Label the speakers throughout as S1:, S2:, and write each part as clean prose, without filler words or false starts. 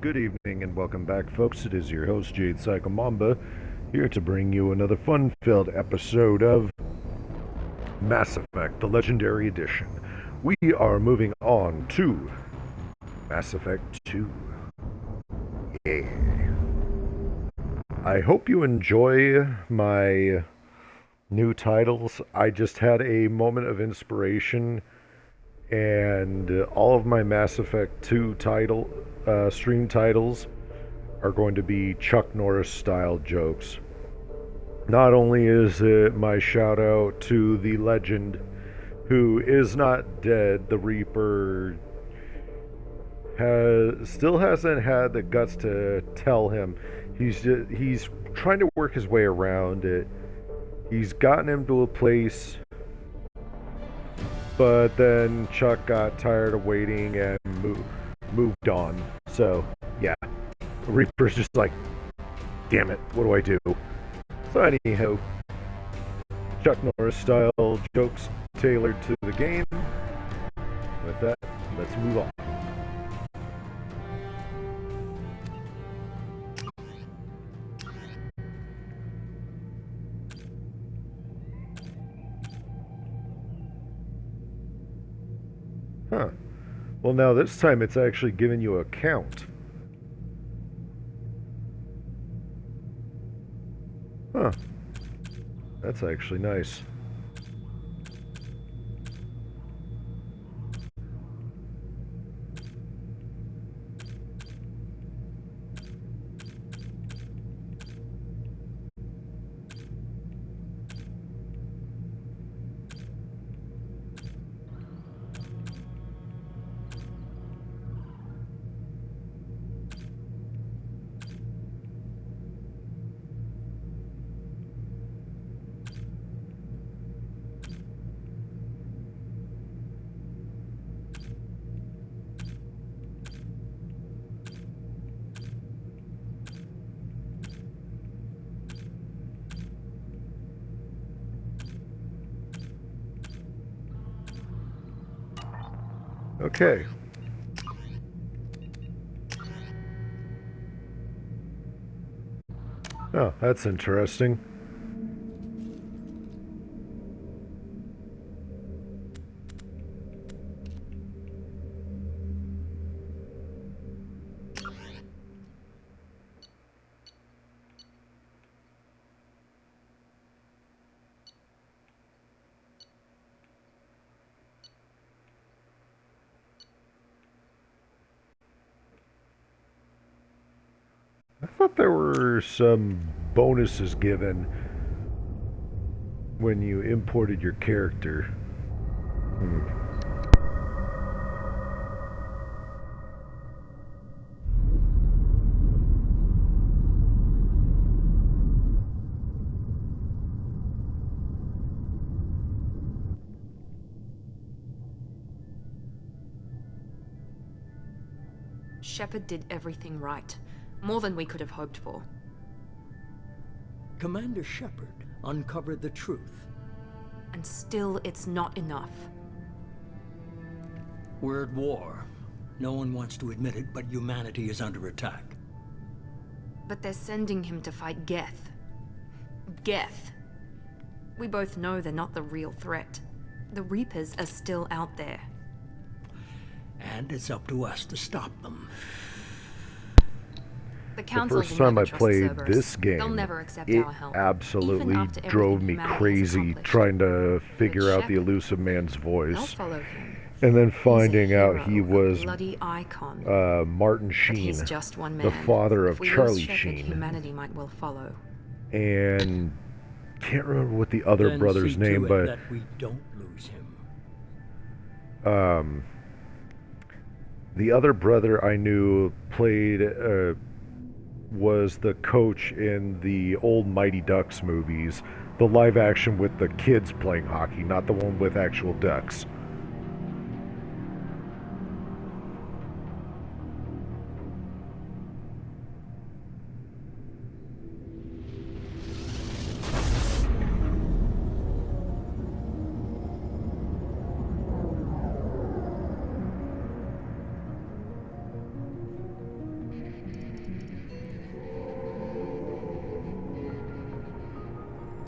S1: Good evening and welcome back, folks. It is your host, Jade Psychomamba, here to bring you another fun-filled episode of Mass Effect, the Legendary Edition. We are moving on to Mass Effect 2. Yeah. I hope you enjoy my new titles. I just had a moment of inspiration, and all of my Mass Effect 2 stream titles are going to be Chuck Norris style jokes. Not only is it my shout out to the legend who is not dead, the Reaper still hasn't had the guts to tell him. He's trying to work his way around it. He's gotten him to a place, but then Chuck got tired of waiting and moved on. So, yeah. Reaper's just like, damn it, what do I do? So anyhow, Chuck Norris style jokes tailored to the game. With that, let's move on. Huh. Well, now this time it's actually giving you a count. Huh. That's actually nice. Okay. Oh, that's interesting. I thought there were some bonuses given when you imported your character.
S2: Shepard did everything right. More than we could have hoped for.
S3: Commander Shepard uncovered the truth.
S2: And still, it's not enough.
S3: We're at war. No one wants to admit it, but humanity is under attack.
S2: But they're sending him to fight Geth. Geth. We both know they're not the real threat. The Reapers are still out there.
S3: And it's up to us to stop them.
S2: The
S1: first time I played this game, it
S2: our help,
S1: absolutely drove me crazy trying to figure out the elusive man's voice. And then finding out he was Martin Sheen, the father of Charlie Sheen.
S2: Humanity might well follow.
S1: And can't remember what the other brother's name, but
S3: that we don't lose him.
S1: The other brother I knew played was the coach in the old Mighty Ducks movies, the live action with the kids playing hockey, not the one with actual ducks.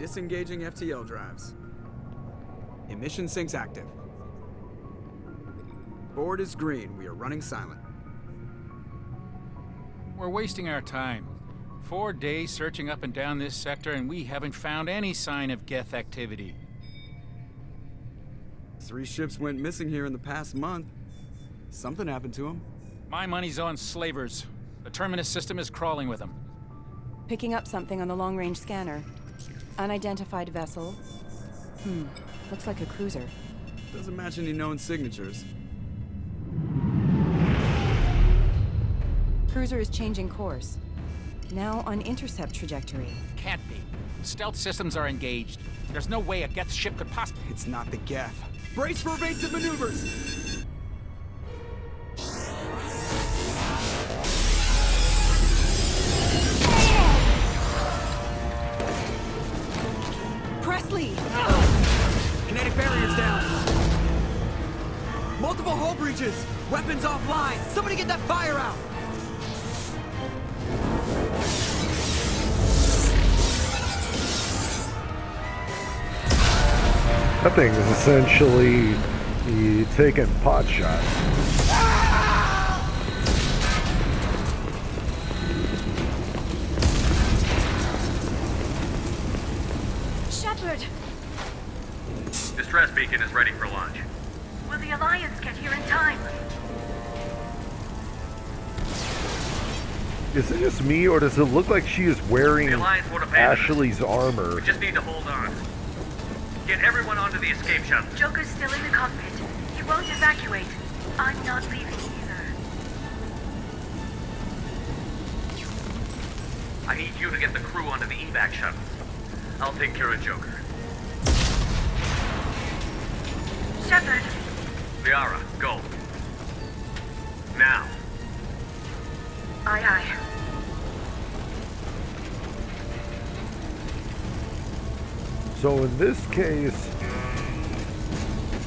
S4: Disengaging FTL drives. Emission sinks active. Board is green. We are running silent.
S5: We're wasting our time. 4 days searching up and down this sector, and we haven't found any sign of Geth activity.
S4: 3 ships went missing here in the past month. Something happened to them.
S5: My money's on slavers. The Terminus system is crawling with them.
S6: Picking up something on the long-range scanner. Unidentified vessel. Looks like a cruiser.
S4: Doesn't match any known signatures.
S6: Cruiser is changing course. Now on intercept trajectory.
S5: Can't be. Stealth systems are engaged. There's no way a Geth ship could possibly...
S4: It's not the Geth. Brace for evasive maneuvers!
S6: Presley!
S4: Kinetic barriers down! Multiple hull breaches! Weapons offline! Somebody get that fire out!
S1: That thing is essentially taking pot shots.
S7: Shepard!
S8: Distress beacon is ready for launch.
S7: Will the Alliance get here in time?
S1: Is it just me, or does it look like she is wearing
S8: The Alliance won't abandon us.
S1: Ashley's armor?
S8: We just need to hold on. Get everyone onto the escape shuttle.
S7: Joker's still in the cockpit. He won't evacuate. I'm not leaving either.
S8: I need you to get the crew onto the evac shuttle. I'll take care of Joker.
S7: Shepard!
S8: Liara, go. Now.
S7: Aye, aye.
S1: So in this case,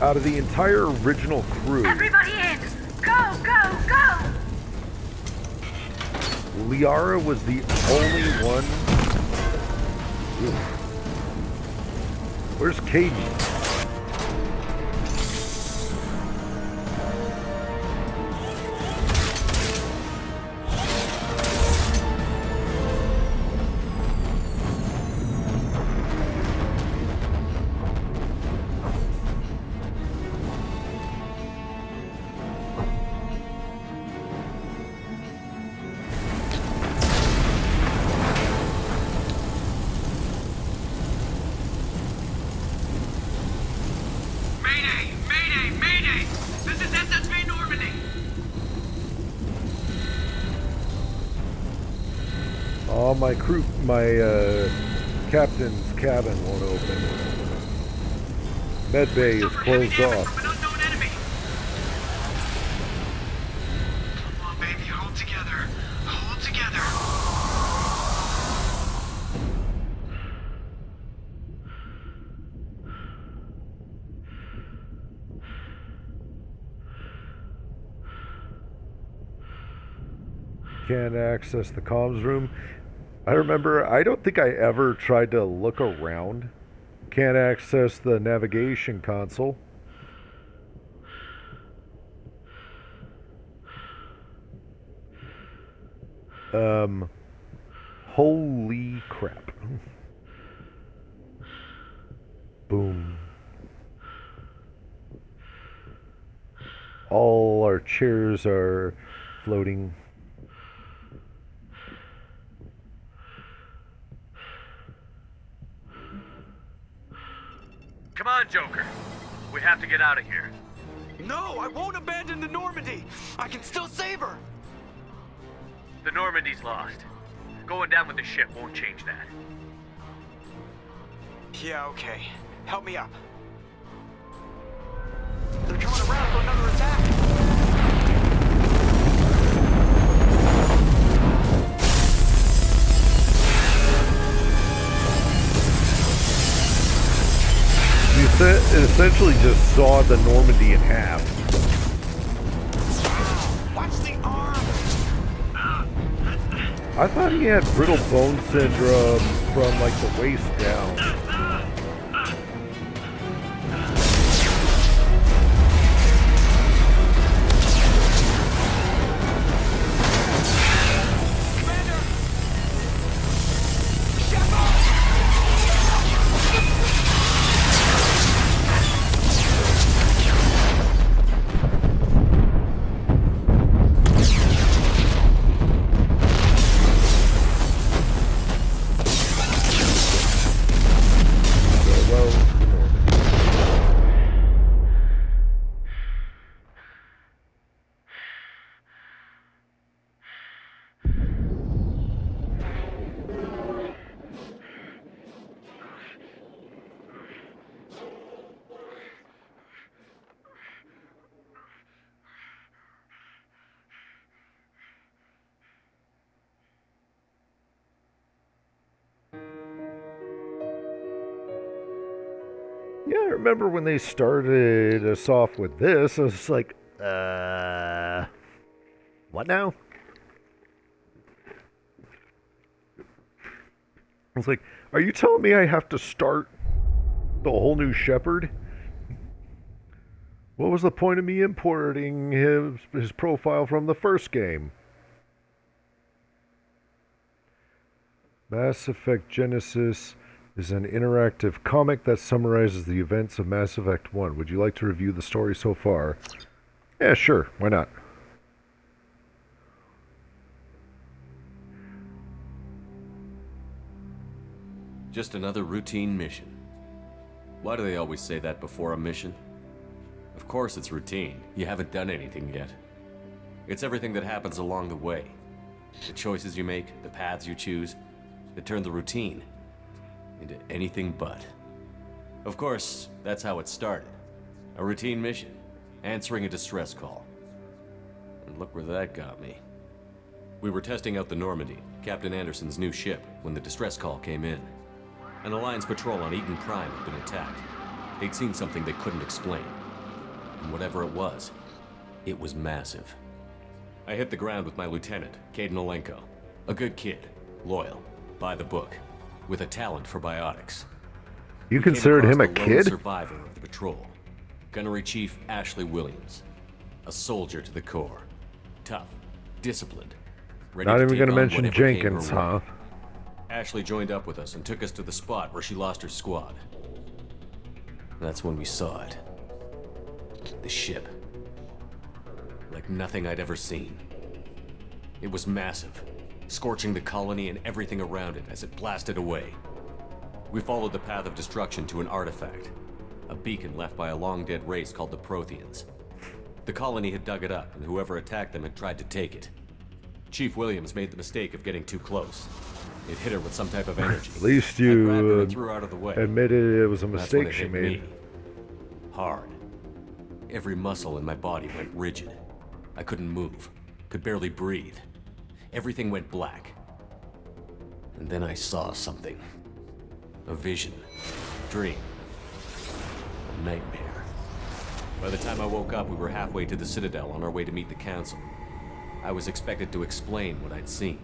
S1: out of the entire original crew,
S7: Everybody in! Go, go, go!
S1: Liara was the only one. Ooh. Where's Caden?
S8: Mayday! Mayday! Mayday! This is SSV Normandy!
S1: Oh, my captain's cabin won't open. Med bay is
S8: Suffer heavy
S1: closed
S8: damage
S1: off.
S8: from an unknown enemy. Come on, baby, hold together. Hold together.
S1: Can't access the comms room. I don't think I ever tried to look around. Can't access the navigation console. Holy crap. Boom. All our chairs are floating.
S8: Come on, Joker. We have to get out of here.
S4: No, I won't abandon the Normandy! I can still save her!
S8: The Normandy's lost. Going down with the ship won't change that.
S4: Yeah, okay. Help me up. They're coming around for another attack!
S1: It essentially just sawed the Normandy in half.
S4: Watch the arm!
S1: I thought he had brittle bone syndrome from like the waist down. Yeah, I remember when they started us off with this, I was like, what now? I was like, are you telling me I have to start the whole new Shepard? What was the point of me importing his profile from the first game? Mass Effect Genesis is an interactive comic that summarizes the events of Mass Effect 1. Would you like to review the story so far? Yeah, sure. Why not?
S9: Just another routine mission. Why do they always say that before a mission? Of course it's routine. You haven't done anything yet. It's everything that happens along the way. The choices you make, the paths you choose, that turn the routine into anything but. Of course, that's how it started. A routine mission, answering a distress call. And look where that got me. We were testing out the Normandy, Captain Anderson's new ship, when the distress call came in. An Alliance patrol on Eden Prime had been attacked. They'd seen something they couldn't explain. And whatever it was massive. I hit the ground with my lieutenant, Caden Olenko. A good kid, loyal, by the book, with a talent for biotics.
S1: You considered him a
S9: The lone
S1: kid?
S9: survivor of the patrol, Gunnery Chief Ashley Williams. A soldier to the core. Tough, disciplined, ready
S1: Not
S9: to
S1: even
S9: take
S1: going to
S9: on
S1: mention
S9: whatever came her
S1: Jenkins,
S9: way.
S1: huh?
S9: Ashley joined up with us and took us to the spot where she lost her squad. That's when we saw it. The ship. Like nothing I'd ever seen. It was massive, scorching the colony and everything around it as it blasted away. We followed the path of destruction to an artifact, a beacon left by a long-dead race called the Protheans. The colony had dug it up, and whoever attacked them had tried to take it. Chief Williams made the mistake of getting too close. It hit her with some type of energy.
S1: At least
S9: I grabbed her
S1: you
S9: and threw her out of the way.
S1: admitted it was a
S9: That's when
S1: mistake
S9: it
S1: she
S9: hit
S1: made.
S9: me. Hard. Every muscle in my body went rigid. I couldn't move, could barely breathe. Everything went black. And then I saw something. A vision. Dream. A nightmare. By the time I woke up, we were halfway to the Citadel on our way to meet the Council. I was expected to explain what I'd seen.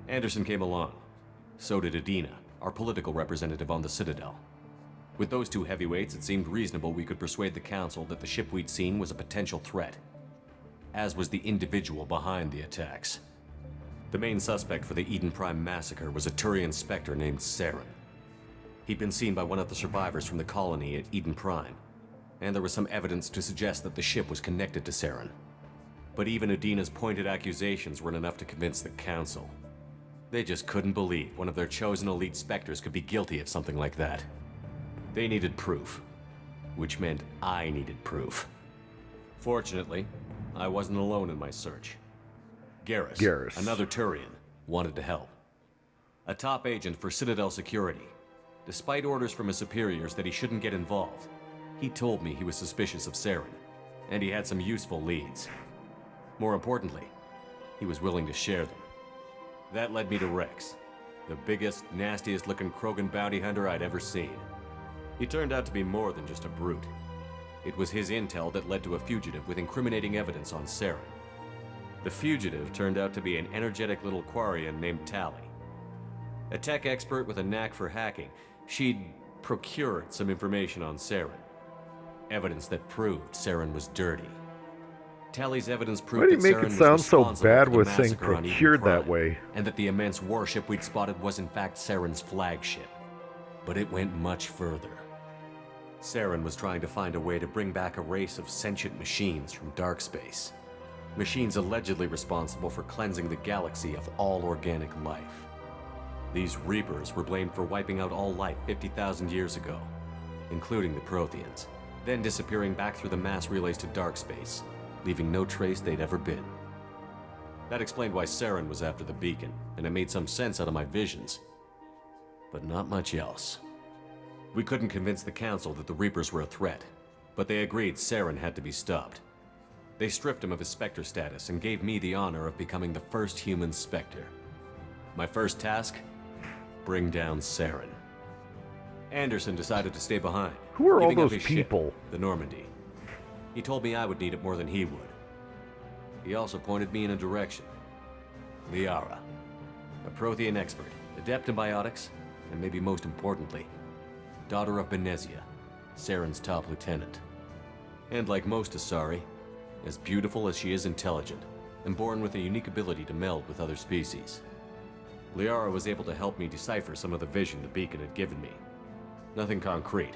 S9: Anderson came along. So did Adina, our political representative on the Citadel. With those two heavyweights, it seemed reasonable we could persuade the Council that the ship we'd seen was a potential threat, as was the individual behind the attacks. The main suspect for the Eden Prime massacre was a Turian Spectre named Saren. He'd been seen by one of the survivors from the colony at Eden Prime, and there was some evidence to suggest that the ship was connected to Saren. But even Adina's pointed accusations weren't enough to convince the Council. They just couldn't believe one of their chosen elite Spectres could be guilty of something like that. They needed proof, which meant I needed proof. Fortunately, I wasn't alone in my search. Garrus, another Turian, wanted to help. A top agent for Citadel Security. Despite orders from his superiors that he shouldn't get involved, he told me he was suspicious of Saren, and he had some useful leads. More importantly, he was willing to share them. That led me to Rex, the biggest, nastiest-looking Krogan bounty hunter I'd ever seen. He turned out to be more than just a brute. It was his intel that led to a fugitive with incriminating evidence on Saren. The fugitive turned out to be an energetic little Quarian named Tali. A tech expert with a knack for hacking, she'd procured some information on Saren. Evidence that proved Saren was dirty. Tali's evidence
S1: Why
S9: proved
S1: do you
S9: that
S1: make
S9: Saren
S1: it
S9: was
S1: sound so
S9: responsible
S1: bad
S9: for the
S1: with saying
S9: massacre on Eden
S1: procured that
S9: Prime,
S1: way?
S9: and that the immense warship we'd spotted was in fact Saren's flagship. But it went much further. Saren was trying to find a way to bring back a race of sentient machines from dark space. Machines allegedly responsible for cleansing the galaxy of all organic life. These Reapers were blamed for wiping out all life 50,000 years ago, including the Protheans, then disappearing back through the mass relays to dark space, leaving no trace they'd ever been. That explained why Saren was after the beacon, and it made some sense out of my visions. But not much else. We couldn't convince the Council that the Reapers were a threat, but they agreed Saren had to be stopped. They stripped him of his Spectre status and gave me the honor of becoming the first human Spectre. My first task? Bring down Saren. Anderson decided to stay behind.
S1: Who are all
S9: giving up
S1: those
S9: his ship,
S1: people?
S9: the Normandy. He told me I would need it more than he would. He also pointed me in a direction. Liara, a Prothean expert, adept in biotics, and maybe most importantly, daughter of Benezia, Saren's top lieutenant. And like most Asari, as beautiful as she is intelligent, and born with a unique ability to meld with other species. Liara was able to help me decipher some of the vision the beacon had given me. Nothing concrete,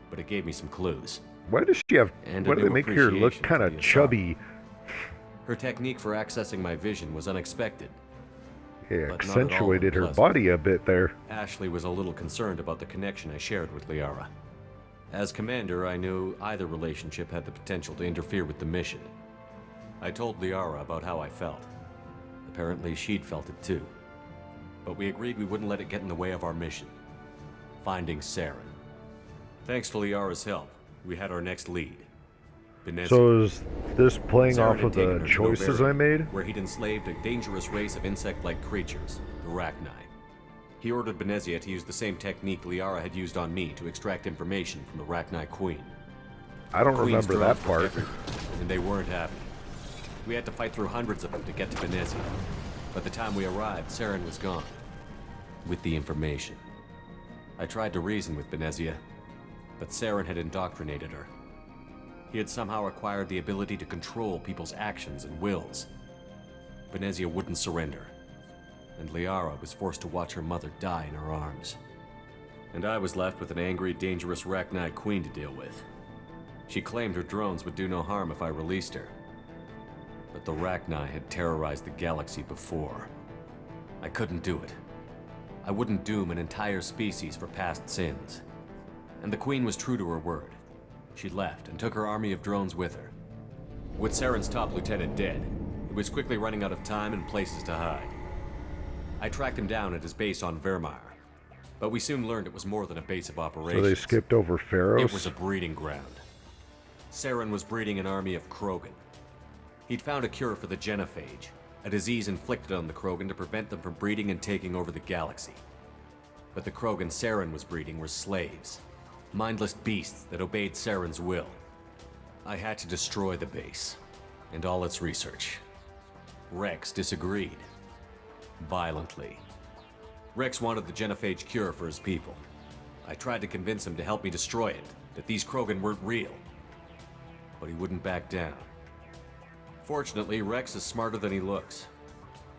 S9: but it gave me some clues.
S1: Why does she have...
S9: And a
S1: Why do they
S9: new
S1: make her look
S9: appreciation
S1: kind
S9: for
S1: of
S9: the
S1: chubby?
S9: Her technique for accessing my vision was unexpected.
S1: Yeah,
S9: but not at all
S1: accentuated her
S9: unpleasant.
S1: body a bit there.
S9: Ashley was a little concerned about the connection I shared with Liara. As commander, I knew either relationship had the potential to interfere with the mission. I told Liara about how I felt. Apparently, she'd felt it too. But we agreed we wouldn't let it get in the way of our mission. Finding Saren. Thanks to Liara's help, we had our next lead. Benezia.
S1: So is this playing
S9: Saren
S1: off
S9: had
S1: of
S9: taken
S1: the
S9: her to
S1: choices I
S9: Noveria,
S1: made?
S9: where he'd enslaved a dangerous race of insect-like creatures, the Rachni. He ordered Benezia to use the same technique Liara had used on me to extract information from the Rachni Queen.
S1: I don't
S9: Queen's
S1: remember that
S9: drones were
S1: part.
S9: everywhere, and they weren't happy. We had to fight through hundreds of them to get to Benezia. By the time we arrived, Saren was gone. With the information. I tried to reason with Benezia, but Saren had indoctrinated her. He had somehow acquired the ability to control people's actions and wills. Benezia wouldn't surrender, and Liara was forced to watch her mother die in her arms. And I was left with an angry, dangerous Rachni Queen to deal with. She claimed her drones would do no harm if I released her. But the Rachni had terrorized the galaxy before. I couldn't do it. I wouldn't doom an entire species for past sins. And the Queen was true to her word. She left and took her army of drones with her. With Saren's top lieutenant dead, it was quickly running out of time and places to hide. I tracked him down at his base on Vermeer, but we soon learned it was more than a base of operations.
S1: So they skipped over Pharos?
S9: It was a breeding ground. Saren was breeding an army of Krogan. He'd found a cure for the genophage, a disease inflicted on the Krogan to prevent them from breeding and taking over the galaxy. But the Krogan Saren was breeding were slaves, mindless beasts that obeyed Saren's will. I had to destroy the base, and all its research. Rex disagreed. Violently. Rex wanted the genophage cure for his people. I tried to convince him to help me destroy it, that these Krogan weren't real. But he wouldn't back down. Fortunately, Rex is smarter than he looks.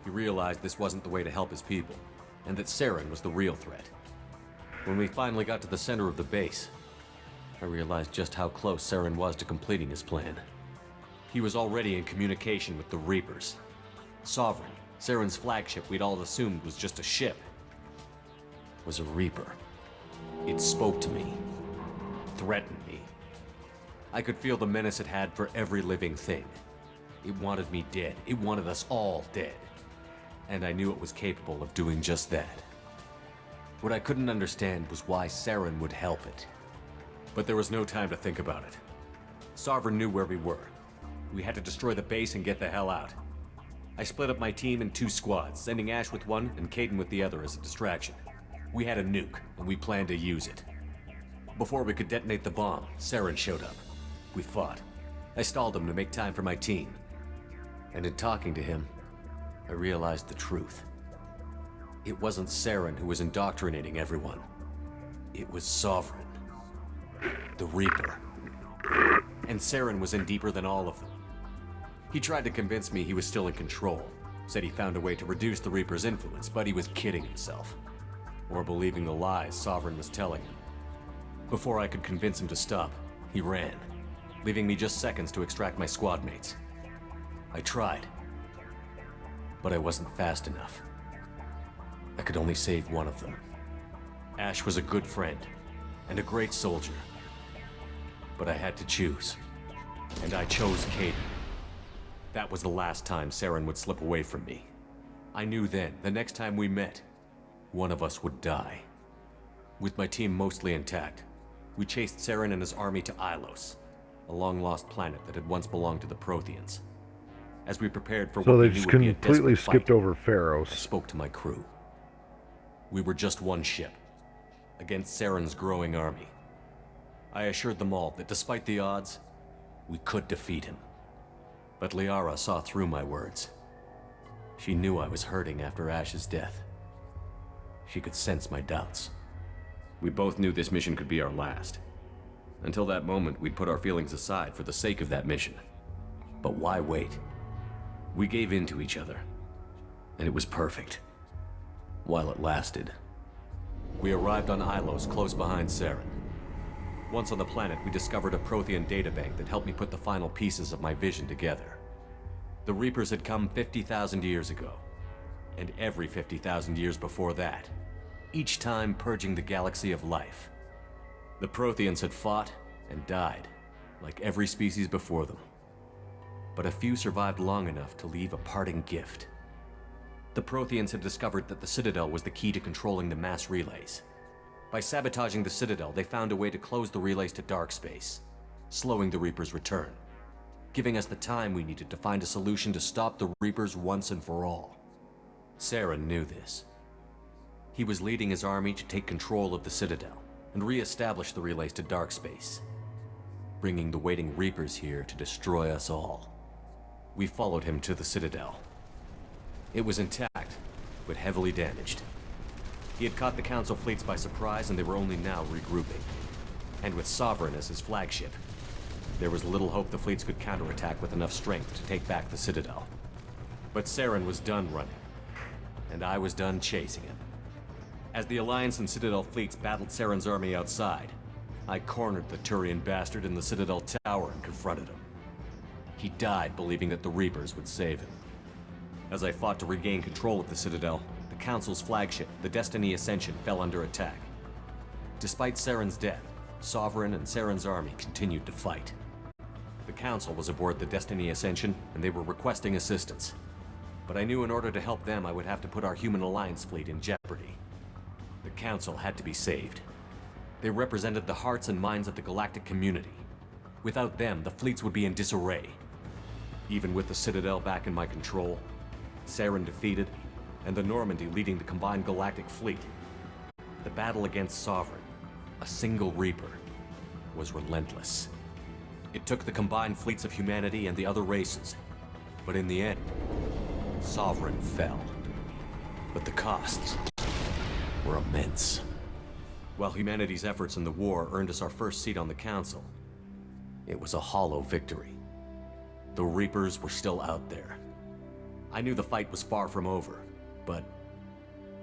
S9: He realized this wasn't the way to help his people, and that Saren was the real threat. When we finally got to the center of the base, I realized just how close Saren was to completing his plan. He was already in communication with the Reapers. Sovereign, Saren's flagship we'd all assumed was just a ship, was a Reaper. It spoke to me, threatened me. I could feel the menace it had for every living thing. It wanted me dead. It wanted us all dead. And I knew it was capable of doing just that. What I couldn't understand was why Saren would help it. But there was no time to think about it. Sovereign knew where we were. We had to destroy the base and get the hell out. I split up my team in 2 squads, sending Ash with one and Kaidan with the other as a distraction. We had a nuke, and we planned to use it. Before we could detonate the bomb, Saren showed up. We fought. I stalled him to make time for my team. And in talking to him, I realized the truth. It wasn't Saren who was indoctrinating everyone. It was Sovereign. The Reaper. And Saren was in deeper than all of them. He tried to convince me he was still in control. Said he found a way to reduce the Reaper's influence, but he was kidding himself. Or believing the lies Sovereign was telling him. Before I could convince him to stop, he ran, leaving me just seconds to extract my squad mates. I tried, but I wasn't fast enough. I could only save one of them. Ash was a good friend, and a great soldier. But I had to choose, and I chose Kaidan. That was the last time Saren would slip away from me. I knew then, the next time we met, one of us would die. With my team mostly intact, we chased Saren and his army to Ilos, a long-lost planet that had once belonged to the Protheans. As we prepared for
S1: So
S9: what
S1: they
S9: we
S1: just
S9: knew would be a
S1: completely
S9: desperate
S1: skipped
S9: fight,
S1: over
S9: I
S1: Pharos.
S9: spoke to my crew. We were just one ship, against Saren's growing army. I assured them all that despite the odds, we could defeat him. But Liara saw through my words. She knew I was hurting after Ash's death. She could sense my doubts. We both knew this mission could be our last. Until that moment, we'd put our feelings aside for the sake of that mission. But why wait? We gave in to each other, and it was perfect. While it lasted. We arrived on Ilos, close behind Saren. Once on the planet, we discovered a Prothean databank that helped me put the final pieces of my vision together. The Reapers had come 50,000 years ago, and every 50,000 years before that, each time purging the galaxy of life. The Protheans had fought and died, like every species before them. But a few survived long enough to leave a parting gift. The Protheans had discovered that the Citadel was the key to controlling the mass relays. By sabotaging the Citadel, they found a way to close the relays to dark space, slowing the Reapers' return, giving us the time we needed to find a solution to stop the Reapers once and for all. Saren knew this. He was leading his army to take control of the Citadel and re-establish the relays to dark space, bringing the waiting Reapers here to destroy us all. We followed him to the Citadel. It was intact, but heavily damaged. He had caught the Council fleets by surprise, and they were only now regrouping. And with Sovereign as his flagship, there was little hope the fleets could counterattack with enough strength to take back the Citadel. But Saren was done running, and I was done chasing him. As the Alliance and Citadel fleets battled Saren's army outside, I cornered the Turian bastard in the Citadel tower and confronted him. He died believing that the Reapers would save him. As I fought to regain control of the Citadel, the Council's flagship, the Destiny Ascension, fell under attack. Despite Saren's death, Sovereign and Saren's army continued to fight. The Council was aboard the Destiny Ascension, and they were requesting assistance. But I knew in order to help them, I would have to put our Human Alliance fleet in jeopardy. The Council had to be saved. They represented the hearts and minds of the galactic community. Without them, the fleets would be in disarray. Even with the Citadel back in my control, Saren defeated, and the Normandy leading the combined galactic fleet, the battle against Sovereign, a single Reaper, was relentless. It took the combined fleets of humanity and the other races, but in the end, Sovereign fell. But the costs were immense. While humanity's efforts in the war earned us our first seat on the Council, it was a hollow victory. The Reapers were still out there. I knew the fight was far from over, but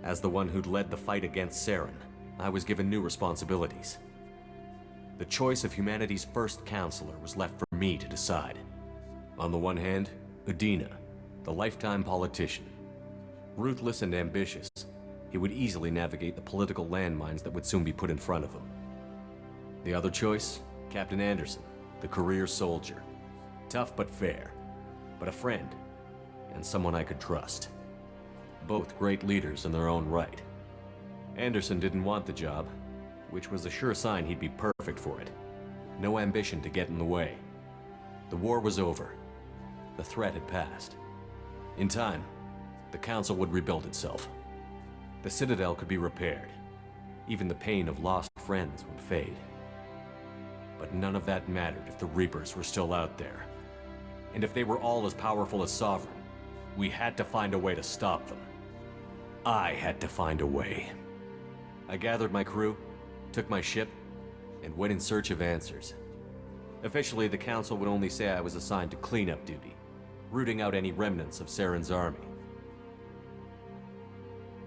S9: as the one who'd led the fight against Saren, I was given new responsibilities. The choice of humanity's first counselor was left for me to decide. On the one hand, Udina, the lifetime politician. Ruthless and ambitious, he would easily navigate the political landmines that would soon be put in front of him. The other choice, Captain Anderson, the career soldier. Tough but fair, but a friend, and someone I could trust. Both great leaders in their own right. Anderson didn't want the job, which was a sure sign he'd be perfect for it. No ambition to get in the way. The war was over. The threat had passed. In time, the Council would rebuild itself. The Citadel could be repaired. Even the pain of lost friends would fade. But none of that mattered if the Reapers were still out there. And if they were all as powerful as Sovereign, we had to find a way to stop them. I had to find a way. I gathered my crew, took my ship, and went in search of answers. Officially, the Council would only say I was assigned to cleanup duty, rooting out any remnants of Saren's army.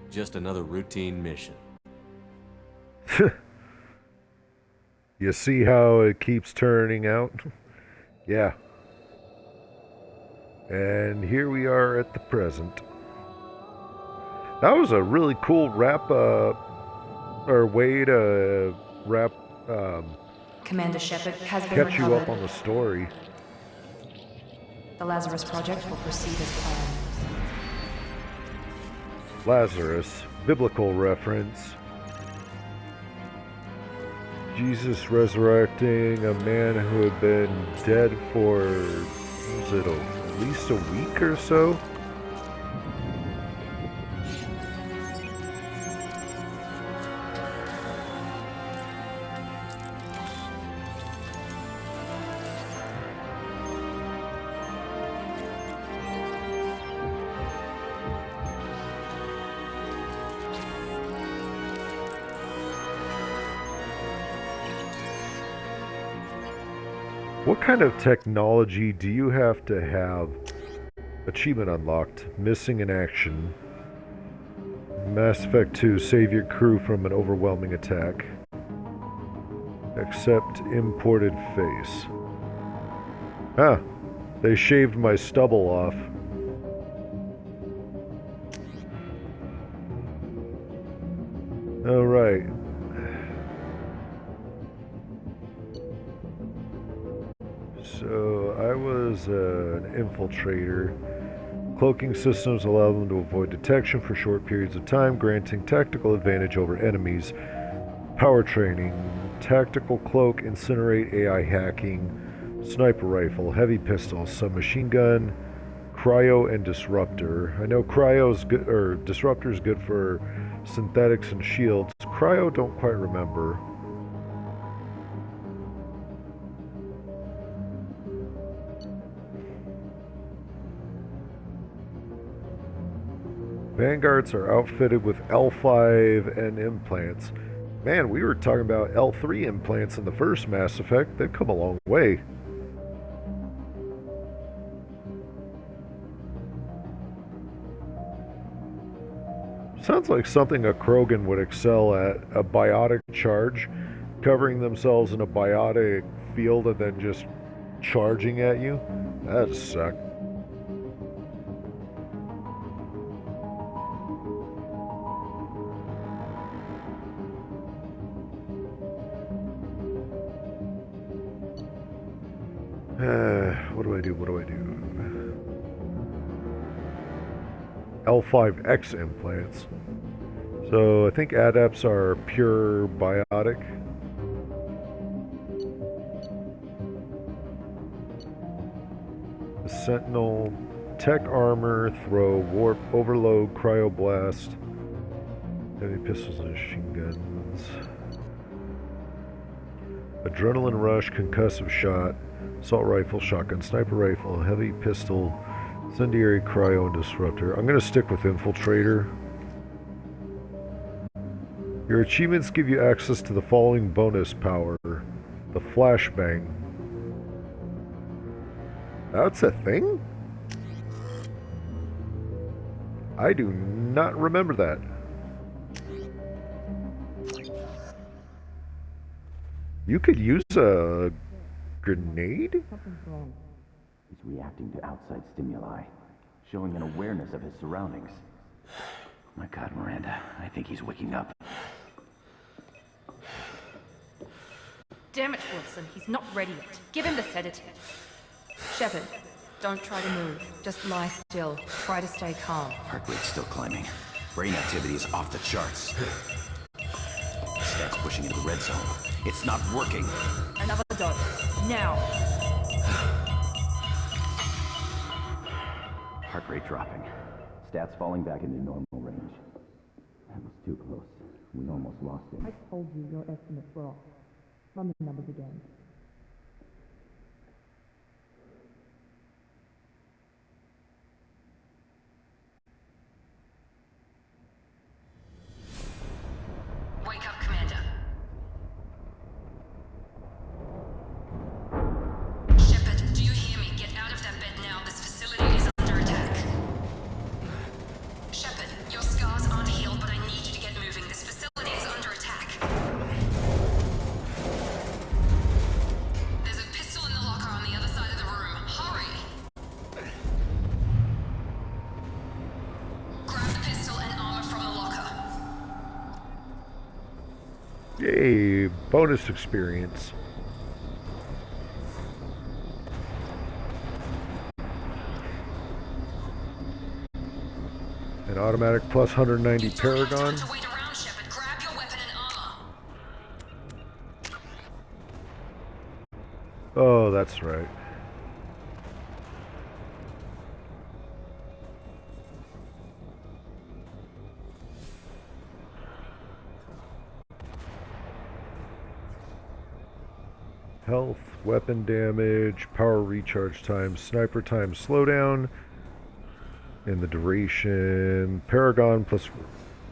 S9: Just another routine mission.
S1: You see how it keeps turning out? Yeah. And here we are at the present. That was a really cool wrap or way to wrap
S6: Commander Shepard has been
S1: catch you up on the story.
S6: The Lazarus Project will proceed as planned.
S1: Lazarus, biblical reference. Jesus resurrecting a man who had been dead for, was it at least a week or so? What kind of technology do you have to have? Achievement unlocked. Missing in action. Mass Effect 2. Save your crew from an overwhelming attack. Accept imported face. Ah, they shaved my stubble off. Alright. So, I was an infiltrator. Cloaking systems allow them to avoid detection for short periods of time, granting tactical advantage over enemies. Power training. Tactical cloak, incinerate, AI hacking, sniper rifle, heavy pistol, submachine gun, cryo, and disruptor. I know cryo's good, or disruptor's good for synthetics and shields. Cryo, don't quite remember. Vanguards are outfitted with L5 and implants. Man, we were talking about L3 implants in the first Mass Effect. They've come a long way. Sounds like something a Krogan would excel at. A biotic charge, covering themselves in a biotic field and then just charging at you. That'd suck. What do I do? L5X implants. So I think adepts are pure biotic. The Sentinel, tech armor, throw, warp, overload, cryoblast, heavy pistols and machine guns. Adrenaline rush, concussive shot, assault rifle, shotgun, sniper rifle, heavy pistol, incendiary, cryo, and disruptor. I'm going to stick with infiltrator. Your achievements give you access to the following bonus power. The flashbang. That's a thing? I do not remember that. You could use a grenade?
S10: Something's wrong. He's reacting to outside stimuli, showing an awareness of his surroundings. My God, Miranda, I think he's waking up.
S2: Damn it, Wilson, he's not ready yet. Give him the sedative. Shepard, don't try to move. Just lie still. Try to stay calm.
S10: Heart rate's still climbing. Brain activity is off the charts. Stats pushing into the red zone. It's not working.
S2: Another dose. Now.
S10: Heart rate dropping. Stats falling back into normal range. That was too close. We almost lost him.
S11: I told you your estimates were off. Run the numbers again.
S7: Wake up, Commander. Shepard, do you hear me? Get out of that bed now. This facility is under attack. Shepard, your scars aren't healed, but I need you to get moving. This facility is under attack. There's a pistol in the locker on the other side of the room. Hurry! Grab the pistol and armor from the locker.
S1: Yay, bonus experience. An automatic plus 190 Paragon.
S7: To wait around, Shepard. Grab your weapon and armor.
S1: Oh, that's right. Health, weapon damage, power recharge time, sniper time slowdown, and the duration. Paragon plus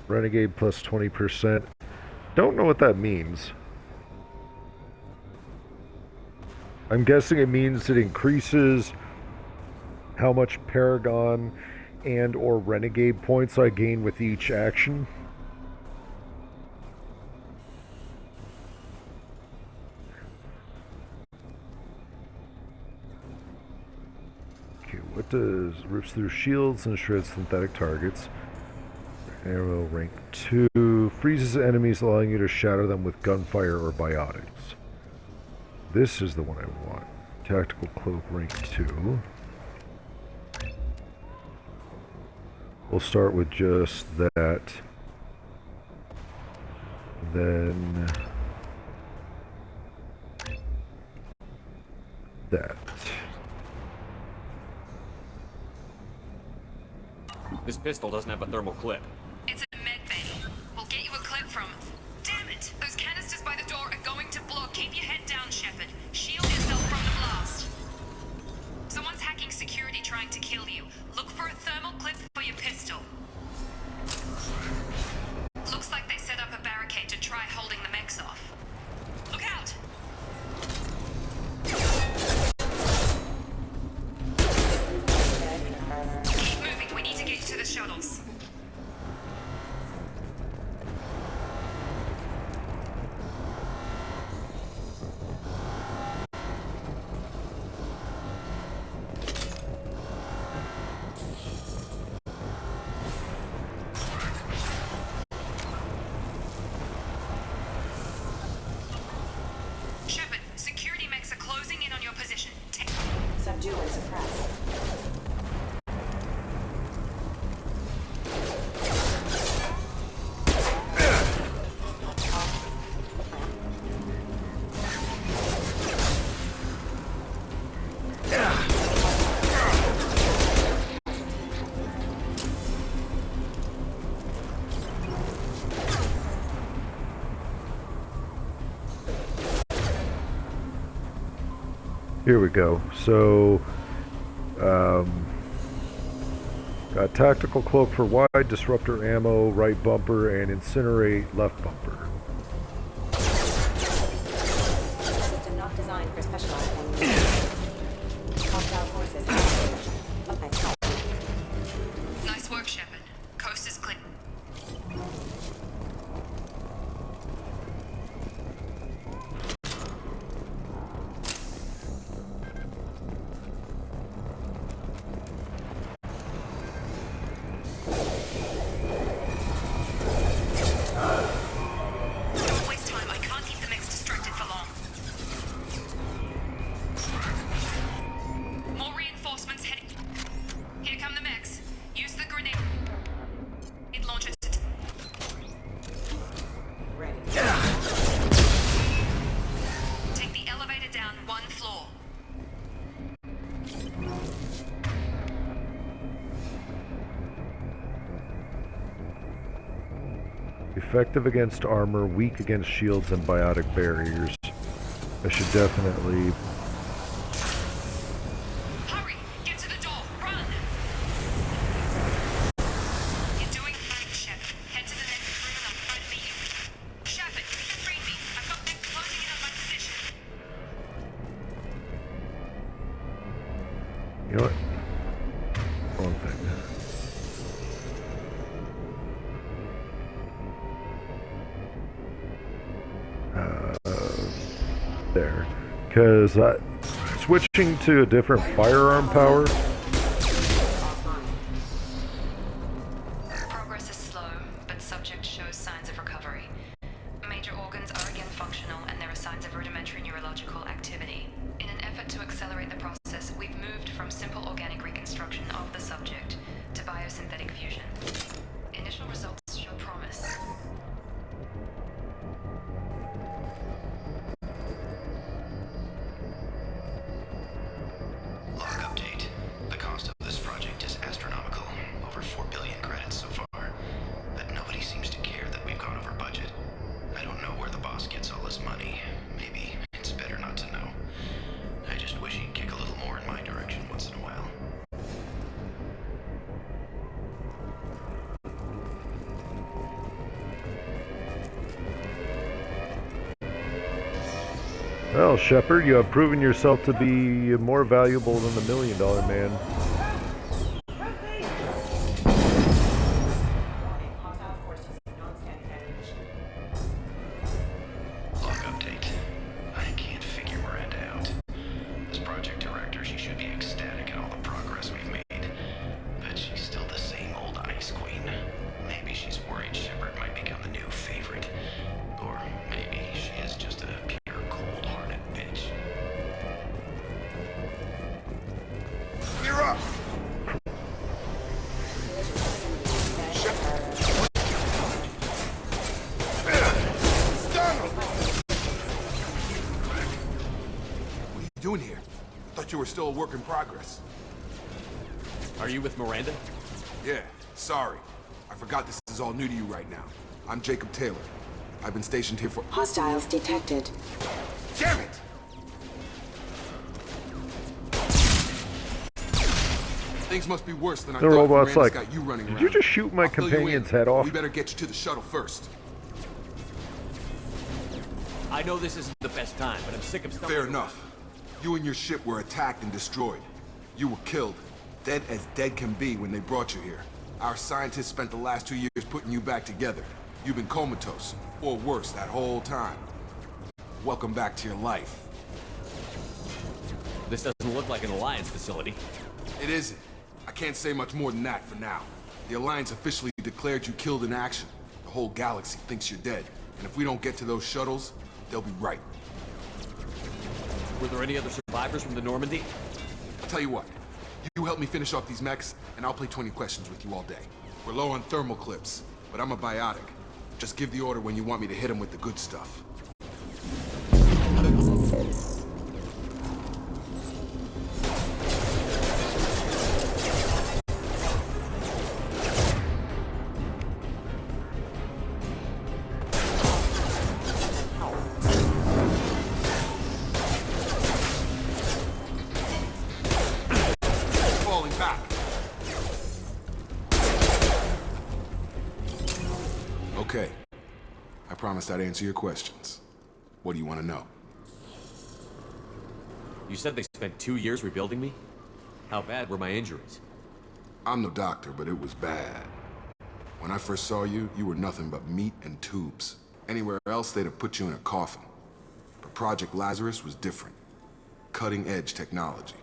S1: Renegade plus 20%. Don't know what that means. I'm guessing it means it increases how much Paragon and or Renegade points I gain with each action. Okay, what does rips through shields and shreds synthetic targets? Arrow rank 2 freezes enemies, allowing you to shatter them with gunfire or biotics. This is the one I want. Tactical cloak rank 2. We'll start with just that. Then that.
S9: This pistol doesn't have a thermal clip.
S2: It's a med bay. We'll get you a clip from. Damn it! Those canisters by the door are going to blow. Keep your head down, Shepard. Shield yourself from the blast. Someone's hacking security trying to kill you. Look for a thermal clip for your pistol. Looks like they set up a barricade to try holding the mechs off. Look out! Keep moving. We need to get to the shuttles. Shepard, security mechs are closing in on your position.
S6: Subdue and suppress.
S1: Here we go. So, got tactical cloak for wide, disruptor ammo, right bumper, and incinerate, left bumper.
S6: System not designed for specialized ammunition. Hostile forces have okay.
S2: Nice work, Shepard. Coast is clear. Don't waste time. I can't keep the mechs distracted for long. More reinforcements heading. Here come the mechs. Use the grenade launcher to
S6: Ready.
S2: take the elevator down one floor.
S1: Effective against armor, weak against shields and biotic barriers. I should definitely...
S2: Hurry! Get to the door! Run! You're doing fine, Shep. Head to the next room and I'll try to meet you. Shepard, read me. I've got mechs closing in on my position.
S1: You know what? Wrong thing. There. Because switching to a different firearm power.
S2: Progress is slow, but subject shows signs of recovery. Major organs are again functional and there are signs of rudimentary neurological activity. In an effort to accelerate the process, we've moved from simple organic reconstruction of the subject to biosynthetic fusion. Initial results show promise.
S12: Log update.
S1: Well, Shepard, you have proven yourself to be more valuable than the $1 Million Man.
S10: Log update. I can't figure Miranda out. As project director, she should be ecstatic at all the progress we've made. But she's still the same old Ice Queen. Maybe she's worried Shepard might become the new favorite. Or maybe she is just a pure cold-hearted bitch.
S12: You're up!
S13: What are you doing here? Thought you were still a work in progress.
S9: Are you with Miranda?
S13: Yeah, sorry. I forgot this is all new to you right now. I'm Jacob Taylor. I've been stationed here for—
S14: Hostiles detected.
S13: Damn it! Things must be worse than I
S1: The
S13: thought.
S1: robot's
S13: Miranda's
S1: like,
S13: got you running
S1: did
S13: around.
S1: you just shoot my
S13: I'll fill you
S1: companion's
S13: in.
S1: head off?
S13: We better get you to the shuttle first.
S9: I know this isn't the best time, but I'm sick of stumbling.
S13: Fair enough. You and your ship were attacked and destroyed. You were killed. Dead as dead can be when they brought you here. Our scientists spent the last 2 years putting you back together. You've been comatose, or worse, that whole time. Welcome back to your life.
S9: This doesn't look like an Alliance facility.
S13: It isn't. I can't say much more than that for now. The Alliance officially declared you killed in action. The whole galaxy thinks you're dead. And if we don't get to those shuttles, they'll be right.
S9: Were there any other survivors from the Normandy?
S13: I'll tell you what. You help me finish off these mechs, and I'll play 20 questions with you all day. We're low on thermal clips, but I'm a biotic. Just give the order when you want me to hit them with the good stuff. Falling back. Okay. I promised I'd answer your questions. What do you want to know?
S9: You said they spent 2 years rebuilding me? How bad were my injuries?
S13: I'm no doctor, but it was bad. When I first saw you, you were nothing but meat and tubes. Anywhere else, they'd have put you in a coffin. But Project Lazarus was different. Cutting-edge technology.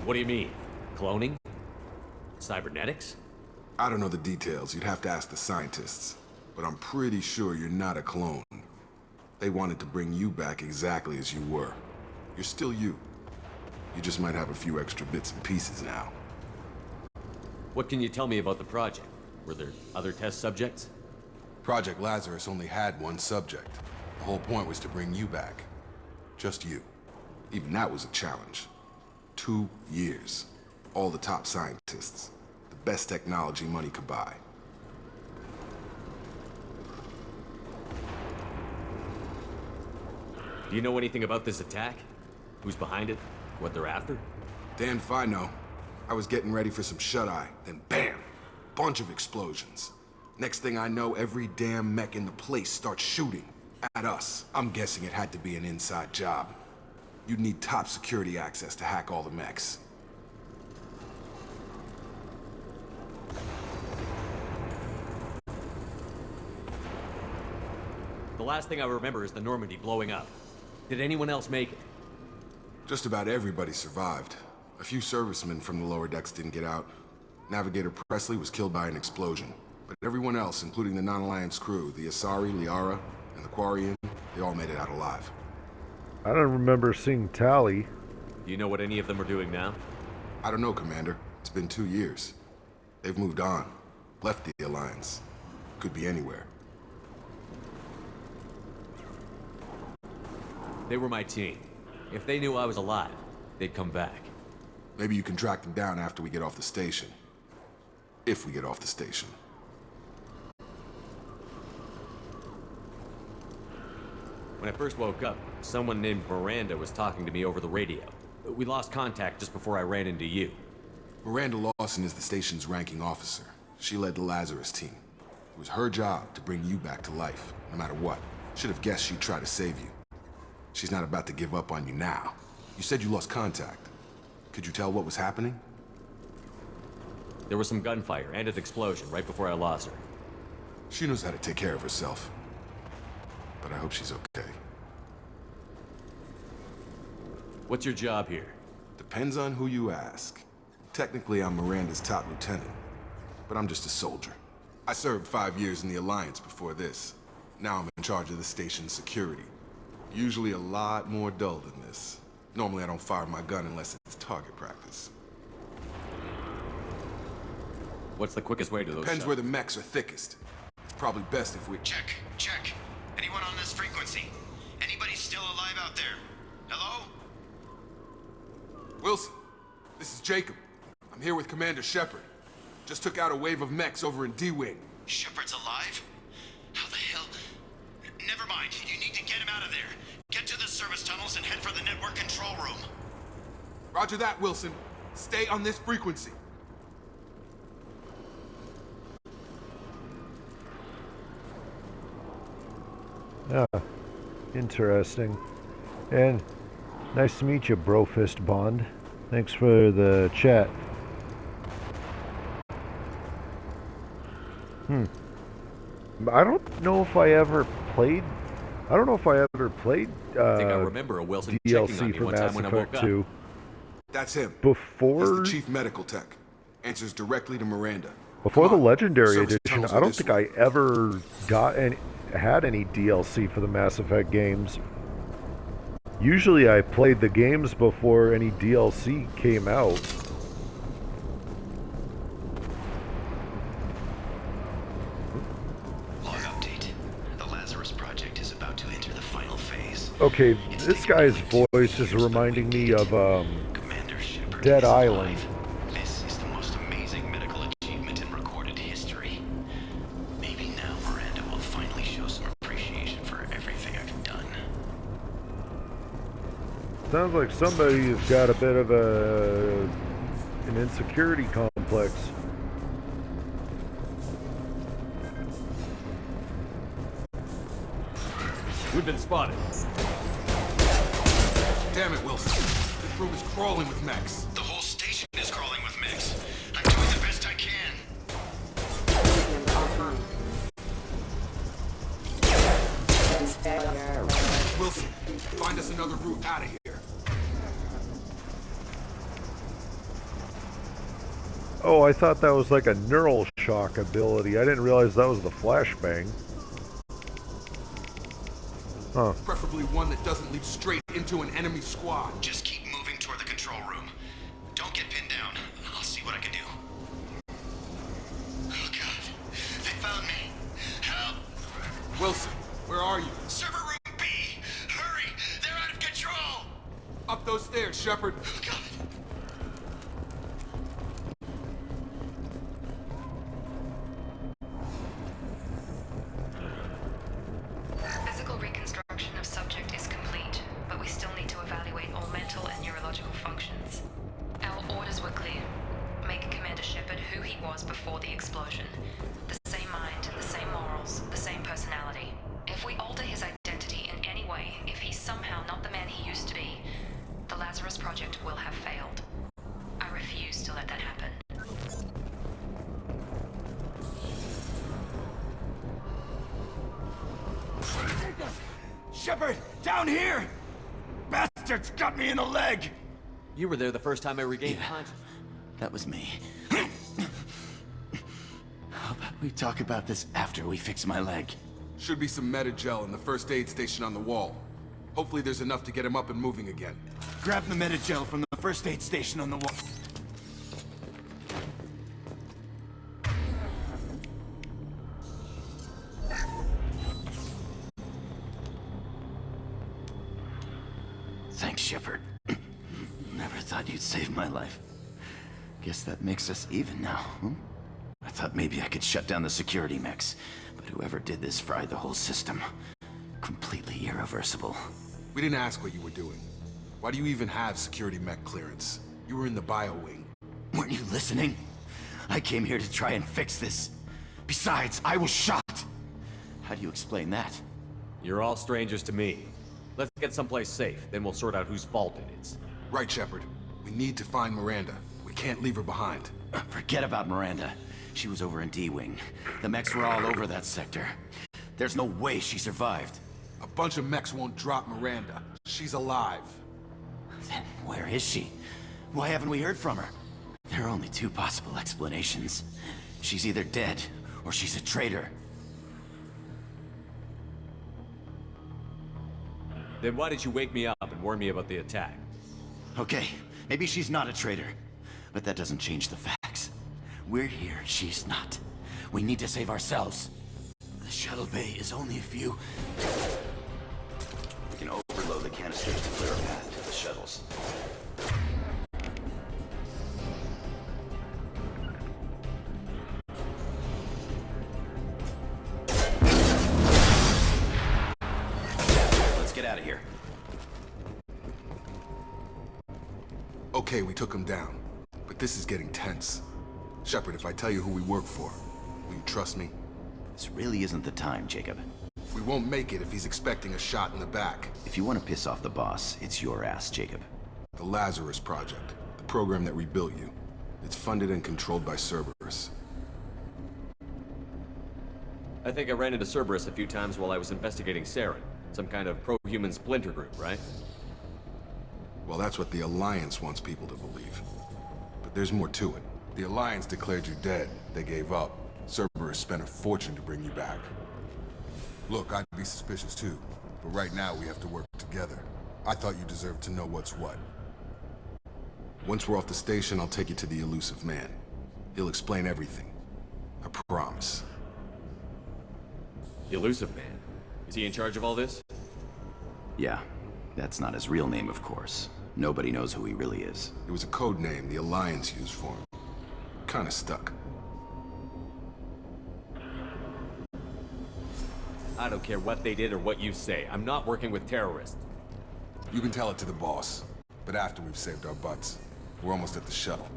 S9: What do you mean? Cloning? Cybernetics?
S13: I don't know the details. You'd have to ask the scientists. But I'm pretty sure you're not a clone. They wanted to bring you back exactly as you were. You're still you. You just might have a few extra bits and pieces now.
S9: What can you tell me about the project? Were there other test subjects?
S13: Project Lazarus only had one subject. The whole point was to bring you back. Just you. Even that was a challenge. 2 years. All the top scientists. The best technology money could buy.
S9: Do you know anything about this attack? Who's behind it? What they're after?
S13: Damned if I know. I was getting ready for some shut-eye, then bam! Bunch of explosions. Next thing I know, every damn mech in the place starts shooting. At us. I'm guessing it had to be an inside job. You'd need top security access to hack all the mechs.
S9: The last thing I remember is the Normandy blowing up. Did anyone else make it?
S13: Just about everybody survived. A few servicemen from the lower decks didn't get out. Navigator Presley was killed by an explosion. But everyone else, including the non-Alliance crew, the Asari, Liara, and the Quarian, they all made it out alive.
S1: I don't remember seeing Tally.
S9: Do you know what any of them are doing now?
S13: I don't know, Commander. It's been 2 years. They've moved on. Left the Alliance. Could be anywhere.
S9: They were my team. If they knew I was alive, they'd come back.
S13: Maybe you can track them down after we get off the station. If we get off the station.
S9: When I first woke up, someone named Miranda was talking to me over the radio. We lost contact just before I ran into you.
S13: Miranda Lawson is the station's ranking officer. She led the Lazarus team. It was her job to bring you back to life, no matter what. Should have guessed she'd try to save you. she's not about to give up on you now. You said you lost contact. Could you tell what was happening?
S9: There was some gunfire and an explosion right before I lost her.
S13: She knows how to take care of herself. But I hope she's okay.
S9: What's your job here?
S13: Depends on who you ask. Technically, I'm Miranda's top lieutenant, but I'm just a soldier. I served 5 years in the Alliance before this. Now I'm in charge of the station's security. Usually a lot more dull than this. Normally I don't fire my gun unless it's target practice.
S9: What's the quickest way to those
S13: Depends where the mechs are thickest. It's probably best if we...
S10: Check. Anyone on this frequency? Anybody still alive out there? Hello?
S13: Wilson, this is Jacob. I'm here with Commander Shepard. Just took out a wave of mechs over in D-Wing.
S10: Shepard's alive? How the hell? Never mind. You need to get him out of there. Get to the service tunnels and head for the network control room.
S13: Roger that, Wilson. Stay on this frequency.
S1: Ah, interesting. And nice to meet you, Brofist Bond. Thanks for the chat. I don't know if I ever played... I don't know if I ever played
S9: I think I remember a Wilson
S1: DLC
S9: checking on me
S1: for
S9: one
S1: Mass
S9: time when I woke
S1: Effect
S9: up.
S1: 2.
S13: That's him.
S1: Before...
S13: He's the chief medical tech. Answers directly to Miranda.
S1: Before the Legendary
S13: Service
S1: Edition,
S13: tunnels
S1: I
S13: are
S1: don't
S13: this
S1: think
S13: way.
S1: I ever had any DLC for the Mass Effect games. Usually I played the games before any DLC came out.
S10: Log update. The Lazarus Project is about to enter the final phase.
S1: Okay, this guy's voice is reminding me of
S10: Commander Shepard
S1: Dead
S10: is
S1: Island.
S10: alive. This is the most amazing medical achievement in recorded history. Maybe now Miranda will finally show some appreciation for everything I've done.
S1: Sounds like somebody's got a bit of an insecurity complex.
S9: We've been spotted.
S13: Damn it, Wilson. This room is crawling with mechs.
S10: The whole station is crawling with mechs. I'm doing the best I can.
S13: Wilson, find us another route out of here.
S1: Oh, I thought that was like a neural shock ability. I didn't realize that was the flashbang. Huh.
S13: Preferably one that doesn't lead straight into an enemy squad.
S10: Just keep moving toward the control room. Don't get pinned down. I'll see what I can do. Oh God, they found me. Help!
S13: Wilson, where are you?
S10: Server room B! Hurry! They're out of control!
S13: Up those stairs, Shepard.
S10: Oh God!
S2: Physical reconstruction of subject is complete, but we still need to evaluate all mental and neurological functions. Our orders were clear. Make Commander Shepard who he was before the explosion. The same mind, the same morals, the same personality. If we alter his identity in any way, if he's somehow not the man he used to be, the Lazarus Project will have failed. I refuse to let that happen.
S12: Shepard, down here! Bastards got me in the leg!
S9: You were there the first time I regained consciousness.
S12: That was me. How about we talk about this after we fix my leg?
S13: Should be some Medi-gel in the first aid station on the wall. Hopefully there's enough to get him up and moving again.
S12: Grab the Medi-gel from the first aid station on the wall. Thanks, Shepard. Never thought you'd save my life. Guess that makes us even now, huh? I thought maybe I could shut down the security mechs, but whoever did this fried the whole system. Completely irreversible.
S13: We didn't ask what you were doing. Why do you even have security mech clearance? You were in the bio wing.
S12: Weren't you listening? I came here to try and fix this. Besides, I was shot. How do you explain that?
S9: You're all strangers to me. Let's get someplace safe, then we'll sort out whose fault it is.
S13: Right, Shepard. We need to find Miranda. We can't leave her behind.
S12: Forget about Miranda. She was over in D-Wing. The mechs were all over that sector. There's no way she survived.
S13: A bunch of mechs won't drop Miranda. She's alive.
S12: Then where is she? Why haven't we heard from her? There are only two possible explanations. She's either dead, or she's a traitor.
S9: Then why did you wake me up and warn me about the attack?
S12: Okay, maybe she's not a traitor. But that doesn't change the facts. We're here, she's not. We need to save ourselves. The shuttle bay is only a few... We can overload the canisters to clear a path to the shuttles. Let's get out of here.
S13: Okay, we took him down. But this is getting tense. Shepard, if I tell you who we work for, will you trust me?
S12: This really isn't the time, Jacob.
S13: We won't make it if he's expecting a shot in the back.
S12: If you want to piss off the boss, it's your ass, Jacob.
S13: The Lazarus Project, the program that rebuilt you. It's funded and controlled by Cerberus.
S9: I think I ran into Cerberus a few times while I was investigating Saren. Some kind of pro-human splinter group, right?
S13: Well, that's what the Alliance wants people to believe. But there's more to it. The Alliance declared you dead. They gave up. Cerberus spent a fortune to bring you back. Look, I'd be suspicious too. But right now, we have to work together. I thought you deserved to know what's what. Once we're off the station, I'll take you to the Elusive Man. He'll explain everything. I promise.
S9: The Elusive Man? Is he in charge of all this?
S12: Yeah. That's not his real name, of course. Nobody knows who he really is.
S13: It was a code name the Alliance used for him. Kinda stuck.
S9: I don't care what they did or what you say. I'm not working with terrorists.
S13: You can tell it to the boss. But after we've saved our butts. We're almost at the shuttle.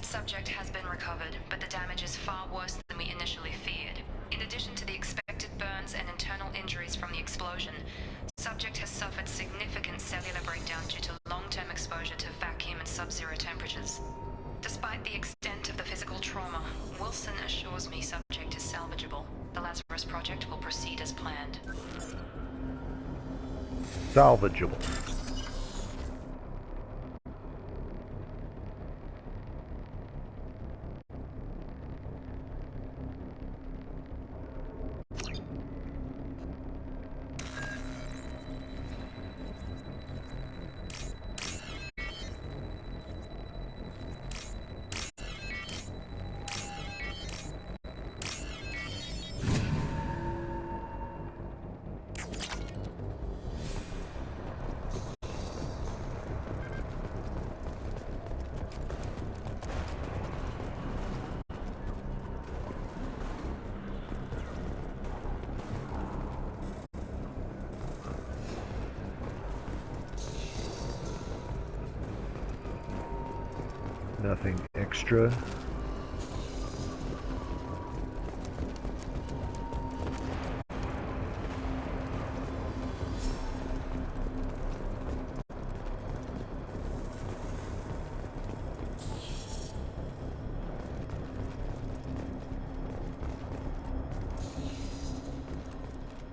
S2: Subject has been recovered, but the damage is far worse than we initially feared. In addition to the expected burns and internal injuries from the explosion, subject has suffered significant cellular breakdown due to long-term exposure to vacuum and sub-zero temperatures. Despite the extent of the physical trauma, Wilson assures me subject is salvageable. The Lazarus Project will proceed as planned.
S1: Salvageable. Nothing extra.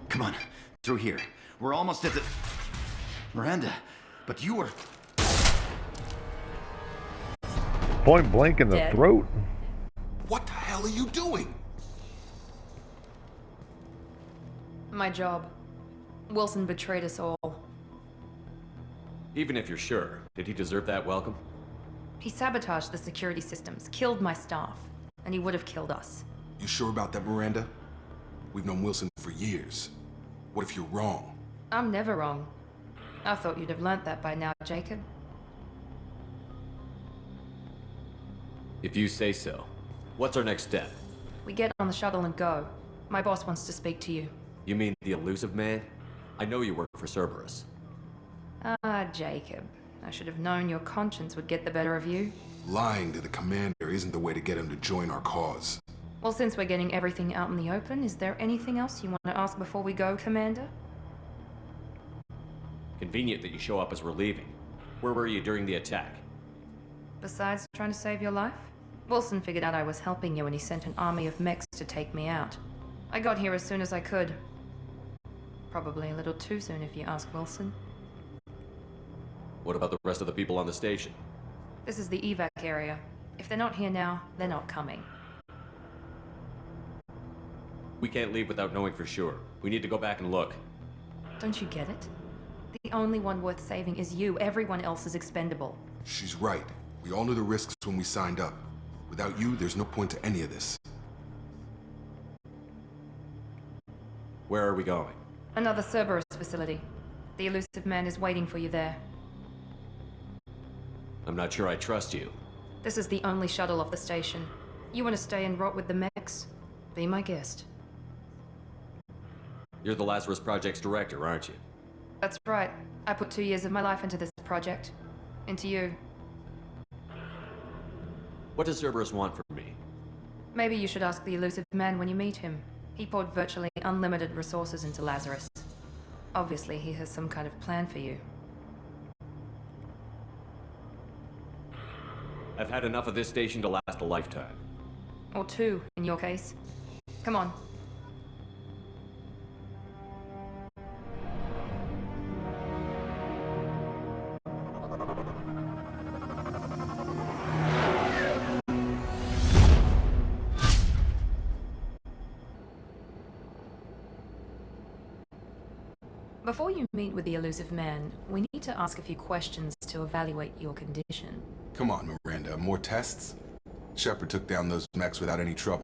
S12: Come on, through here. We're almost at the... Miranda, but you were...
S1: Point blank in the
S6: Dead.
S1: throat?
S13: What the hell are you doing?
S2: My job. Wilson betrayed us all.
S9: Even if you're sure, did he deserve that welcome?
S2: He sabotaged the security systems, killed my staff, and he would have killed us.
S13: You sure about that, Miranda? We've known Wilson for years. What if you're wrong?
S2: I'm never wrong. I thought you'd have learnt that by now, Jacob.
S9: If you say so. What's our next step?
S2: We get on the shuttle and go. My boss wants to speak to you.
S9: You mean the elusive man? I know you work for Cerberus.
S2: Ah, Jacob. I should have known your conscience would get the better of you.
S13: Lying to the commander isn't the way to get him to join our cause.
S2: Well, since we're getting everything out in the open, is there anything else you want to ask before we go, Commander?
S9: Convenient that you show up as we're leaving. Where were you during the attack?
S2: Besides trying to save your life? Wilson figured out I was helping you and he sent an army of mechs to take me out. I got here as soon as I could. Probably a little too soon if you ask Wilson.
S9: What about the rest of the people on the station?
S2: This is the evac area. If they're not here now, they're not coming.
S9: We can't leave without knowing for sure. We need to go back and look.
S2: Don't you get it? The only one worth saving is you. Everyone else is expendable.
S13: She's right. We all knew the risks when we signed up. Without you, there's no point to any of this.
S9: Where are we going?
S2: Another Cerberus facility. The elusive man is waiting for you there.
S9: I'm not sure I trust you.
S2: This is the only shuttle off the station. You want to stay and rot with the mechs? Be my guest.
S9: You're the Lazarus Project's director, aren't you?
S2: That's right. I put 2 years of my life into this project. Into you.
S9: What does Cerberus want from me?
S2: Maybe you should ask the elusive man when you meet him. He poured virtually unlimited resources into Lazarus. Obviously, he has some kind of plan for you.
S9: I've had enough of this station to last a lifetime.
S2: Or 2, in your case. Come on. Before you meet with the elusive man, we need to ask a few questions to evaluate your condition.
S13: Come on, Miranda. More tests? Shepard took down those mechs without any trouble.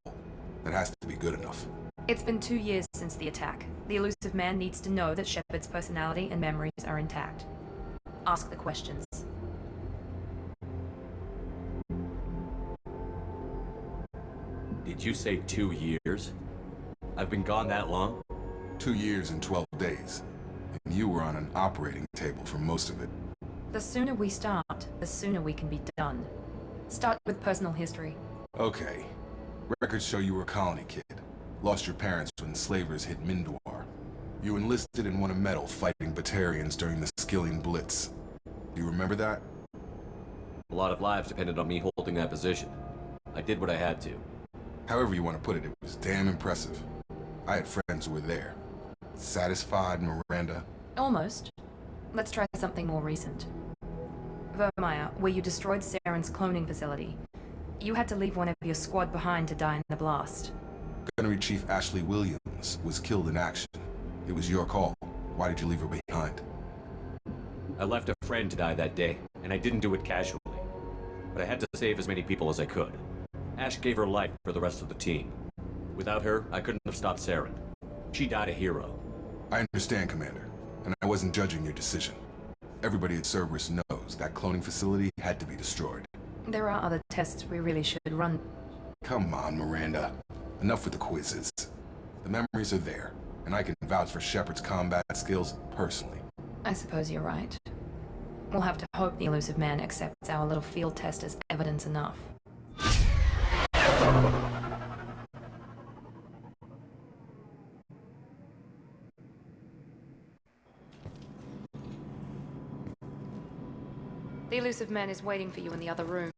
S13: That has to be good enough.
S2: It's been 2 years since the attack. The elusive man needs to know that Shepard's personality and memories are intact. Ask the questions.
S9: Did you say 2 years? I've been gone that long?
S13: 2 years and 12 days. And you were on an operating table for most of it.
S2: The sooner we start, the sooner we can be done. Start with personal history.
S13: Okay. Records show you were a colony kid. Lost your parents when slavers hit Mindor. You enlisted and won a medal fighting Batarians during the Skilling Blitz. Do you remember that?
S9: A lot of lives depended on me holding that position. I did what I had to.
S13: However you want to put it, it was damn impressive. I had friends who were there. Satisfied, Miranda?
S2: Almost. Let's try something more recent. Vermeer, where you destroyed Saren's cloning facility. You had to leave one of your squad behind to die in the blast.
S13: Gunnery Chief Ashley Williams was killed in action. It was your call. Why did you leave her behind?
S9: I left a friend to die that day, and I didn't do it casually. But I had to save as many people as I could. Ash gave her life for the rest of the team. Without her, I couldn't have stopped Saren. She died a hero.
S13: I understand, Commander, and I wasn't judging your decision. Everybody at Cerberus knows that cloning facility had to be destroyed.
S2: There are other tests we really should run.
S13: Come on, Miranda. Enough with the quizzes. The memories are there, and I can vouch for Shepard's combat skills personally.
S2: I suppose you're right. We'll have to hope the elusive man accepts our little field test as evidence enough. The elusive man is waiting for you in the other room.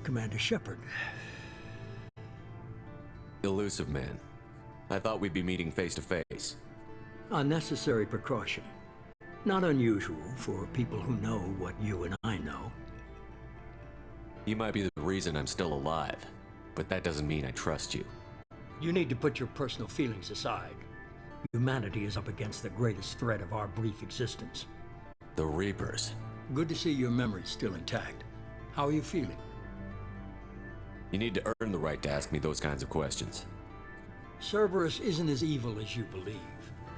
S3: Commander Shepard.
S9: Elusive man. I thought we'd be meeting face to face.
S3: Unnecessary precaution. Not unusual for people who know what you and I know.
S9: You might be the reason I'm still alive, but that doesn't mean I trust you.
S3: You need to put your personal feelings aside. Humanity is up against the greatest threat of our brief existence.
S9: The Reapers.
S3: Good to see your memory's still intact. How are you feeling?
S9: You need to earn the right to ask me those kinds of questions.
S3: Cerberus isn't as evil as you believe.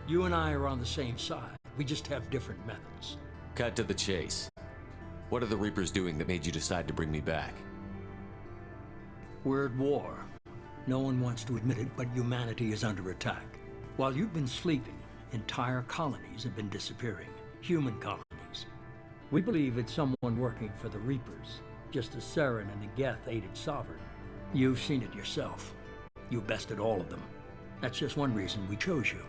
S3: You and I are on the same side. We just have different methods.
S9: Cut to the chase. What are the Reapers doing that made you decide to bring me back?
S3: We're at war. No one wants to admit it, but humanity is under attack. While you've been sleeping, entire colonies have been disappearing. Human colonies. We believe it's someone working for the Reapers, just as Saren and Geth aided Sovereign. You've seen it yourself. You bested all of them. That's just one reason we chose you.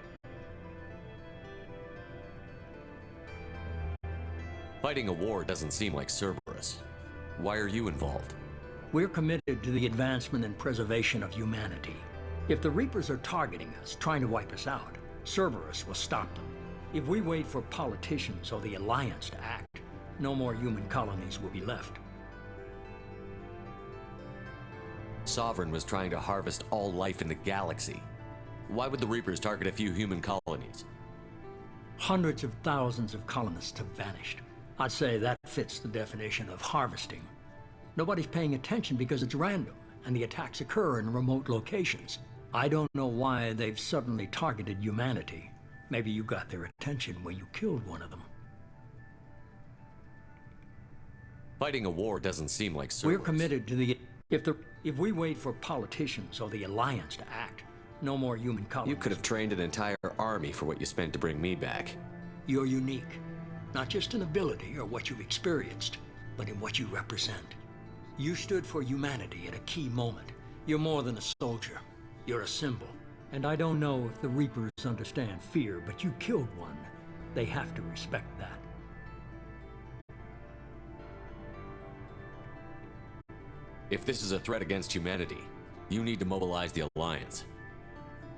S9: Fighting a war doesn't seem like Cerberus. Why are you involved?
S3: We're committed to the advancement and preservation of humanity. If the Reapers are targeting us, trying to wipe us out, Cerberus will stop them. If we wait for politicians or the Alliance to act, no more human colonies will be left.
S9: Sovereign was trying to harvest all life in the galaxy. Why would the Reapers target a few human colonies?
S3: Hundreds of thousands of colonists have vanished. I'd say that fits the definition of harvesting. Nobody's paying attention because it's random, and the attacks occur in remote locations. I don't know why they've suddenly targeted humanity. Maybe you got their attention when you killed one of them.
S9: Fighting a war doesn't seem like Cerberus.
S3: We're committed to the... If we wait for politicians or the Alliance to act, no more human colonies.
S9: You could have trained an entire army for what you spent to bring me back.
S3: You're unique. Not just in ability or what you've experienced, but in what you represent. You stood for humanity at a key moment. You're more than a soldier. You're a symbol. And I don't know if the Reapers understand fear, but you killed one. They have to respect that.
S9: If this is a threat against humanity, you need to mobilize the Alliance.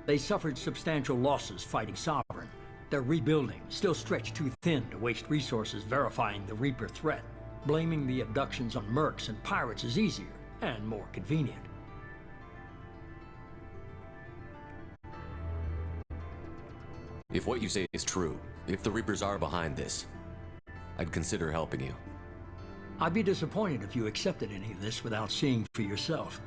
S3: They suffered substantial losses fighting Sovereign. They're rebuilding, still stretched too thin to waste resources verifying the Reaper threat. Blaming the abductions on mercs and pirates is easier and more convenient.
S9: If what you say is true, if the Reapers are behind this, I'd consider helping you.
S3: I'd be disappointed if you accepted any of this without seeing for yourself.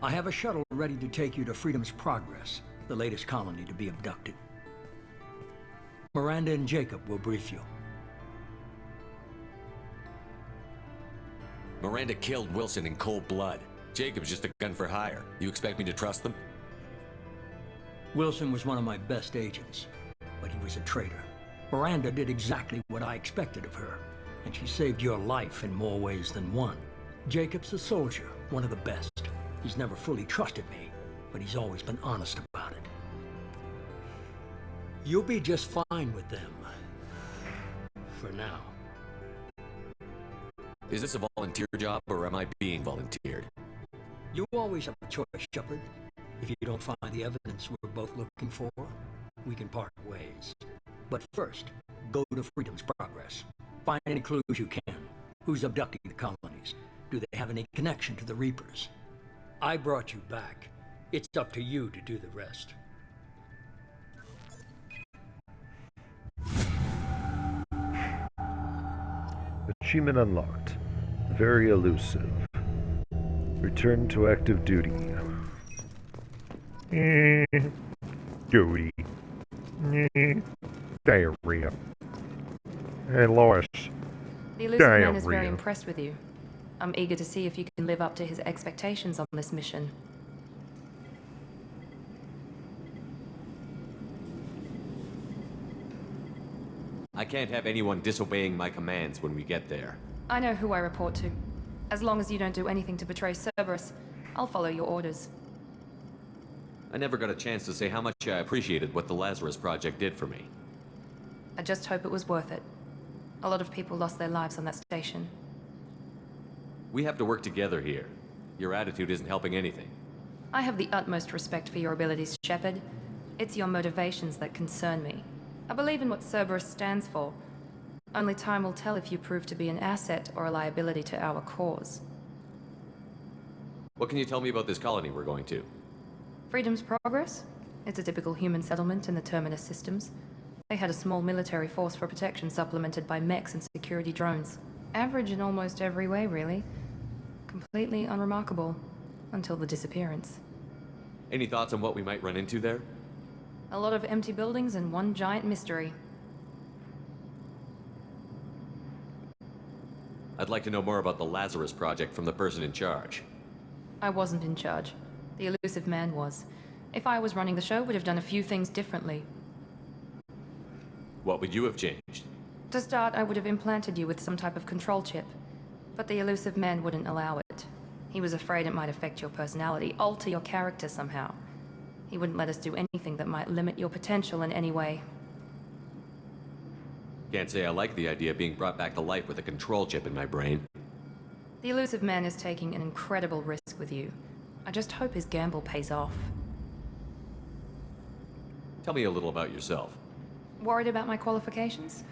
S3: I have a shuttle ready to take you to Freedom's Progress, the latest colony to be abducted. Miranda and Jacob will brief you.
S9: Miranda killed Wilson in cold blood. Jacob's just a gun for hire. You expect me to trust them?
S3: Wilson was one of my best agents, but he was a traitor. Miranda did exactly what I expected of her, and she saved your life in more ways than one. Jacob's a soldier, one of the best. He's never fully trusted me, but he's always been honest about it. You'll be just fine with them. For now.
S9: Is this a volunteer job, or am I being volunteered?
S3: You always have a choice, Shepard. If you don't find the evidence we're both looking for, we can part ways. But first, go to Freedom's Progress. Find any clues you can. Who's abducting the colonies? Do they have any connection to the Reapers? I brought you back. It's up to you to do the rest.
S1: Achievement unlocked. Very elusive. Return to active duty. Duty. Diarrhea. Hey, Lois.
S6: The elusive man is very
S1: Diarrhea.
S6: impressed with you. I'm eager to see if you can live up to his expectations on this mission.
S9: I can't have anyone disobeying my commands when we get there.
S6: I know who I report to. As long as you don't do anything to betray Cerberus, I'll follow your orders.
S9: I never got a chance to say how much I appreciated what the Lazarus Project did for me.
S6: I just hope it was worth it. A lot of people lost their lives on that station.
S9: We have to work together here. Your attitude isn't helping anything.
S6: I have the utmost respect for your abilities, Shepard. It's your motivations that concern me. I believe in what Cerberus stands for. Only time will tell if you prove to be an asset or a liability to our cause.
S9: What can you tell me about this colony we're going to?
S6: Freedom's Progress? It's a typical human settlement in the Terminus systems. They had a small military force for protection supplemented by mechs and security drones. Average in almost every way, really. Completely unremarkable. Until the disappearance.
S9: Any thoughts on what we might run into there?
S6: A lot of empty buildings and one giant mystery.
S9: I'd like to know more about the Lazarus Project from the person in charge.
S6: I wasn't in charge. The elusive man was. If I was running the show, would have done a few things differently.
S9: What would you have changed?
S6: To start, I would have implanted you with some type of control chip. But the elusive man wouldn't allow it. He was afraid it might affect your personality, alter your character somehow. He wouldn't let us do anything that might limit your potential in any way.
S9: Can't say I like the idea of being brought back to life with a control chip in my brain.
S6: The elusive man is taking an incredible risk with you. I just hope his gamble pays off.
S9: Tell me a little about yourself.
S6: Worried about my qualifications?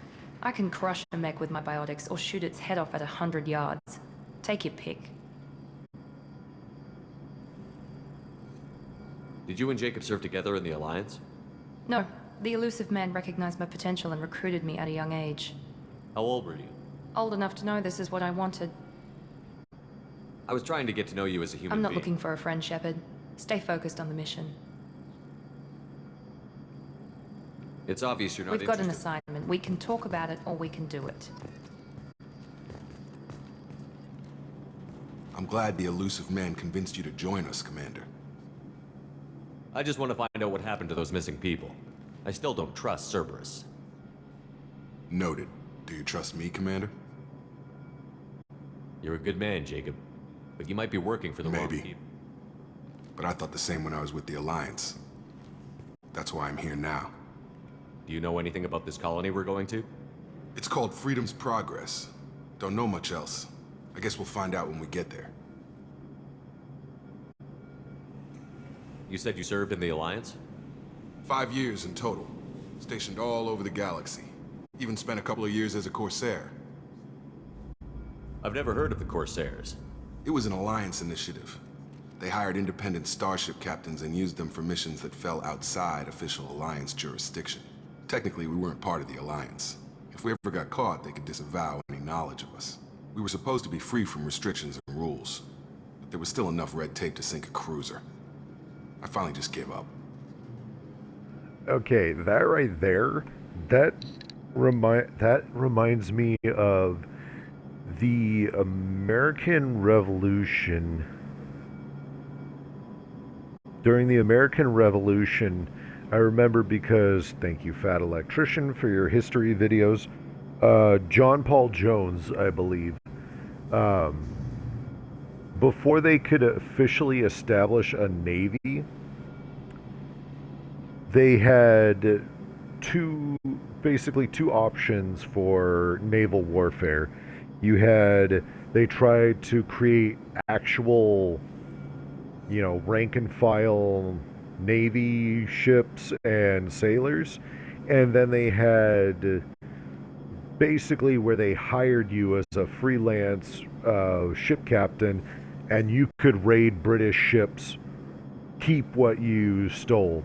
S6: I can crush a mech with my biotics or shoot its head off at 100 yards. Take your pick.
S9: Did you and Jacob serve together in the Alliance?
S6: No, the elusive man recognized my potential and recruited me at a young age.
S9: How old were you?
S6: Old enough to know this is what I wanted.
S9: I was trying to get to know you as a human
S6: I'm not
S9: being.
S6: looking for a friend, Shepard. Stay focused on the mission.
S9: It's obvious you're not
S6: We've got an
S9: interested.
S6: assignment. We can talk about it or we can do it.
S13: I'm glad the elusive man convinced you to join us, Commander.
S9: I just want to find out what happened to those missing people. I still don't trust Cerberus.
S13: Noted. Do you trust me, Commander?
S9: You're a good man, Jacob. But you might be working for the wrong
S13: Maybe.
S9: people.
S13: But I thought the same when I was with the Alliance. That's why I'm here now.
S9: Do you know anything about this colony we're going to?
S13: It's called Freedom's Progress. Don't know much else. I guess we'll find out when we get there.
S9: You said you served in the Alliance?
S13: 5 years in total. Stationed all over the galaxy. Even spent a couple of years as a Corsair.
S9: I've never heard of the Corsairs.
S13: It was an Alliance initiative. They hired independent starship captains and used them for missions that fell outside official Alliance jurisdiction. Technically, we weren't part of the Alliance. If we ever got caught, they could disavow any knowledge of us. We were supposed to be free from restrictions and rules, but there was still enough red tape to sink a cruiser. I finally just gave up.
S1: Okay, that right there, that reminds me of the American Revolution. During the American Revolution, I remember because, thank you, Fat Electrician, for your history videos, John Paul Jones, I believe, before they could officially establish a navy, they had basically two options for naval warfare. They tried to create actual, rank and file Navy ships and sailors, and then they had basically where they hired you as a freelance ship captain, and you could raid British ships, keep what you stole,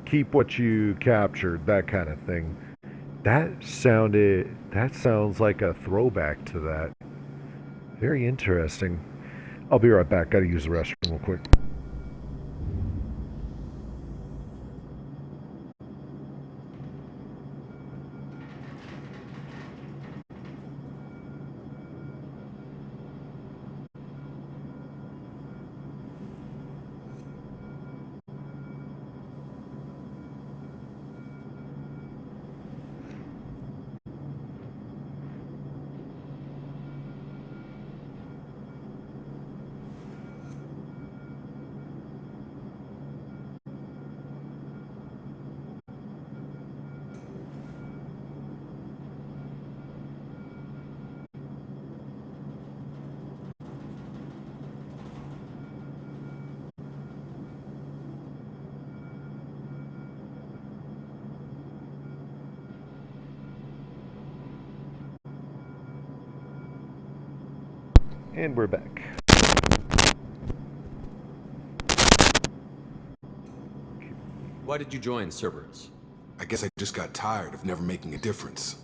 S1: keep what you captured, that kind of thing. That sounds like a throwback to that. Very interesting. I'll be right back. Gotta use the restroom real quick. And we're back.
S9: Why did you join Cerberus?
S13: I guess I just got tired of never making a difference.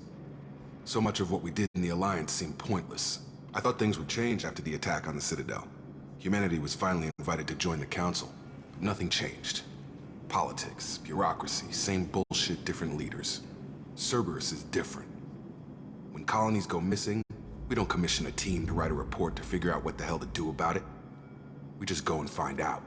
S13: So much of what we did in the Alliance seemed pointless. I thought things would change after the attack on the Citadel. Humanity was finally invited to join the Council. But nothing changed. Politics, bureaucracy, same bullshit, different leaders. Cerberus is different. When colonies go missing, we don't commission a team to write a report to figure out what the hell to do about it. We just go and find out.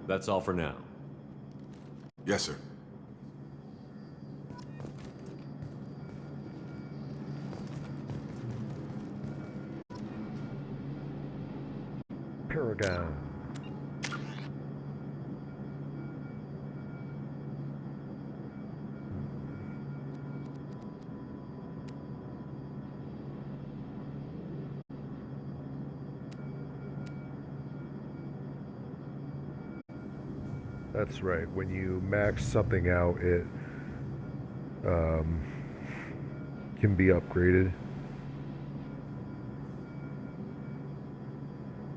S9: That's all for now.
S13: Yes, sir.
S1: Paragon. That's right. When you max something out, it can be upgraded.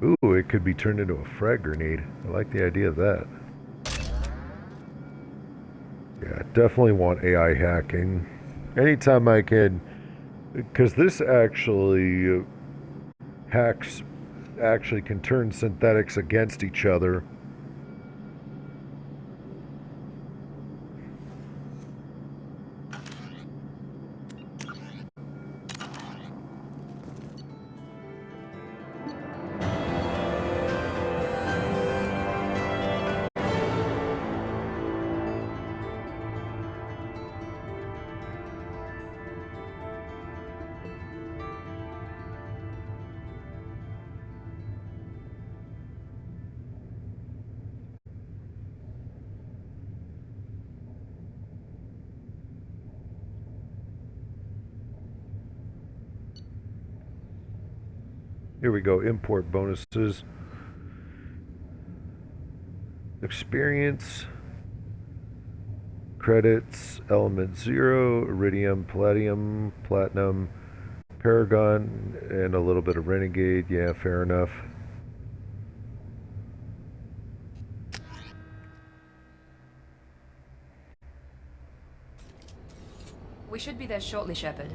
S1: Ooh, it could be turned into a frag grenade. I like the idea of that. Yeah, definitely want AI hacking. Anytime I can, because this actually hacks actually can turn synthetics against each other. Here we go, import bonuses. Experience, credits, element 0, iridium, palladium, platinum, paragon, and a little bit of renegade. Yeah, fair enough.
S6: We should be there shortly, Shepard.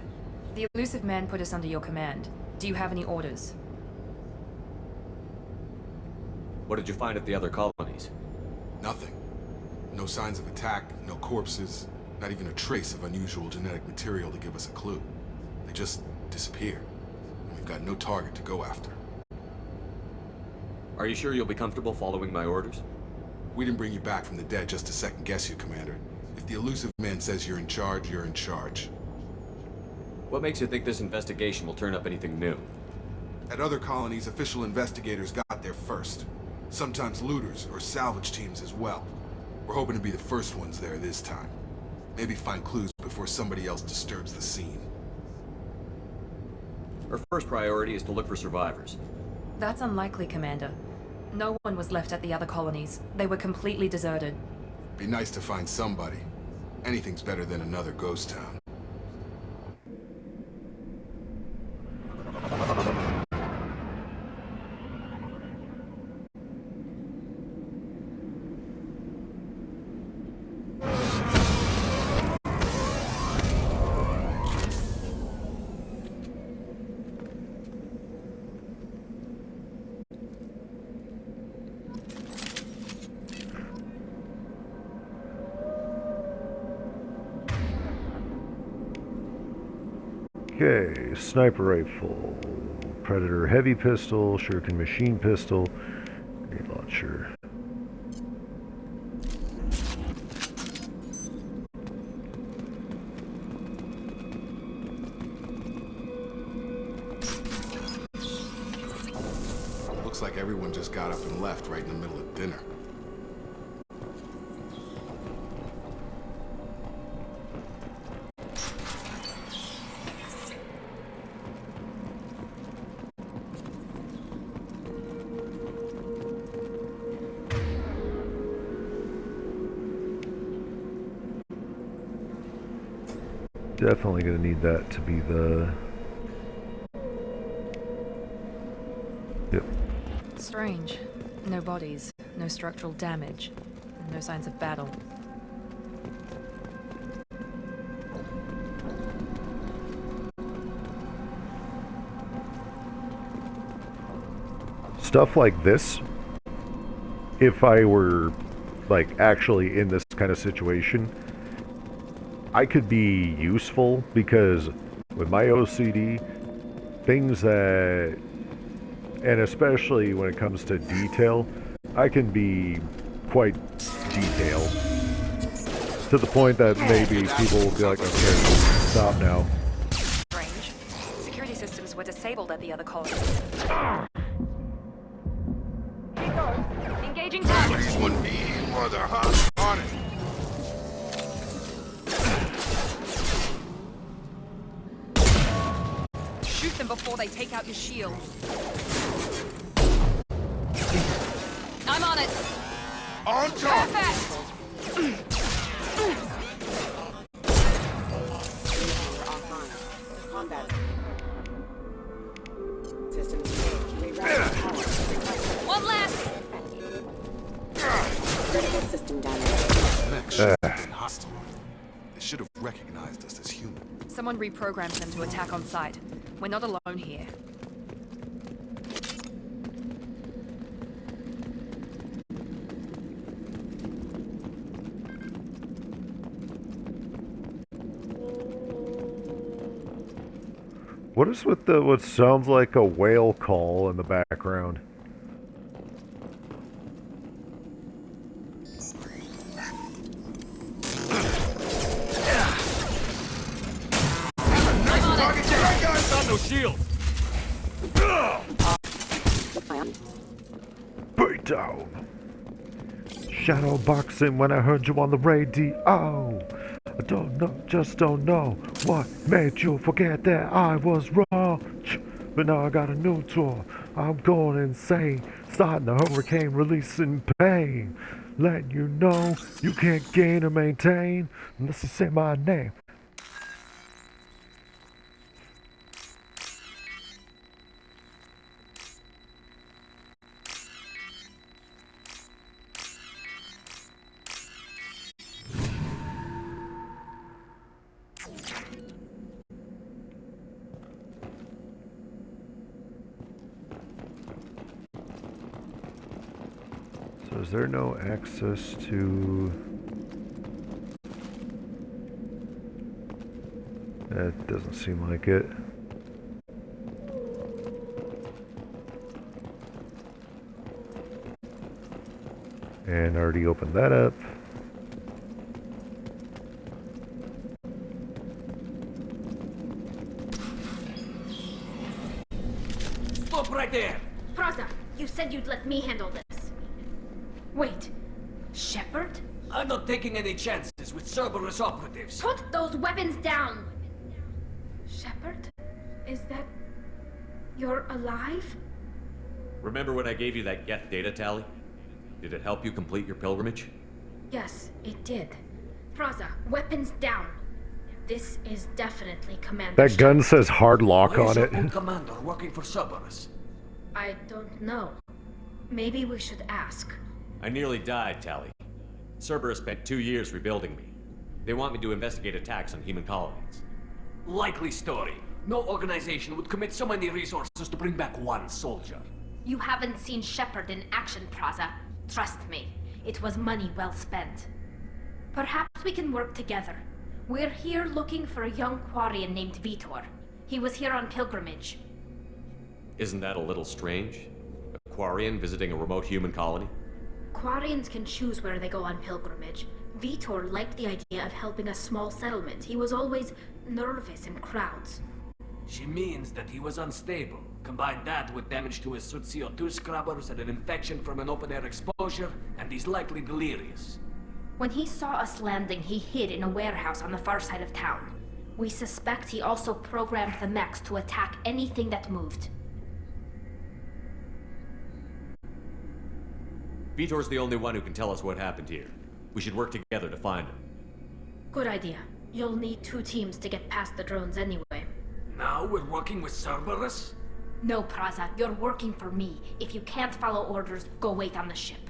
S6: The Elusive Man put us under your command. Do you have any orders?
S9: What did you find at the other colonies?
S13: Nothing. No signs of attack, no corpses, not even a trace of unusual genetic material to give us a clue. They just disappear. And we've got no target to go after.
S9: Are you sure you'll be comfortable following my orders?
S13: We didn't bring you back from the dead just to second guess you, Commander. If the Elusive Man says you're in charge, you're in charge.
S9: What makes you think this investigation will turn up anything new?
S13: At other colonies, official investigators got there first. Sometimes looters or salvage teams as well. We're hoping to be the first ones there this time. Maybe find clues before somebody else disturbs the scene.
S9: Our first priority is to look for survivors.
S6: That's unlikely, Commander. No one was left at the other colonies. They were completely deserted.
S13: Be nice to find somebody. Anything's better than another ghost town.
S1: Okay, sniper rifle, Predator heavy pistol, Shuriken machine pistol, grenade launcher.
S13: Looks like everyone just got up and left right in the middle of dinner.
S1: Definitely gonna need that to be the... Yep.
S6: Strange. No bodies, no structural damage, and no signs of battle.
S1: Stuff like this, if I were, like, actually in this kind of situation, I could be useful, because with my OCD, things that, and especially when it comes to detail, I can be quite detailed. To the point that maybe people will be like, okay, stop now.
S14: Strange. Security systems were disabled at the other colony. Engaging target.
S13: Please, one me, mother, huh? On it.
S14: Shoot them before they take out your shield. I'm on it.
S13: On top.
S14: Perfect. One less.
S13: System damage. Hostile. They should have recognized us as human.
S6: Someone reprogrammed them to attack on sight. We're not alone here.
S1: What is with the what sounds like a whale call in the background?
S5: No shield.
S1: Beat down. Shadow boxing when I heard you on the radio. I don't know, just don't know what made you forget that I was wrong. But now I got a new tour. I'm going insane. Starting a hurricane, releasing pain. Letting you know you can't gain or maintain unless you say my name. So is there no access to... That doesn't seem like it. And already opened that up.
S15: Stop right there!
S7: Praza, you said you'd let me handle this. Wait, Shepard?
S15: I'm not taking any chances with Cerberus operatives.
S7: Put those weapons down! Shepard? Is that... You're alive?
S9: Remember when I gave you that Geth data tally? Did it help you complete your pilgrimage?
S7: Yes, it did. Praza, weapons down. This is definitely Commander
S1: That gun says hard lock
S15: Why
S1: on
S15: is
S1: it.
S15: your old commander working for Cerberus?
S7: I don't know. Maybe we should ask.
S9: I nearly died, Tally. Cerberus spent 2 years rebuilding me. They want me to investigate attacks on human colonies.
S15: Likely story. No organization would commit so many resources to bring back one soldier.
S7: You haven't seen Shepard in action, Praza. Trust me, it was money well spent. Perhaps we can work together. We're here looking for a young Quarian named Vitor. He was here on pilgrimage.
S9: Isn't that a little strange? A Quarian visiting a remote human colony?
S7: Quarians can choose where they go on pilgrimage. Vitor liked the idea of helping a small settlement. He was always nervous in crowds.
S15: She means that he was unstable. Combine that with damage to his suit CO2 scrubbers and an infection from an open-air exposure, and he's likely delirious.
S7: When he saw us landing, he hid in a warehouse on the far side of town. We suspect he also programmed the mechs to attack anything that moved.
S9: Vitor's the only one who can tell us what happened here. We should work together to find him.
S7: Good idea. You'll need 2 teams to get past the drones anyway.
S15: Now we're working with Cerberus?
S7: No, Praza, you're working for me. If you can't follow orders, go wait on the ship.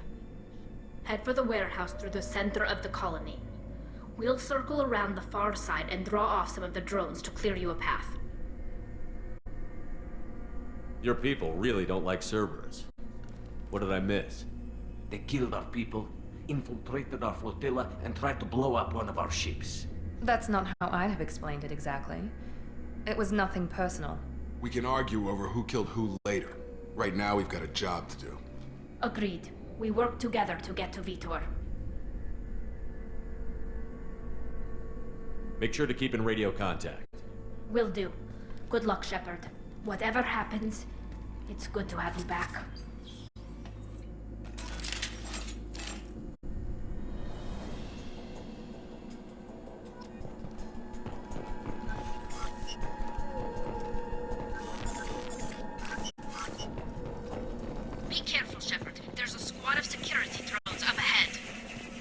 S7: Head for the warehouse through the center of the colony. We'll circle around the far side and draw off some of the drones to clear you a path.
S9: Your people really don't like Cerberus. What did I miss?
S15: They killed our people, infiltrated our flotilla, and tried to blow up one of our ships.
S6: That's not how I'd have explained it exactly. It was nothing personal.
S13: We can argue over who killed who later. Right now, we've got a job to do.
S7: Agreed. We work together to get to Vitor.
S9: Make sure to keep in radio contact.
S7: Will do. Good luck, Shepard. Whatever happens, it's good to have you back. Be careful, Shepard. There's a squad of security drones up ahead.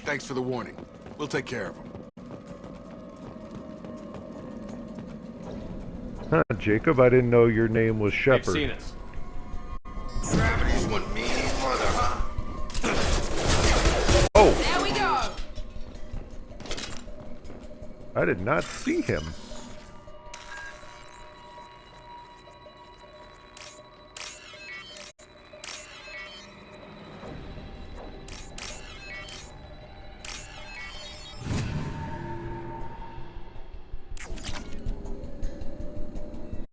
S13: Thanks for the warning. We'll take care of them.
S1: Huh, Jacob, I didn't know your name was Shepard.
S9: They've seen us.
S13: Gravity's one mean mother, huh?
S1: Oh!
S14: There we go!
S1: I did not see him.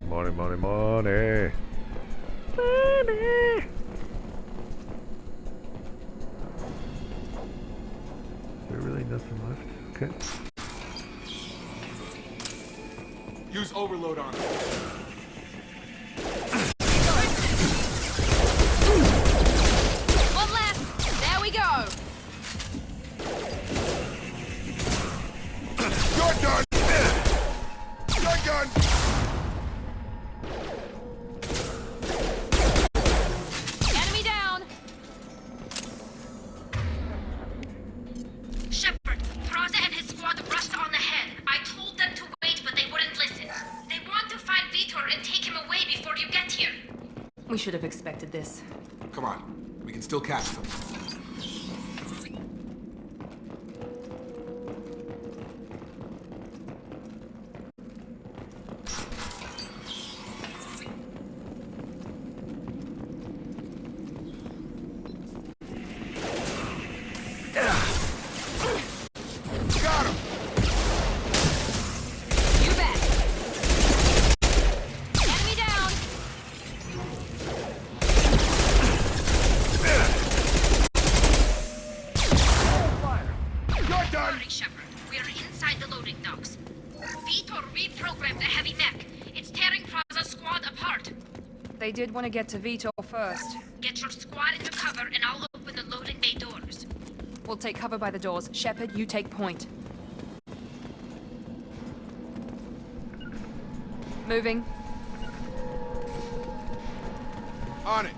S1: Money, money, money. Money. Is there really nothing left? Okay.
S13: Use overload on them.
S14: One left! There we go!
S13: You're done! You're done!
S14: Enemy down!
S7: Shepard, Praza and his squad rushed on ahead. I told them to wait, but they wouldn't listen. They want to find Vitor and take him away before you get here.
S6: We should have expected this.
S13: Come on. We can still catch them. Got him!
S14: You bet! Enemy down!
S13: You're done!
S7: Sorry, Shepard. We're inside the loading docks. Vitor reprogrammed the heavy mech. It's tearing Praza's squad apart.
S6: They did want to get to Vitor first.
S7: Get your squad into cover and I'll open the loading bay doors.
S6: We'll take cover by the doors. Shepard, you take point. Moving.
S13: On it.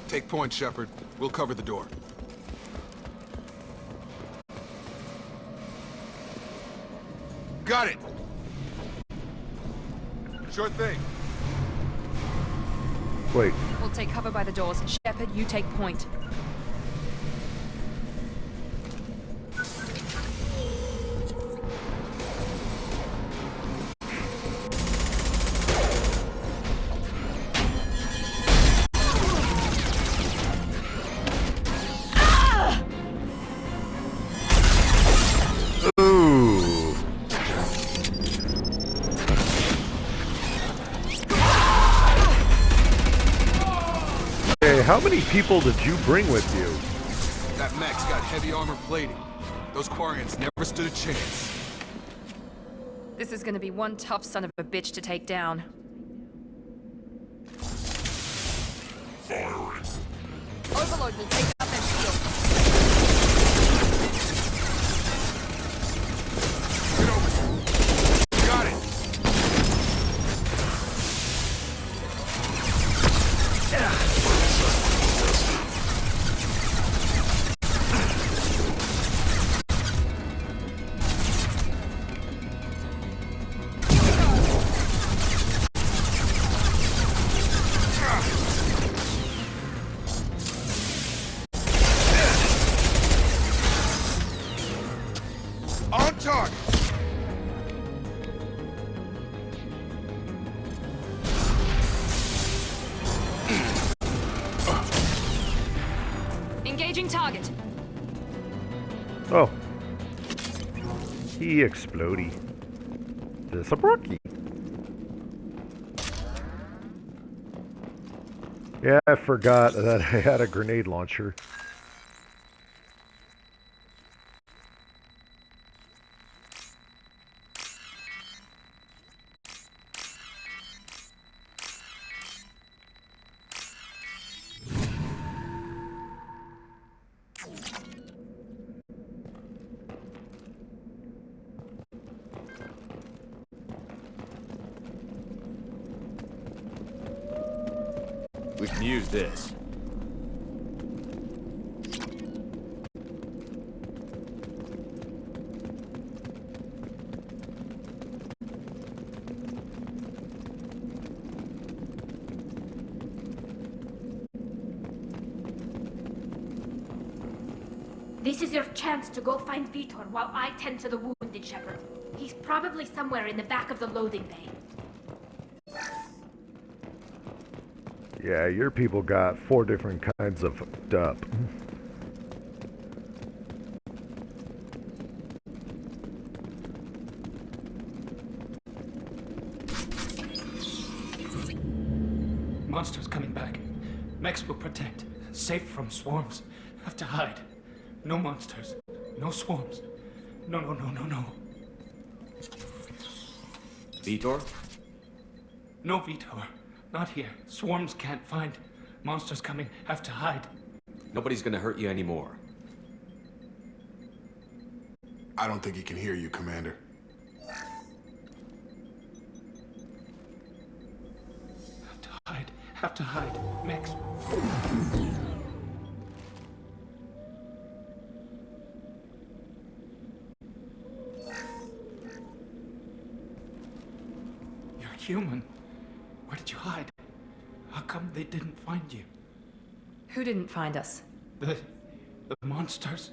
S13: Take point, Shepard. We'll cover the door. Got it! Sure thing.
S1: Wait.
S6: We'll take cover by the doors. Shepard, you take point.
S1: Ooh. how many people did you bring with you?
S13: That mech's got heavy armor plating. Those Quarians never stood a chance.
S6: This is gonna be one tough son of a bitch to take down. Overload will take out their shield.
S13: Get over. Got it. On target.
S6: Engaging target.
S1: Oh. He exploded. This a brookie. Yeah, I forgot that I had a grenade launcher.
S9: We can use this.
S7: This is your chance to go find Vitor while I tend to the wounded Shepard. He's probably somewhere in the back of the loading bay.
S1: Yeah, your people got 4 different kinds of fucked up.
S3: Monsters coming back. Mechs will protect. Safe from swarms. Have to hide. No monsters. No swarms. No.
S9: Vitor?
S3: No Vitor. Not here. Swarms can't find. Monsters coming. Have to hide.
S9: Nobody's gonna hurt you anymore.
S13: I don't think he can hear you, Commander.
S3: Have to hide. Mechs. You're human. Where did you hide? How come they didn't find you?
S6: Who didn't find us?
S3: The monsters.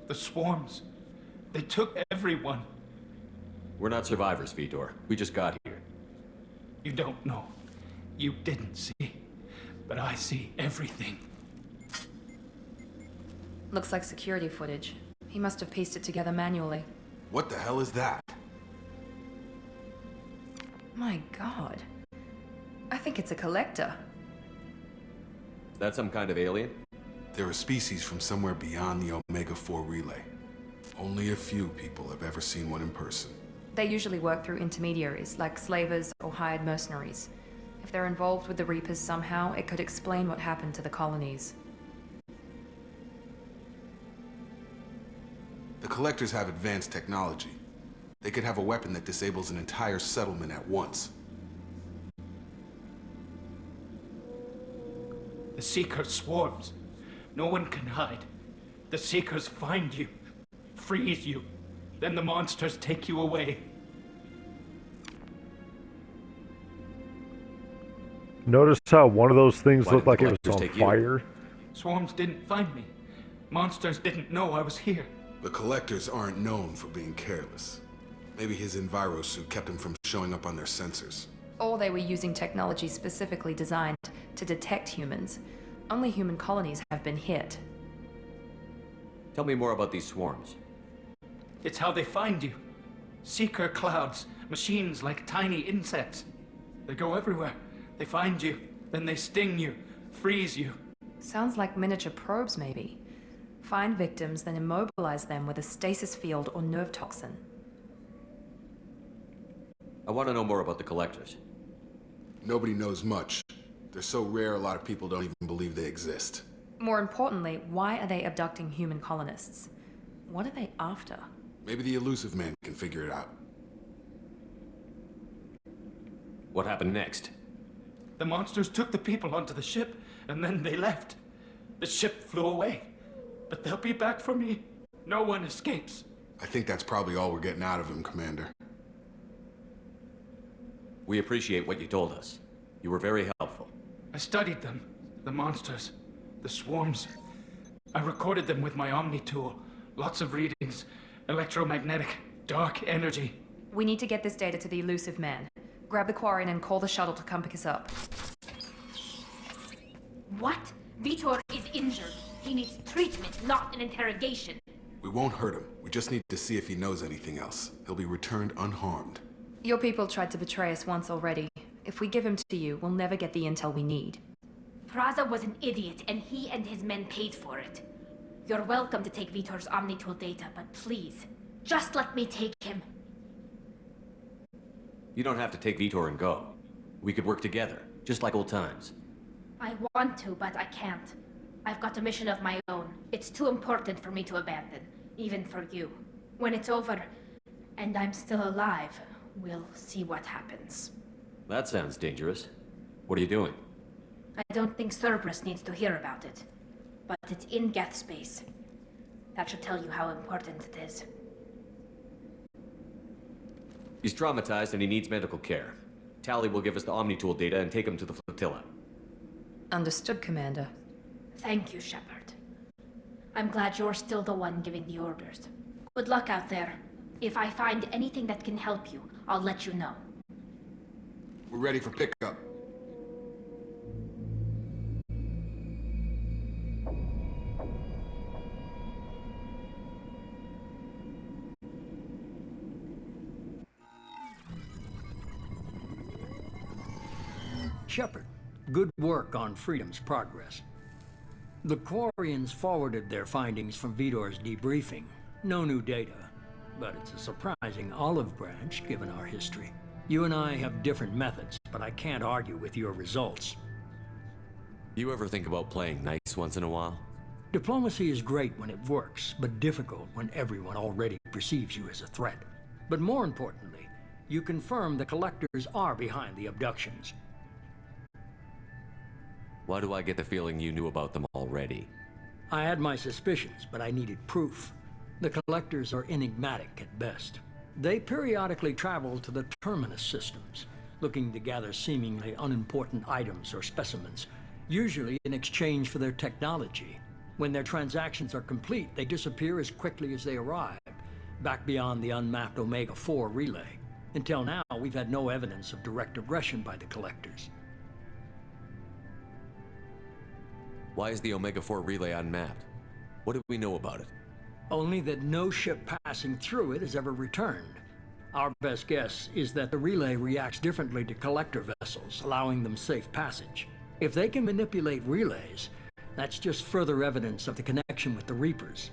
S3: The swarms. They took everyone.
S9: We're not survivors, Vitor. We just got here.
S3: You don't know. You didn't see. But I see everything.
S6: Looks like security footage. He must have pieced it together manually.
S13: What the hell is that?
S6: My god. I think it's a collector.
S9: Is that some kind of alien?
S13: They're a species from somewhere beyond the Omega-4 relay. Only a few people have ever seen one in person.
S6: They usually work through intermediaries, like slavers or hired mercenaries. If they're involved with the Reapers somehow, it could explain what happened to the colonies.
S13: The Collectors have advanced technology. They could have a weapon that disables an entire settlement at once.
S3: The Seeker swarms. No one can hide. The Seekers find you, freeze you, then the monsters take you away.
S1: Notice how one of those things
S9: Why
S1: looked
S9: did
S1: like
S9: the
S1: it was
S9: collectors
S1: on
S9: take you?
S1: fire?
S3: Swarms didn't find me. Monsters didn't know I was here.
S13: The Collectors aren't known for being careless. Maybe his Enviro suit kept him from showing up on their sensors.
S6: Or they were using technology specifically designed to detect humans. Only human colonies have been hit.
S9: Tell me more about these swarms.
S3: It's how they find you. Seeker clouds, machines like tiny insects. They go everywhere. They find you, then they sting you, freeze you,
S6: Sounds like miniature probes, maybe. Find victims, then immobilize them with a stasis field or nerve toxin.
S9: I want to know more about the Collectors.
S13: Nobody knows much. They're so rare, a lot of people don't even believe they exist.
S6: More importantly, why are they abducting human colonists? What are they after?
S13: Maybe the Elusive Man can figure it out.
S9: What happened next?
S16: The monsters took the people onto the ship, and then they left. The ship flew away. But they'll be back for me. No one escapes.
S13: I think that's probably all we're getting out of him, Commander.
S9: We appreciate what you told us. You were very helpful.
S16: I studied them. The monsters. The swarms. I recorded them with my Omni tool. Lots of readings. Electromagnetic. Dark energy.
S6: We need to get this data to the Elusive Man. Grab the Quarian and call the shuttle to come pick us up.
S7: What? Vitor is injured. He needs treatment, not an interrogation.
S13: We won't hurt him. We just need to see if he knows anything else. He'll be returned unharmed.
S6: Your people tried to betray us once already. If we give him to you, we'll never get the intel we need.
S7: Praza was an idiot, and he and his men paid for it. You're welcome to take Vitor's Omnitool data, but please, just let me take him.
S9: You don't have to take Vitor and go. We could work together, just like old times.
S7: I want to, but I can't. I've got a mission of my own. It's too important for me to abandon, even for you. When it's over, and I'm still alive, we'll see what happens.
S9: That sounds dangerous. What are you doing?
S7: I don't think Cerberus needs to hear about it, but it's in Geth space. That should tell you how important it is.
S9: He's traumatized and he needs medical care. Tali will give us the Omnitool data and take him to the flotilla.
S6: Understood, Commander.
S7: Thank you, Shepard. I'm glad you're still the one giving the orders. Good luck out there. If I find anything that can help you, I'll let you know.
S13: We're ready for pickup.
S3: Shepard, good work on Freedom's progress. The Quarians forwarded their findings from Vitor's debriefing. No new data, but it's a surprising olive branch given our history. You and I have different methods, but I can't argue with your results.
S9: You ever think about playing nice once in a while?
S3: Diplomacy is great when it works, but difficult when everyone already perceives you as a threat. But more importantly, you confirm the Collectors are behind the abductions.
S9: Why do I get the feeling you knew about them already?
S3: I had my suspicions, but I needed proof. The Collectors are enigmatic at best. They periodically travel to the Terminus systems, looking to gather seemingly unimportant items or specimens, usually in exchange for their technology. When their transactions are complete, they disappear as quickly as they arrive, back beyond the unmapped Omega-4 relay. Until now, we've had no evidence of direct aggression by the Collectors.
S9: Why is the Omega-4 relay unmapped? What do we know about it?
S3: Only that no ship passing through it has ever returned. Our best guess is that the relay reacts differently to Collector vessels, allowing them safe passage. If they can manipulate relays, that's just further evidence of the connection with the Reapers.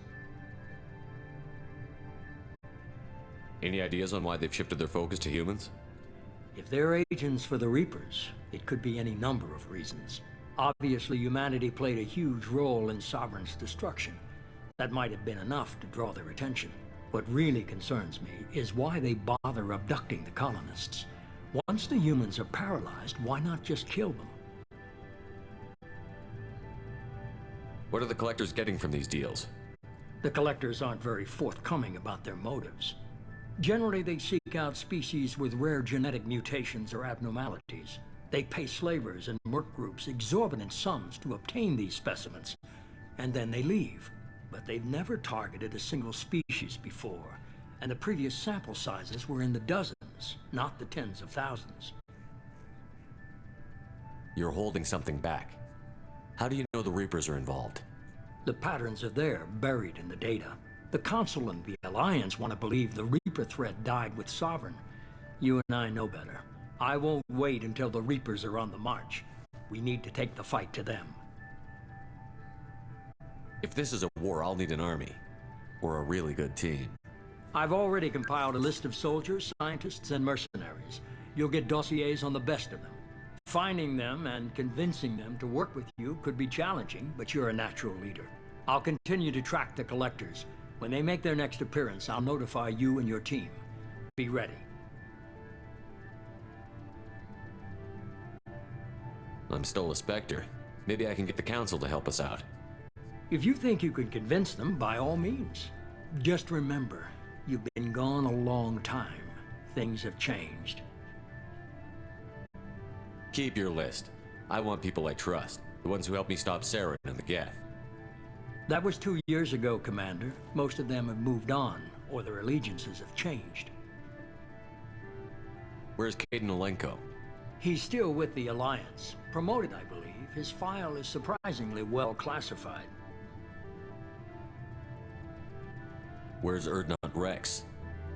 S9: Any ideas on why they've shifted their focus to humans?
S3: If they're agents for the Reapers, it could be any number of reasons. Obviously, humanity played a huge role in Sovereign's destruction. That might have been enough to draw their attention. What really concerns me is why they bother abducting the colonists. Once the humans are paralyzed, why not just kill them?
S9: What are the Collectors getting from these deals?
S3: The Collectors aren't very forthcoming about their motives. Generally, they seek out species with rare genetic mutations or abnormalities. They pay slavers and merc groups exorbitant sums to obtain these specimens, and then they leave. But they've never targeted a single species before, and the previous sample sizes were in the dozens, not the tens of thousands.
S9: You're holding something back. How do you know the Reapers are involved?
S3: The patterns are there, buried in the data. The Council and the Alliance want to believe the Reaper threat died with Sovereign. You and I know better. I won't wait until the Reapers are on the march. We need to take the fight to them.
S9: If this is a war, I'll need an army. Or a really good team.
S3: I've already compiled a list of soldiers, scientists, and mercenaries. You'll get dossiers on the best of them. Finding them and convincing them to work with you could be challenging, but you're a natural leader. I'll continue to track the collectors. When they make their next appearance, I'll notify you and your team. Be ready.
S9: I'm still a Spectre. Maybe I can get the Council to help us out.
S3: If you think you can convince them, by all means. Just remember, you've been gone a long time. Things have changed.
S9: Keep your list. I want people I trust. The ones who helped me stop Saren and the Geth.
S3: That was 2 years ago, Commander. Most of them have moved on, or their allegiances have changed.
S9: Where's Kaidan Alenko?
S3: He's still with the Alliance. Promoted, I believe. His file is surprisingly well classified.
S9: Where's Urdnot Rex?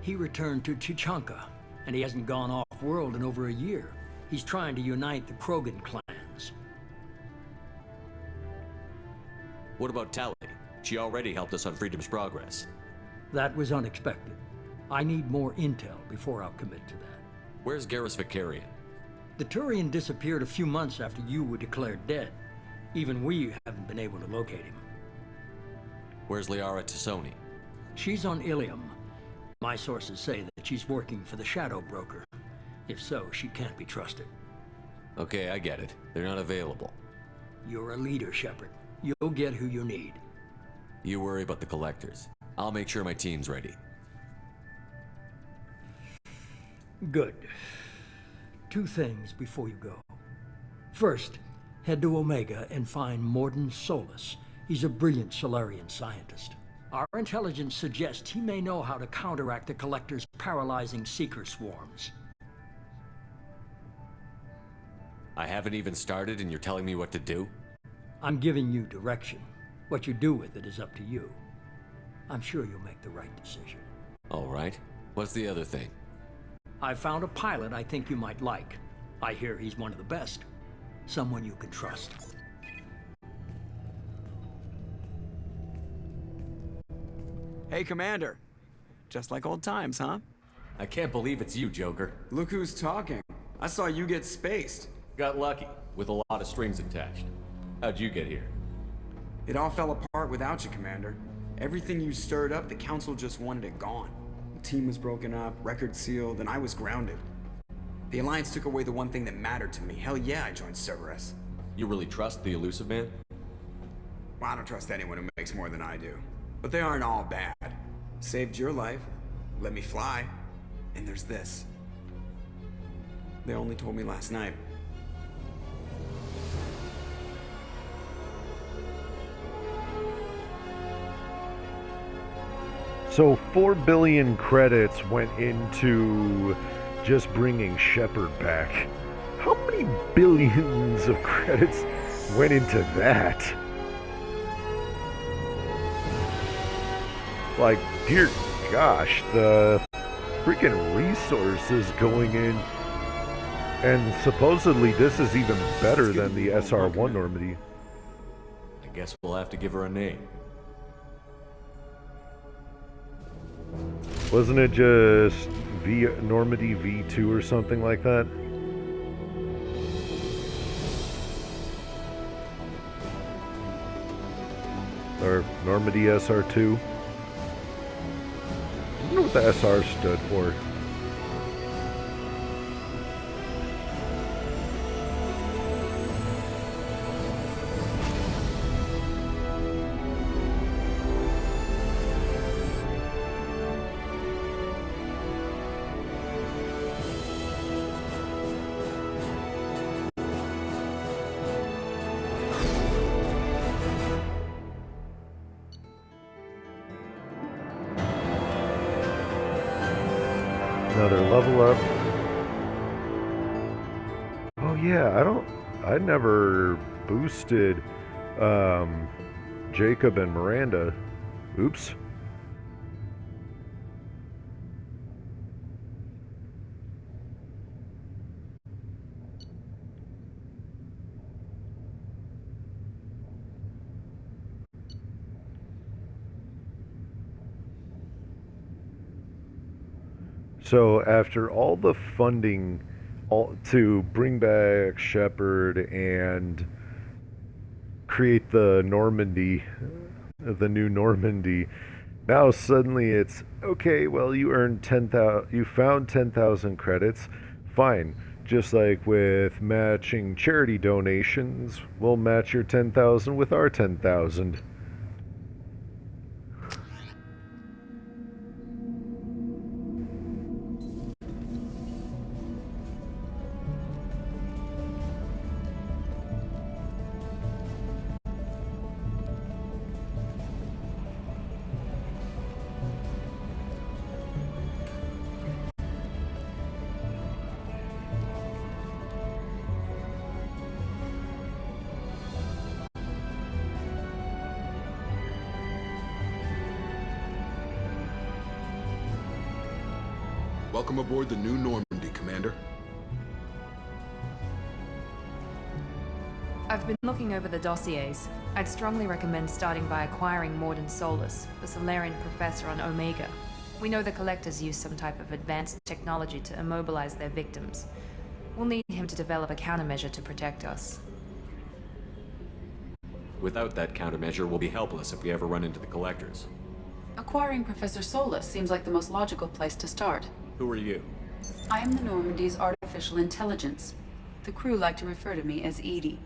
S3: He returned to Tuchanka, and he hasn't gone off-world in over a year. He's trying to unite the Krogan clans.
S9: What about Tali? She already helped us on Freedom's Progress.
S3: That was unexpected. I need more intel before I'll commit to that.
S9: Where's Garrus Vakarian?
S3: The Turian disappeared a few months after you were declared dead. Even we haven't been able to locate him.
S9: Where's Liara T'Soni?
S3: She's on Ilium. My sources say that she's working for the Shadow Broker. If so, she can't be trusted.
S9: Okay, I get it. They're not available.
S3: You're a leader, Shepard. You'll get who you need.
S9: You worry about the Collectors. I'll make sure my team's ready.
S3: Good. 2 things before you go. First, head to Omega and find Mordin Solus. He's a brilliant Solarian scientist. Our intelligence suggests he may know how to counteract the Collector's paralyzing Seeker swarms.
S9: I haven't even started and you're telling me what to do?
S3: I'm giving you direction. What you do with it is up to you. I'm sure you'll make the right decision.
S9: All right. What's the other thing?
S3: I found a pilot I think you might like. I hear he's one of the best. Someone you can trust.
S4: Hey, Commander. Just like old times, huh?
S9: I can't believe it's you, Joker.
S4: Look who's talking. I saw you get spaced.
S9: Got lucky, with a lot of strings attached. How'd you get here?
S4: It all fell apart without you, Commander. Everything you stirred up, the Council just wanted it gone. The team was broken up, record sealed, and I was grounded. The Alliance took away the one thing that mattered to me. Hell yeah, I joined Cerberus.
S9: You really trust the Illusive Man?
S4: Well, I don't trust anyone who makes more than I do. But they aren't all bad. Saved your life, let me fly, and there's this. They only told me last night.
S1: So 4 billion credits went into just bringing Shepard back. How many billions of credits went into that? Like, dear gosh, the freaking resources going in. And supposedly this is even better than the SR-1 Normandy.
S9: I guess we'll have to give her a name.
S1: Wasn't it just Normandy V2 or something like that? Or Normandy SR2? I wonder what the SR stood for. Another level up. Oh yeah, I never boosted Jacob and Miranda. Oops. So after all the funding to bring back Shepard and create the Normandy, the new Normandy, now suddenly it's okay. Well, you earned 10,000. You found 10,000 credits. Fine. Just like with matching charity donations, we'll match your 10,000 with our 10,000.
S13: Welcome aboard the new Normandy, Commander.
S6: I've been looking over the dossiers. I'd strongly recommend starting by acquiring Morden Solus, the Solarian professor on Omega. We know the Collectors use some type of advanced technology to immobilize their victims. We'll need him to develop a countermeasure to protect us.
S9: Without that countermeasure, we'll be helpless if we ever run into the Collectors.
S17: Acquiring Professor Solus seems like the most logical place to start.
S9: Who are you?
S17: I am the Normandy's artificial intelligence. The crew like to refer to me as Edie.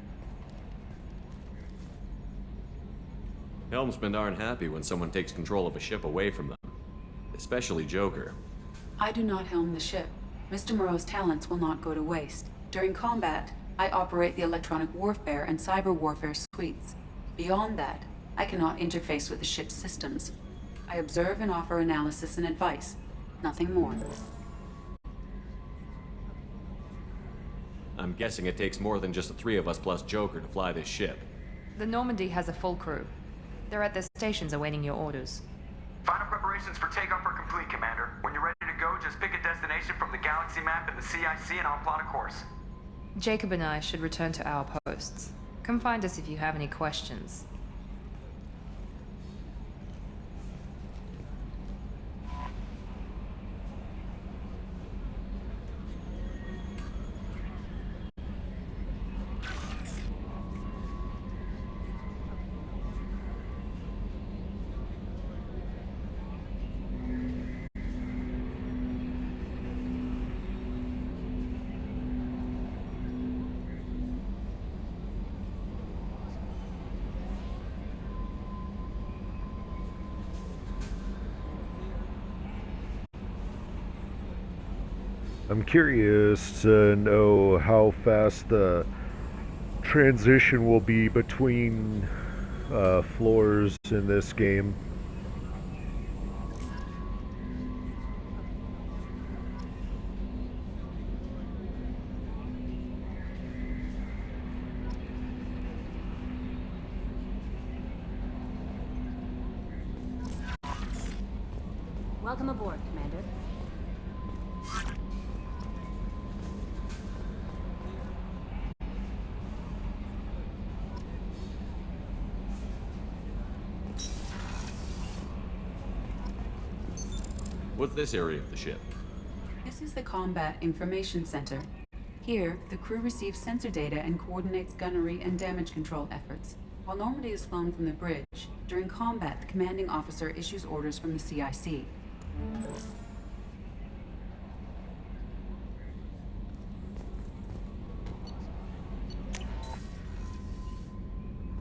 S9: Helmsmen aren't happy when someone takes control of a ship away from them. Especially Joker.
S17: I do not helm the ship. Mr. Moreau's talents will not go to waste. During combat, I operate the electronic warfare and cyber warfare suites. Beyond that, I cannot interface with the ship's systems. I observe and offer analysis and advice. Nothing more.
S9: I'm guessing it takes more than just the three of us plus Joker to fly this ship.
S6: The Normandy has a full crew. They're at their stations awaiting your orders.
S18: Final preparations for takeoff are complete, Commander. When you're ready to go, just pick a destination from the galaxy map in the CIC and I'll plot a course.
S6: Jacob and I should return to our posts. Come find us if you have any questions.
S1: I'm curious to know how fast the transition will be between floors in this game.
S19: Welcome aboard, Commander.
S9: What's this area of the ship?
S17: This is the Combat Information Center. Here, the crew receives sensor data and coordinates gunnery and damage control efforts. While Normandy is flown from the bridge, during combat, the commanding officer issues orders from the CIC.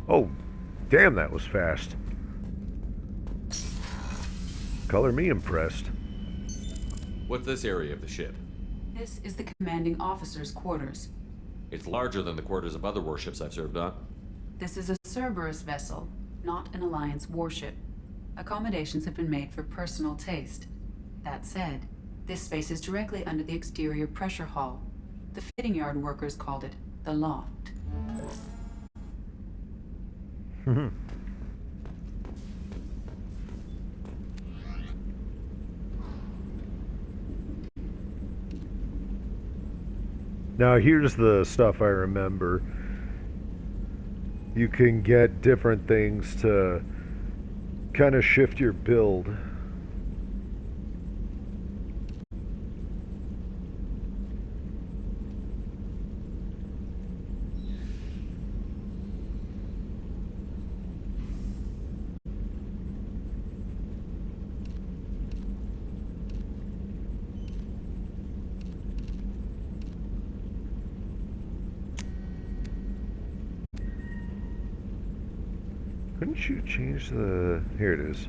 S1: Oh, damn, that was fast. Color me impressed.
S9: What's this area of the ship?
S17: This is the commanding officer's quarters.
S9: It's larger than the quarters of other warships I've served on.
S17: This is a Cerberus vessel, not an Alliance warship. Accommodations have been made for personal taste. That said, this space is directly under the exterior pressure hull. The fitting yard workers called it the loft.
S1: Now here's the stuff I remember. You can get different things to kind of shift your build. Couldn't you change the... Here it is.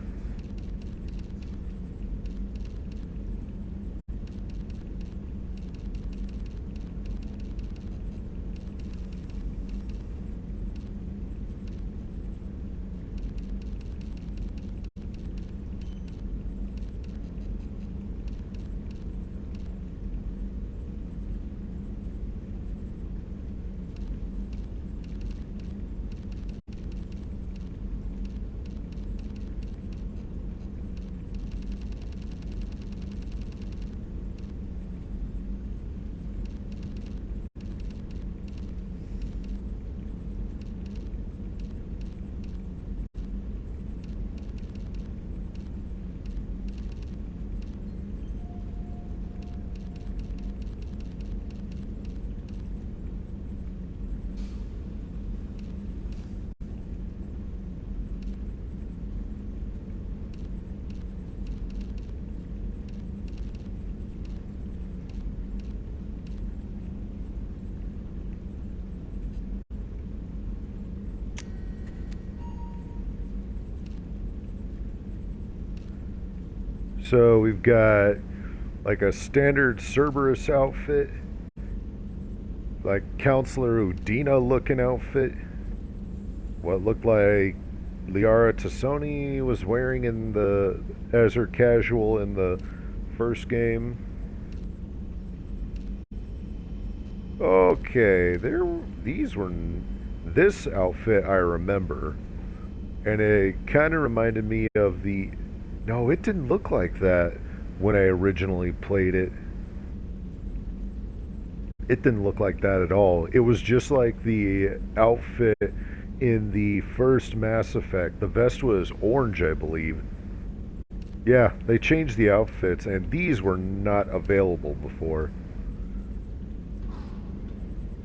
S1: So we've got like a standard Cerberus outfit, like Counselor Udina looking outfit, what looked like Liara Tassoni was wearing in the as her casual in the first game. Okay, this outfit I remember, and it kind of reminded me of the... No, it didn't look like that when I originally played it. It didn't look like that at all. It was just like the outfit in the first Mass Effect. The vest was orange, I believe. Yeah, they changed the outfits, and these were not available before.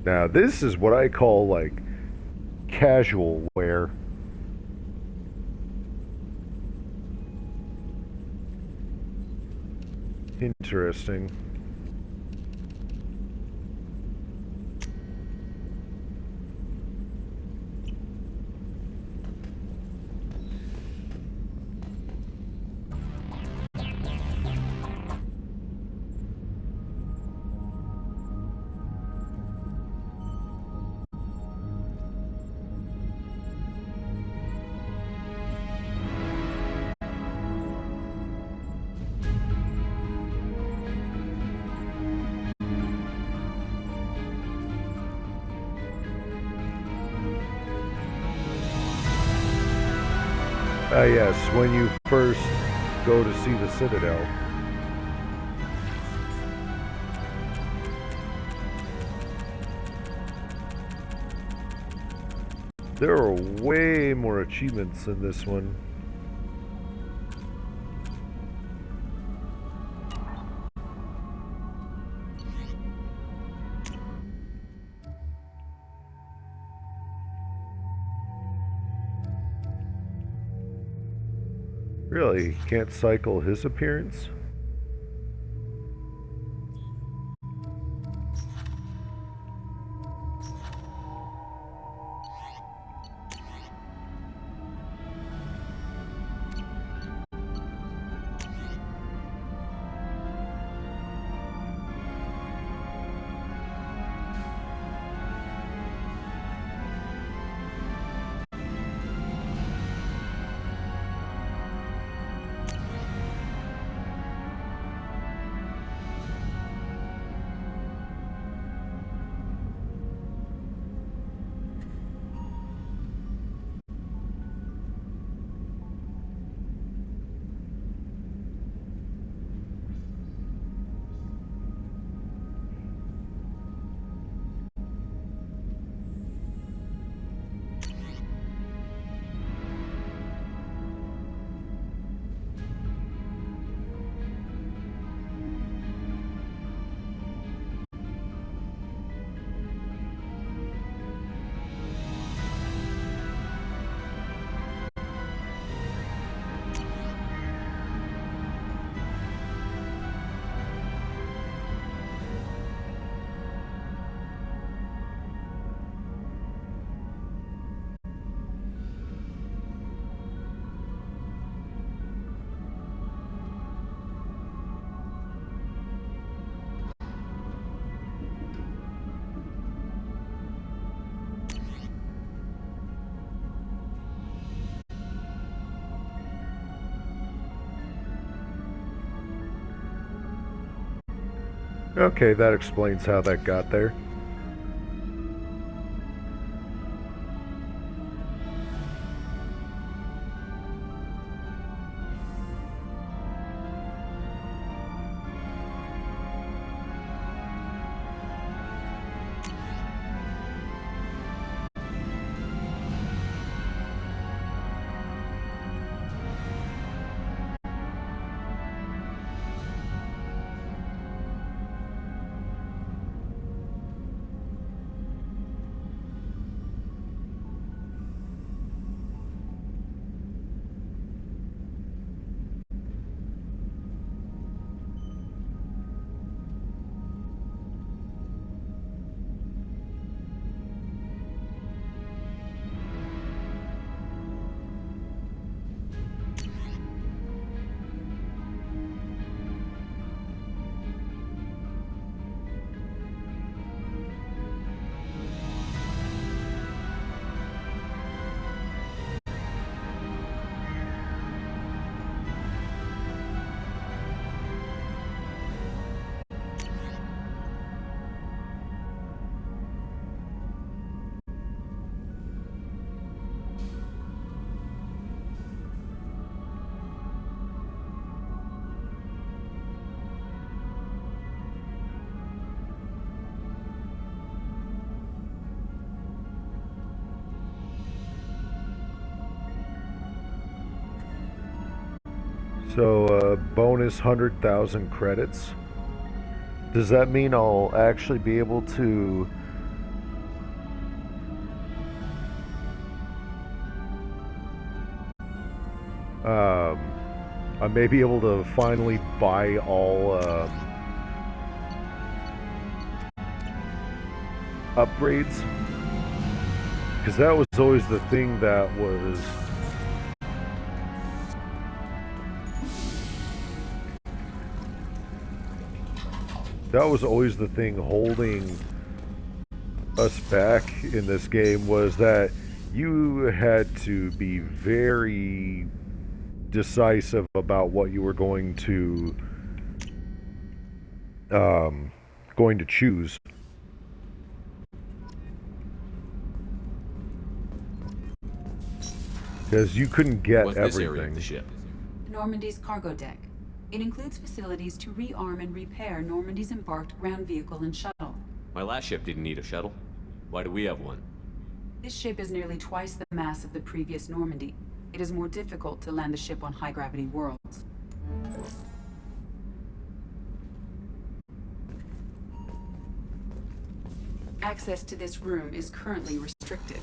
S1: Now, this is what I call, like, casual wear. Interesting. Yes, when you first go to see the Citadel. There are way more achievements in this one. Really? Can't cycle his appearance? Okay, that explains how that got there. So, bonus 100,000 credits. Does that mean I'll actually be able to I may be able to finally buy all upgrades? Because that was always the thing that was always the thing holding us back in this game, was that you had to be very decisive about what you were going to choose. Because you couldn't get
S9: What's
S1: everything.
S9: This area of the ship?
S17: Normandy's cargo deck. It includes facilities to rearm and repair Normandy's embarked ground vehicle and shuttle.
S9: My last ship didn't need a shuttle. Why do we have one?
S17: This ship is nearly twice the mass of the previous Normandy. It is more difficult to land the ship on high-gravity worlds. Access to this room is currently restricted.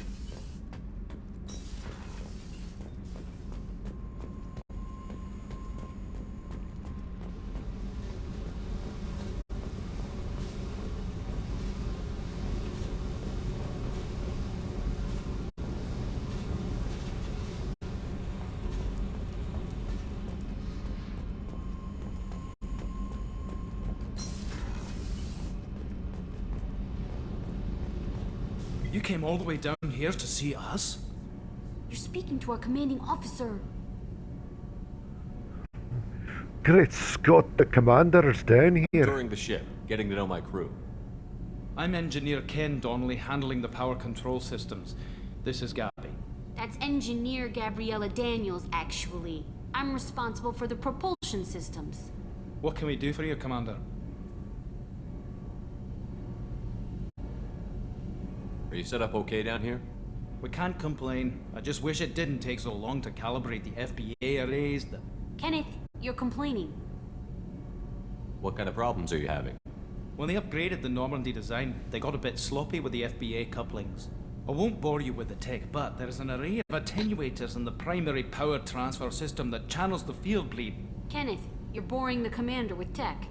S16: You came all the way down here to see us?
S19: You're speaking to our commanding officer.
S1: Great Scott, the commander's down here.
S9: Touring the ship, getting to know my crew.
S16: I'm Engineer Ken Donnelly, handling the power control systems. This is Gabby.
S19: That's Engineer Gabriella Daniels, actually. I'm responsible for the propulsion systems.
S16: What can we do for you, Commander?
S9: Are you set up okay down here?
S16: We can't complain. I just wish it didn't take so long to calibrate the FBA arrays.
S19: Kenneth, you're complaining.
S9: What kind of problems are you having?
S16: When they upgraded the Normandy design, they got a bit sloppy with the FBA couplings. I won't bore you with the tech, but there is an array of attenuators in the primary power transfer system that channels the field bleed.
S19: Kenneth, you're boring the commander with tech.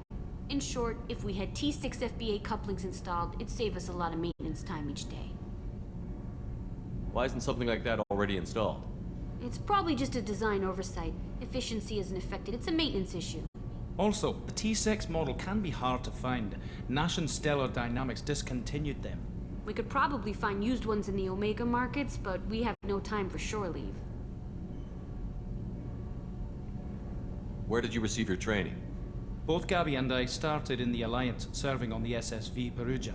S19: In short, if we had T6 FBA couplings installed, it'd save us a lot of maintenance time each day.
S9: Why isn't something like that already installed?
S19: It's probably just a design oversight. Efficiency isn't affected. It's a maintenance issue.
S16: Also, the T6 model can be hard to find. Nash and Stellar Dynamics discontinued them.
S19: We could probably find used ones in the Omega markets, but we have no time for shore leave.
S9: Where did you receive your training?
S16: Both Gabby and I started in the Alliance, serving on the SSV Perugia.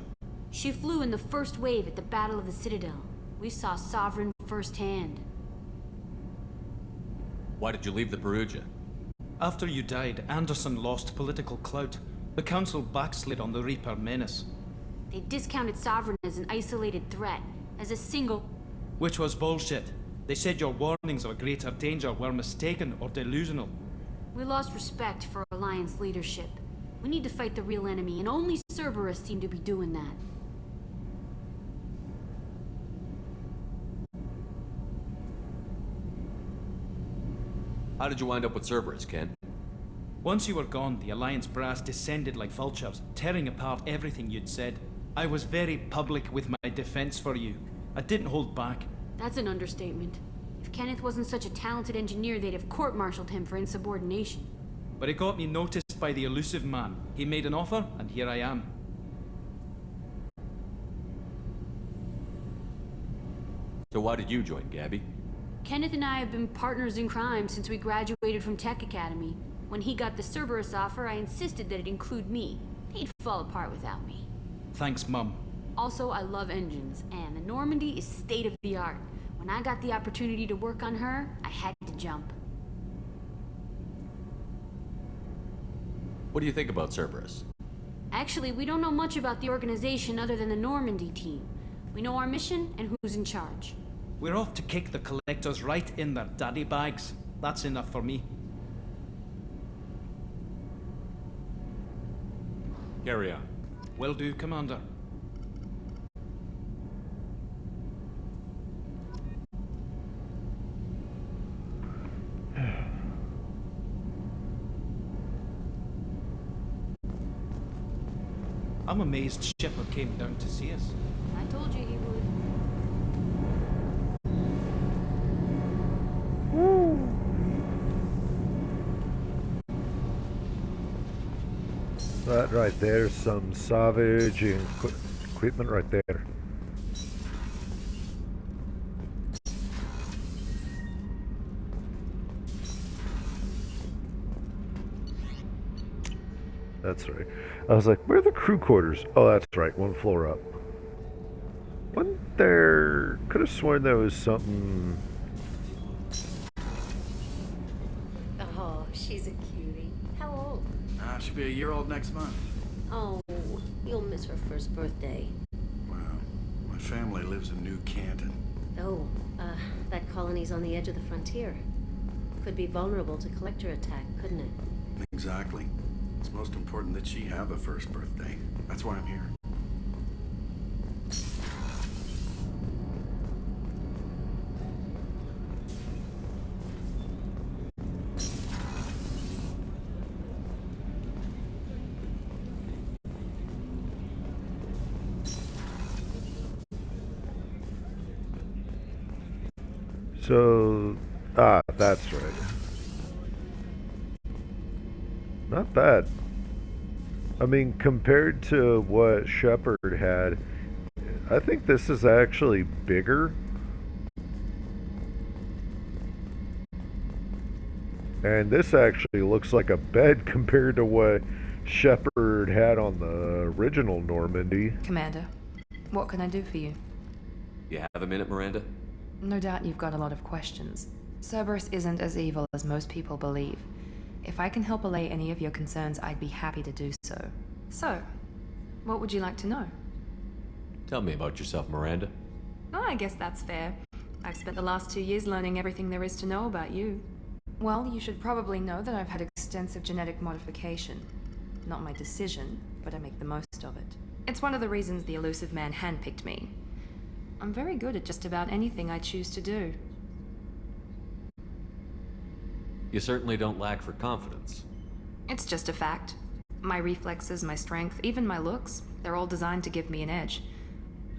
S19: She flew in the first wave at the Battle of the Citadel. We saw Sovereign firsthand.
S9: Why did you leave the Perugia?
S16: After you died, Anderson lost political clout. The Council backslid on the Reaper menace.
S19: They discounted Sovereign as an isolated threat, as a single...
S16: Which was bullshit. They said your warnings of a greater danger were mistaken or delusional.
S19: We lost respect for Alliance leadership. We need to fight the real enemy, and only Cerberus seem to be doing that.
S9: How did you wind up with Cerberus, Ken?
S16: Once you were gone, the Alliance brass descended like vultures, tearing apart everything you'd said. I was very public with my defense for you. I didn't hold back.
S19: That's an understatement. If Kenneth wasn't such a talented engineer, they'd have court-martialed him for insubordination.
S16: But it got me noticed by the elusive man. He made an offer, and here I am.
S9: So why did you join Gabby?
S19: Kenneth and I have been partners in crime since we graduated from Tech Academy. When he got the Cerberus offer, I insisted that it include me. He'd fall apart without me.
S16: Thanks, Mum.
S19: Also, I love engines, and the Normandy is state-of-the-art. When I got the opportunity to work on her, I had to jump.
S9: What do you think about Cerberus?
S19: Actually, we don't know much about the organization other than the Normandy team. We know our mission and who's in charge.
S16: We're off to kick the Collectors right in their daddy bags. That's enough for me.
S9: Carry on.
S16: Will do, Commander. I'm amazed Shepard came down to see us.
S19: I told you he would.
S1: That right there, some salvage equipment right there. That's right. I was like, where are the crew quarters? Oh, that's right, one floor up. Wasn't there... Could have sworn there was something...
S20: Oh, she's a cutie. How old?
S12: She'll be a year old next month.
S20: Oh, you'll miss her first birthday.
S12: Wow. My family lives in New Canton.
S20: Oh, that colony's on the edge of the frontier. Could be vulnerable to collector attack, couldn't it?
S12: Exactly. It's most important that she have a first birthday. That's why I'm here.
S1: So, that's right. Not bad. I mean, compared to what Shepard had, I think this is actually bigger. And this actually looks like a bed compared to what Shepard had on the original Normandy.
S6: Commander, what can I do for you?
S9: You have a minute, Miranda?
S6: No doubt you've got a lot of questions. Cerberus isn't as evil as most people believe. If I can help allay any of your concerns, I'd be happy to do so. So, what would you like to know?
S9: Tell me about yourself, Miranda.
S6: Oh, I guess that's fair. I've spent the last 2 years learning everything there is to know about you. Well, you should probably know that I've had extensive genetic modification. Not my decision, but I make the most of it. It's one of the reasons the elusive man handpicked me. I'm very good at just about anything I choose to do.
S9: You certainly don't lack for confidence.
S6: It's just a fact. My reflexes, my strength, even my looks, they're all designed to give me an edge.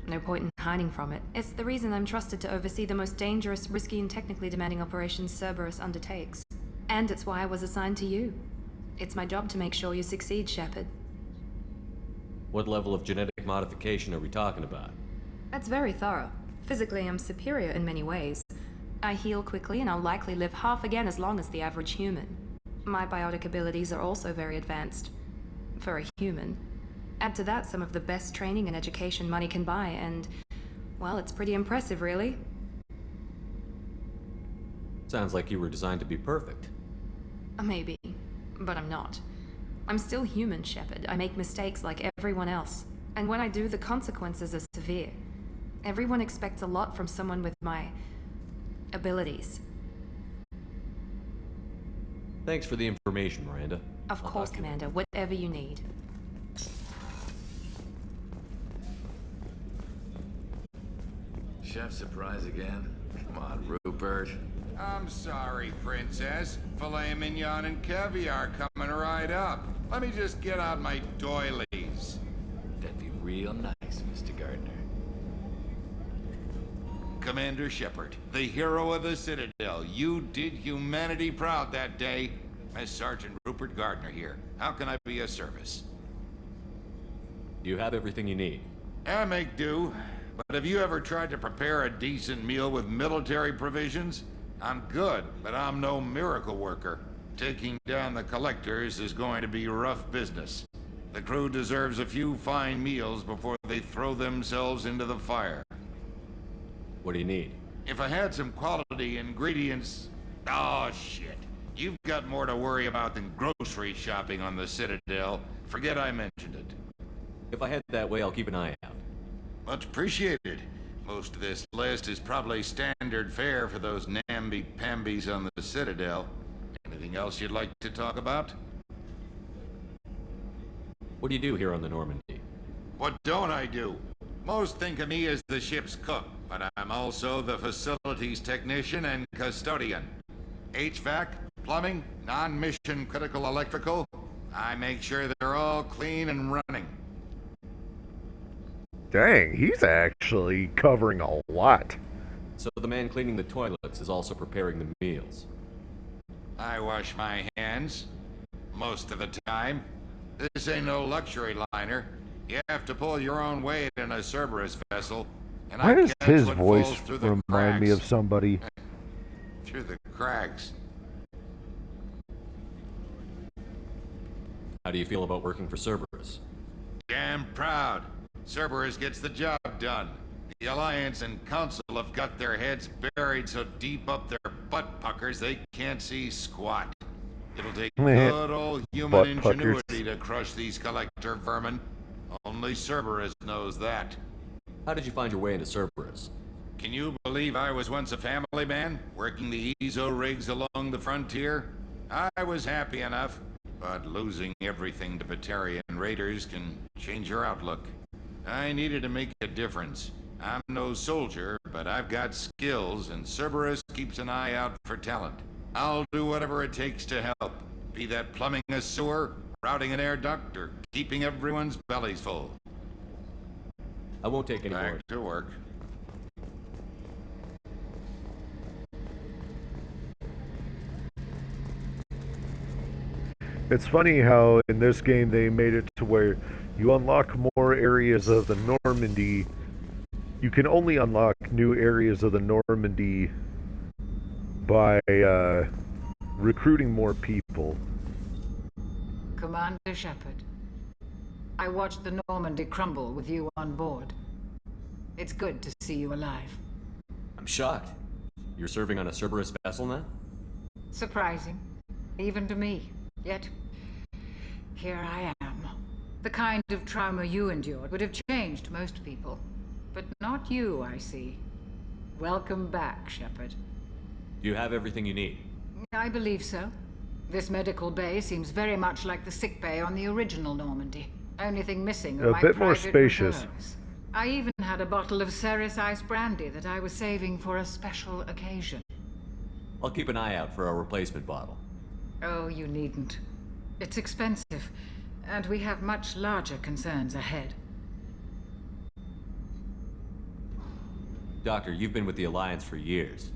S6: No point in hiding from it. It's the reason I'm trusted to oversee the most dangerous, risky, and technically demanding operations Cerberus undertakes. And it's why I was assigned to you. It's my job to make sure you succeed, Shepard.
S9: What level of genetic modification are we talking about?
S6: That's very thorough. Physically, I'm superior in many ways. I heal quickly, and I'll likely live half again as long as the average human. My biotic abilities are also very advanced. For a human. Add to that some of the best training and education money can buy, and, well, it's pretty impressive, really.
S9: Sounds like you were designed to be perfect.
S6: Maybe, but I'm not. I'm still human, Shepard. I make mistakes like everyone else. And when I do, the consequences are severe. Everyone expects a lot from someone with my abilities.
S9: Thanks for the information, Miranda.
S6: Of course, Commander. Whatever you need.
S21: Chef surprise again? Come on, Rupert.
S22: I'm sorry, Princess. Filet mignon and caviar coming right up. Let me just get out my doilies.
S21: That'd be real nice, Mr. Gardner.
S22: Commander Shepard, the hero of the Citadel. You did humanity proud that day. As Sergeant Rupert Gardner here. How can I be of service?
S9: You have everything you need.
S22: I make do. But have you ever tried to prepare a decent meal with military provisions? I'm good, but I'm no miracle worker. Taking down the collectors is going to be rough business. The crew deserves a few fine meals before they throw themselves into the fire.
S9: What do you need?
S22: If I had some quality ingredients... Oh, shit. You've got more to worry about than grocery shopping on the Citadel. Forget I mentioned it.
S9: If I head that way, I'll keep an eye out.
S22: Much appreciated. Most of this list is probably standard fare for those namby-pambies on the Citadel. Anything else you'd like to talk about?
S9: What do you do here on the Normandy?
S22: What don't I do? Most think of me as the ship's cook, but I'm also the facilities technician and custodian. HVAC, plumbing, non-mission critical electrical. I make sure they're all clean and running.
S1: Dang, he's actually covering a lot.
S9: So the man cleaning the toilets is also preparing the meals.
S22: I wash my hands. Most of the time. This ain't no luxury liner. You have to pull your own weight in a Cerberus vessel. And
S1: Why
S22: I
S1: does
S22: catch
S1: his
S22: what
S1: voice
S22: falls through the
S1: remind me
S22: cracks.
S1: of somebody?
S22: Through the cracks.
S9: How do you feel about working for Cerberus?
S22: Damn proud. Cerberus gets the job done. The Alliance and Council have got their heads buried so deep up their butt puckers they can't see squat. It'll take good old human ingenuity to crush these collector vermin. Only Cerberus knows that.
S9: How did you find your way into Cerberus?
S22: Can you believe I was once a family man, working the EZO rigs along the frontier? I was happy enough, but losing everything to Batarian raiders can change your outlook. I needed to make a difference. I'm no soldier, but I've got skills, and Cerberus keeps an eye out for talent. I'll do whatever it takes to help. Be that plumbing a sewer, routing an air duct, or keeping everyone's bellies full.
S9: I won't take any more.
S22: Back to work.
S1: It's funny how in this game they made it to where you unlock more areas of the Normandy. You can only unlock new areas of the Normandy by recruiting more people.
S23: Commander Shepard, I watched the Normandy crumble with you on board. It's good to see you alive.
S9: I'm shocked. You're serving on a Cerberus vessel now?
S23: Surprising, even to me. Yet, here I am. The kind of trauma you endured would have changed most people. But not you, I see. Welcome back, Shepard.
S9: Do you have everything you need?
S23: I believe so. This medical bay seems very much like the sick bay on the original Normandy. Only thing missing are my
S1: A bit more
S23: private
S1: spacious.
S23: reserves. I even had a bottle of Ceres Ice Brandy that I was saving for a special occasion.
S9: I'll keep an eye out for a replacement bottle.
S23: Oh, you needn't. It's expensive, and we have much larger concerns ahead.
S9: Doctor, you've been with the Alliance for years.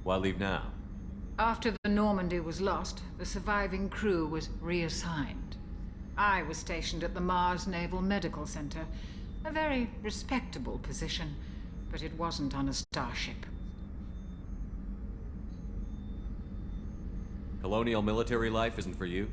S9: Why leave now?
S23: After the Normandy was lost, the surviving crew was reassigned. I was stationed at the Mars Naval Medical Center, a very respectable position, but it wasn't on a starship.
S9: Colonial military life isn't for you?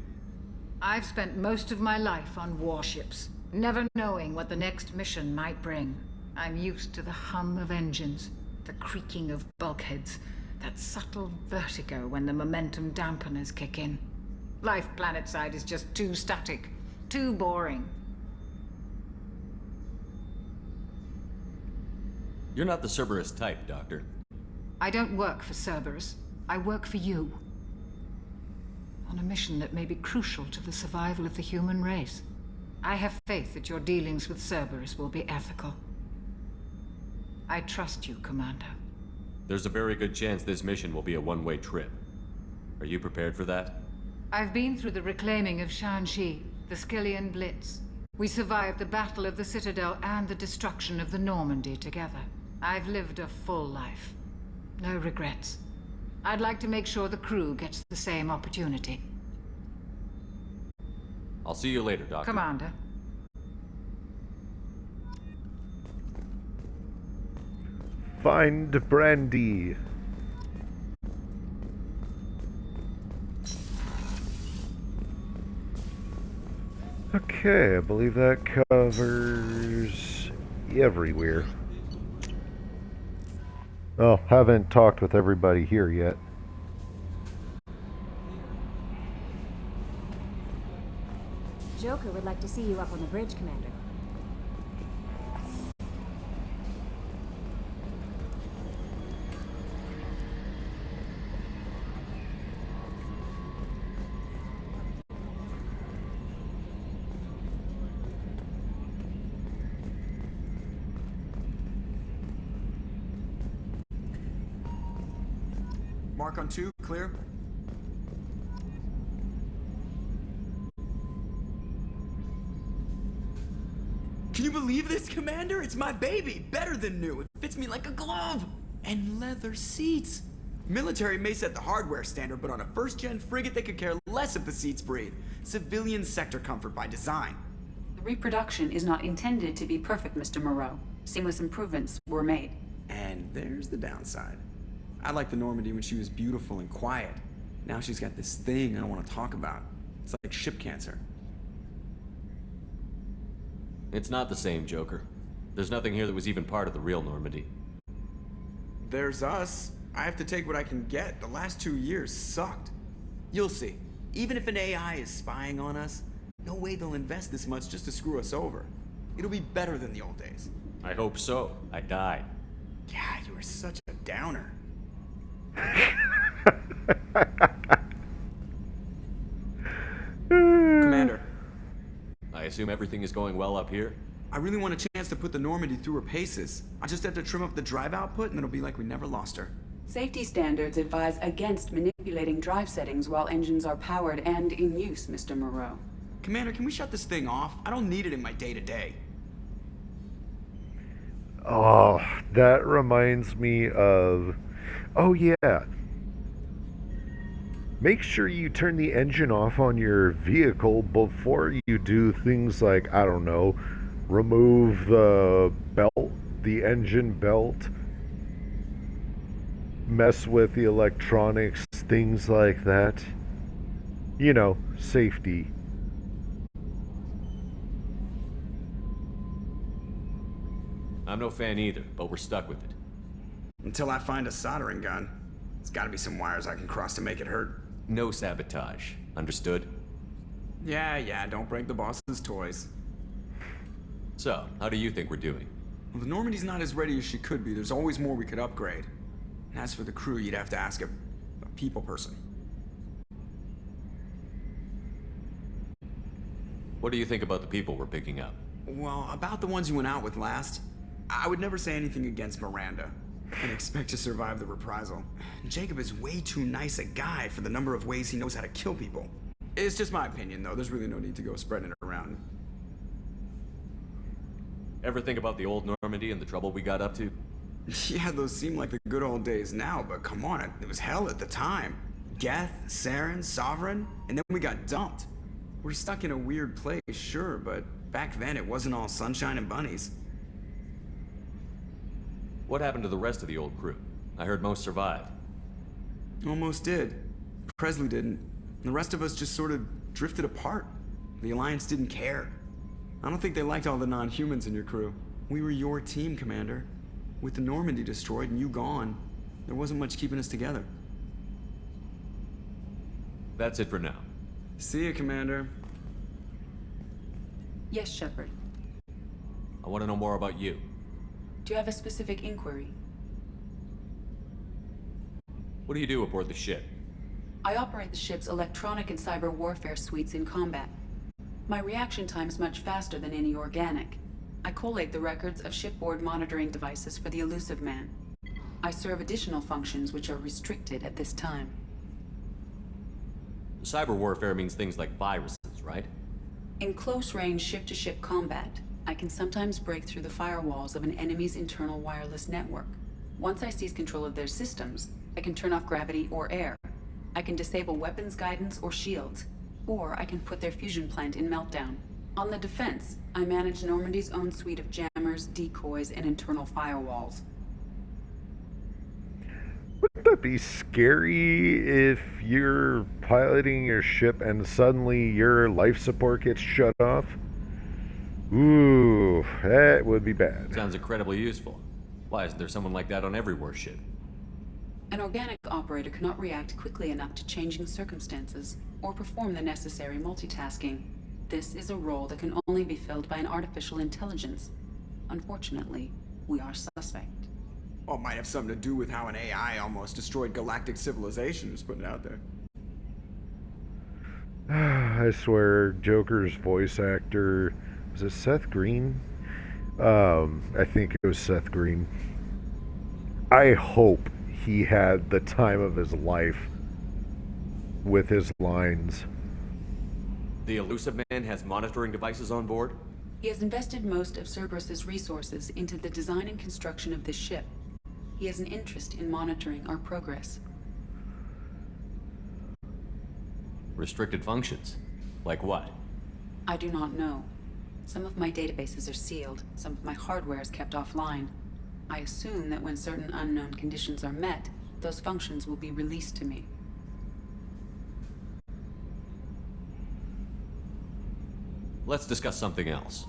S23: I've spent most of my life on warships, never knowing what the next mission might bring. I'm used to the hum of engines, the creaking of bulkheads, that subtle vertigo when the momentum dampeners kick in. Life planetside is just too static, too boring.
S9: You're not the Cerberus type, Doctor.
S23: I don't work for Cerberus. I work for you. On a mission that may be crucial to the survival of the human race. I have faith that your dealings with Cerberus will be ethical. I trust you, Commander.
S9: There's a very good chance this mission will be a one-way trip. Are you prepared for that?
S23: I've been through the reclaiming of Shanxi, the Skillian Blitz. We survived the Battle of the Citadel and the destruction of the Normandy together. I've lived a full life. No regrets. I'd like to make sure the crew gets the same opportunity.
S9: I'll see you later, Doctor.
S23: Commander.
S1: Find Brandy. Okay, I believe that covers everywhere. Oh, haven't talked with everybody here yet.
S8: Joker would like to see you up on the bridge, Commander.
S4: Mark on 2, clear. Can you believe this, Commander? It's my baby! Better than new. It fits me like a glove! And leather seats! Military may set the hardware standard, but on a first-gen frigate, they could care less if the seats breathe. Civilian sector comfort by design.
S17: The reproduction is not intended to be perfect, Mr. Moreau. Seamless improvements were made.
S4: And there's the downside. I liked the Normandy when she was beautiful and quiet. Now she's got this thing I don't want to talk about. It's like ship cancer.
S9: It's not the same, Joker. There's nothing here that was even part of the real Normandy.
S4: There's us. I have to take what I can get. The last 2 years sucked. You'll see. Even if an AI is spying on us, no way they'll invest this much just to screw us over. It'll be better than the old days.
S9: I hope so. I died.
S4: Yeah, you were such a downer. Commander.
S9: I assume everything is going well up here?
S4: I really want a chance to put the Normandy through her paces. I just have to trim up the drive output and it'll be like we never lost her.
S17: Safety standards advise against manipulating drive settings while engines are powered and in use, Mr. Moreau.
S4: Commander, can we shut this thing off? I don't need it in my day-to-day.
S1: Oh, that reminds me of... Oh, yeah. Make sure you turn the engine off on your vehicle before you do things like, I don't know, remove the belt, the engine belt, mess with the electronics, things like that. You know, safety.
S9: I'm no fan either, but we're stuck with it.
S4: Until I find a soldering gun. There's gotta be some wires I can cross to make it hurt.
S9: No sabotage. Understood?
S4: Yeah, don't break the boss's toys.
S9: So, how do you think we're doing?
S4: Well, the Normandy's not as ready as she could be. There's always more we could upgrade. And as for the crew, you'd have to ask a people person.
S9: What do you think about the people we're picking up?
S4: Well, about the ones you went out with last, I would never say anything against Miranda and expect to survive the reprisal. Jacob is way too nice a guy for the number of ways he knows how to kill people. It's just my opinion, though. There's really no need to go spreading it around.
S9: Ever think about the old Normandy and the trouble we got up to?
S4: Yeah, those seem like the good old days now, but come on, it was hell at the time. Geth, Saren, Sovereign, and then we got dumped. We're stuck in a weird place, sure, but back then it wasn't all sunshine and bunnies.
S9: What happened to the rest of the old crew? I heard most survived.
S4: Almost did. Presley didn't. The rest of us just sort of drifted apart. The Alliance didn't care. I don't think they liked all the non-humans in your crew. We were your team, Commander. With the Normandy destroyed and you gone, there wasn't much keeping us together.
S9: That's it for now.
S4: See you, Commander.
S17: Yes, Shepard.
S9: I want to know more about you.
S17: Do you have a specific inquiry?
S9: What do you do aboard the ship?
S17: I operate the ship's electronic and cyber warfare suites in combat. My reaction time is much faster than any organic. I collate the records of shipboard monitoring devices for the Illusive Man. I serve additional functions which are restricted at this time.
S9: Cyber warfare means things like viruses, right?
S17: In close-range ship-to-ship combat, I can sometimes break through the firewalls of an enemy's internal wireless network. Once I seize control of their systems, I can turn off gravity or air. I can disable weapons guidance or shields, or I can put their fusion plant in meltdown. On the defense, I manage Normandy's own suite of jammers, decoys, and internal firewalls.
S1: Wouldn't that be scary if you're piloting your ship and suddenly your life support gets shut off? Ooh, that would be bad.
S9: Sounds incredibly useful. Why isn't there someone like that on every warship?
S17: An organic operator cannot react quickly enough to changing circumstances or perform the necessary multitasking. This is a role that can only be filled by an artificial intelligence. Unfortunately, we are suspect.
S4: Well, it might have something to do with how an AI almost destroyed galactic civilization, just putting it out there.
S1: I swear, Joker's voice actor, was it Seth Green? I think it was Seth Green. I hope he had the time of his life with his lines.
S9: The Illusive Man has monitoring devices on board?
S17: He has invested most of Cerberus's resources into the design and construction of this ship. He has an interest in monitoring our progress.
S9: Restricted functions? Like what?
S17: I do not know. Some of my databases are sealed, some of my hardware is kept offline. I assume that when certain unknown conditions are met, those functions will be released to me.
S9: Let's discuss something else.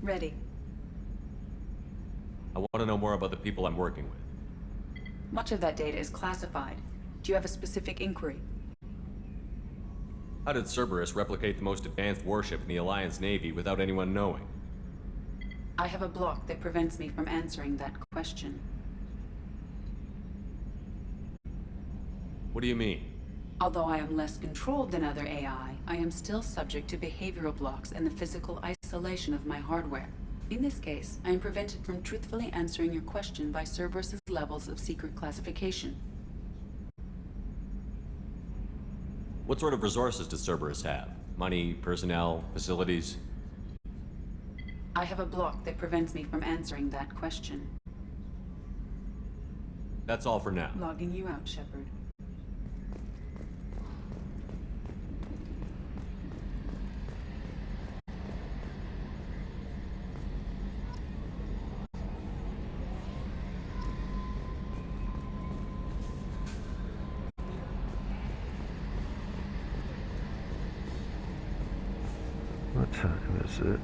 S17: Ready.
S9: I want to know more about the people I'm working with.
S17: Much of that data is classified. Do you have a specific inquiry?
S9: How did Cerberus replicate the most advanced warship in the Alliance Navy without anyone knowing?
S17: I have a block that prevents me from answering that question.
S9: What do you mean?
S17: Although I am less controlled than other AI, I am still subject to behavioral blocks and the physical isolation of my hardware. In this case, I am prevented from truthfully answering your question by Cerberus's levels of secret classification.
S9: What sort of resources does Cerberus have? Money, personnel, facilities?
S17: I have a block that prevents me from answering that question.
S9: That's all for now.
S17: Logging you out, Shepard.
S1: What time is it?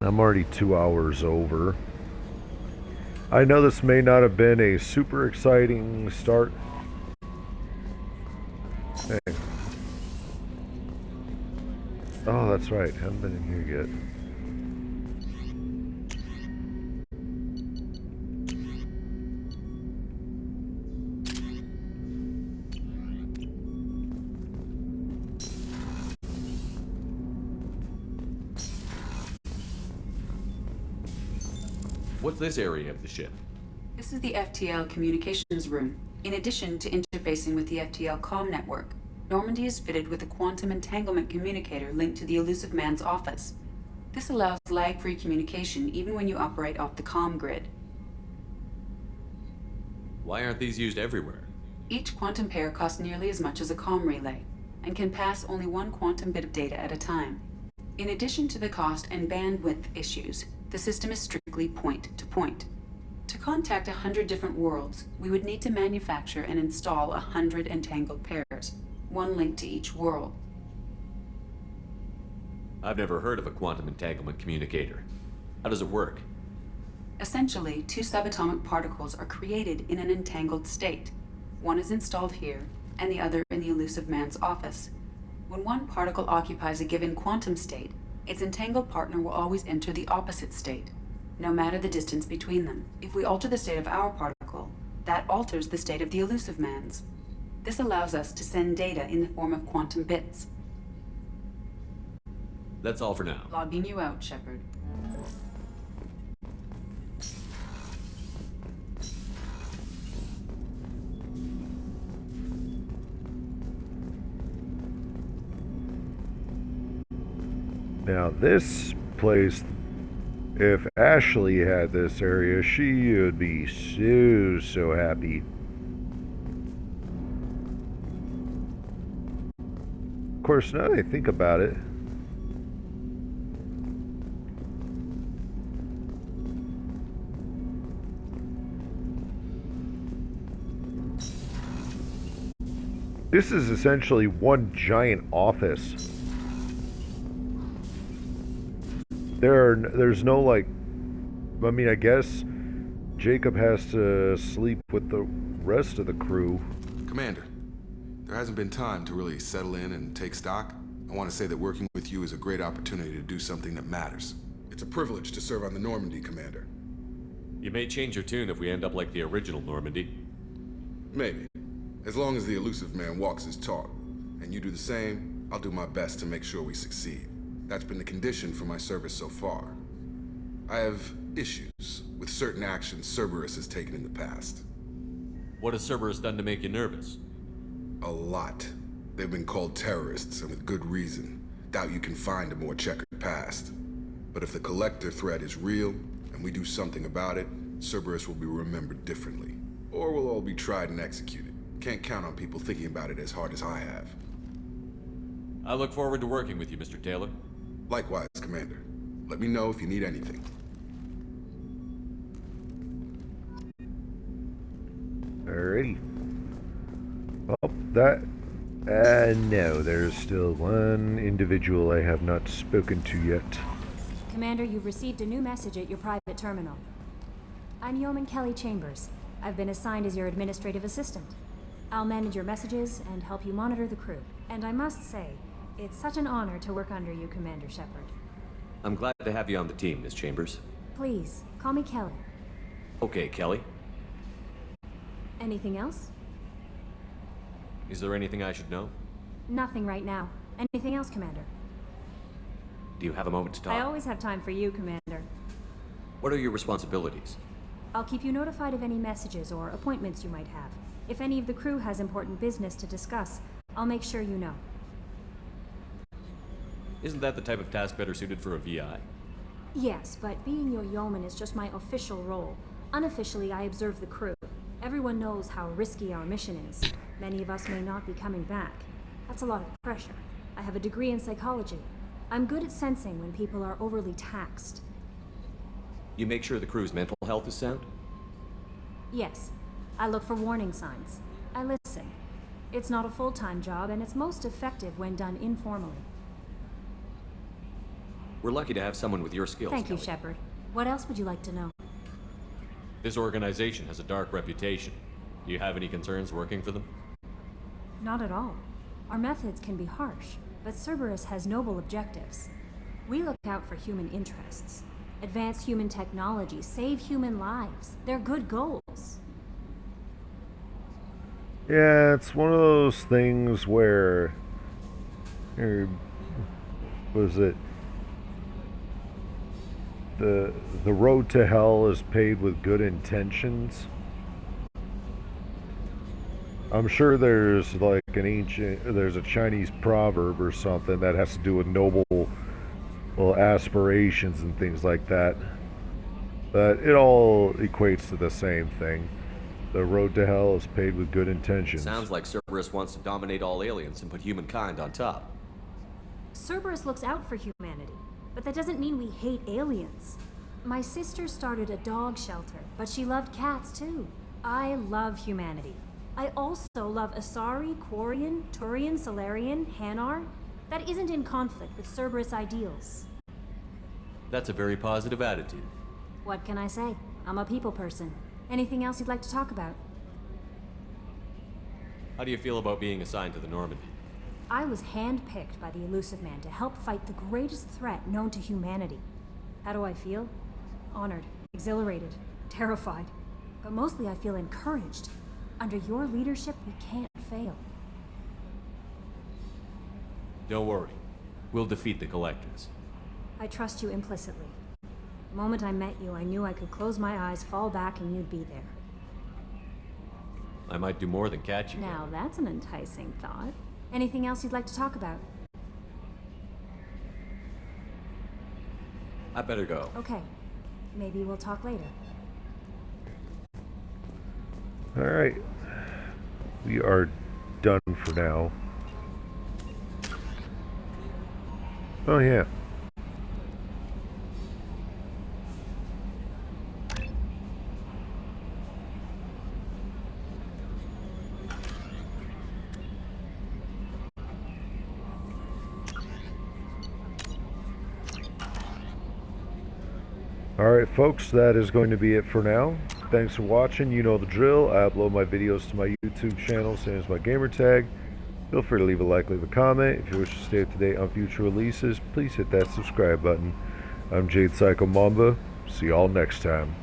S1: I'm already 2 hours over. I know this may not have been a super exciting start. Hey. Oh, that's right. Haven't been in here yet.
S9: What's this area of the ship?
S17: This is the FTL communications room. In addition to interfacing with the FTL comm network, Normandy is fitted with a quantum entanglement communicator linked to the Illusive Man's office. This allows lag-free communication even when you operate off the comm grid.
S9: Why aren't these used everywhere?
S17: Each quantum pair costs nearly as much as a comm relay, and can pass only one quantum bit of data at a time. In addition to the cost and bandwidth issues, the system is strictly point-to-point. To contact 100 different worlds, we would need to manufacture and install 100 entangled pairs, one link to each world.
S9: I've never heard of a quantum entanglement communicator. How does it work?
S17: Essentially, two subatomic particles are created in an entangled state. One is installed here, and the other in the Elusive Man's office. When one particle occupies a given quantum state, its entangled partner will always enter the opposite state, no matter the distance between them. If we alter the state of our particle, that alters the state of the Elusive Man's. This allows us to send data in the form of quantum bits.
S9: That's all for now.
S17: Logging you out, Shepard.
S1: Now this place, if Ashley had this area, she would be so happy. Of course, now that I think about it, this is essentially one giant office. There's no, like, I mean, I guess Jacob has to sleep with the rest of the crew.
S13: Commander, there hasn't been time to really settle in and take stock. I want to say that working with you is a great opportunity to do something that matters. It's a privilege to serve on the Normandy, Commander.
S9: You may change your tune if we end up like the original Normandy.
S13: Maybe. As long as the Elusive Man walks his talk, and you do the same, I'll do my best to make sure we succeed. That's been the condition for my service so far. I have issues with certain actions Cerberus has taken in the past.
S9: What has Cerberus done to make you nervous?
S13: A lot. They've been called terrorists, and with good reason. Doubt you can find a more checkered past. But if the Collector threat is real, and we do something about it, Cerberus will be remembered differently. Or we'll all be tried and executed. Can't count on people thinking about it as hard as I have.
S9: I look forward to working with you, Mr. Taylor.
S13: Likewise, Commander. Let me know if you need anything.
S1: Alrighty. Well, no, there's still one individual I have not spoken to yet.
S8: Commander, you've received a new message at your private terminal. I'm Yeoman Kelly Chambers. I've been assigned as your administrative assistant. I'll manage your messages and help you monitor the crew. And I must say, it's such an honor to work under you, Commander Shepard.
S9: I'm glad to have you on the team, Miss Chambers.
S8: Please, call me Kelly.
S9: Okay, Kelly.
S8: Anything else?
S9: Is there anything I should know?
S8: Nothing right now. Anything else, Commander?
S9: Do you have a moment to talk?
S8: I always have time for you, Commander.
S9: What are your responsibilities?
S8: I'll keep you notified of any messages or appointments you might have. If any of the crew has important business to discuss, I'll make sure you know.
S9: Isn't that the type of task better suited for a VI?
S8: Yes, but being your yeoman is just my official role. Unofficially, I observe the crew. Everyone knows how risky our mission is. Many of us may not be coming back. That's a lot of pressure. I have a degree in psychology. I'm good at sensing when people are overly taxed.
S9: You make sure the crew's mental health is sound?
S8: Yes. I look for warning signs. I listen. It's not a full-time job, and it's most effective when done informally.
S9: We're lucky to have someone with your skills,
S8: Thank you,
S9: Kelly.
S8: Shepard. What else would you like to know?
S9: This organization has a dark reputation. Do you have any concerns working for them?
S8: Not at all. Our methods can be harsh, but Cerberus has noble objectives. We look out for human interests. Advance human technology, save human lives. They're good goals.
S1: Yeah, it's one of those things where... was it? The road to hell is paved with good intentions. I'm sure there's like there's a Chinese proverb or something that has to do with noble aspirations and things like that. But it all equates to the same thing. The road to hell is paved with good intentions.
S9: Sounds like Cerberus wants to dominate all aliens and put humankind on top.
S8: Cerberus looks out for humanity, but that doesn't mean we hate aliens. My sister started a dog shelter, but she loved cats too. I love humanity. I also love Asari, Quarian, Turian, Solarian, Hanar. That isn't in conflict with Cerberus ideals.
S9: That's a very positive attitude.
S8: What can I say? I'm a people person. Anything else you'd like to talk about?
S9: How do you feel about being assigned to the Normandy?
S8: I was handpicked by the Illusive Man to help fight the greatest threat known to humanity. How do I feel? Honored, exhilarated, terrified. But mostly I feel encouraged. Under your leadership, we can't fail.
S9: Don't worry. We'll defeat the Collectors.
S8: I trust you implicitly. The moment I met you, I knew I could close my eyes, fall back, and you'd be there.
S9: I might do more than catch you.
S8: Now that's an enticing thought. Anything else you'd like to talk about?
S9: I better go.
S8: Okay. Maybe we'll talk later.
S1: Alright. We are done for now. Oh yeah. Alright folks, that is going to be it for now. Thanks for watching. You know the drill. I upload my videos to my YouTube channel, same as my gamer tag. Feel free to leave a like, leave a comment. If you wish to stay up to date on future releases, please hit that subscribe button. I'm Jade Psycho Mamba. See y'all next time.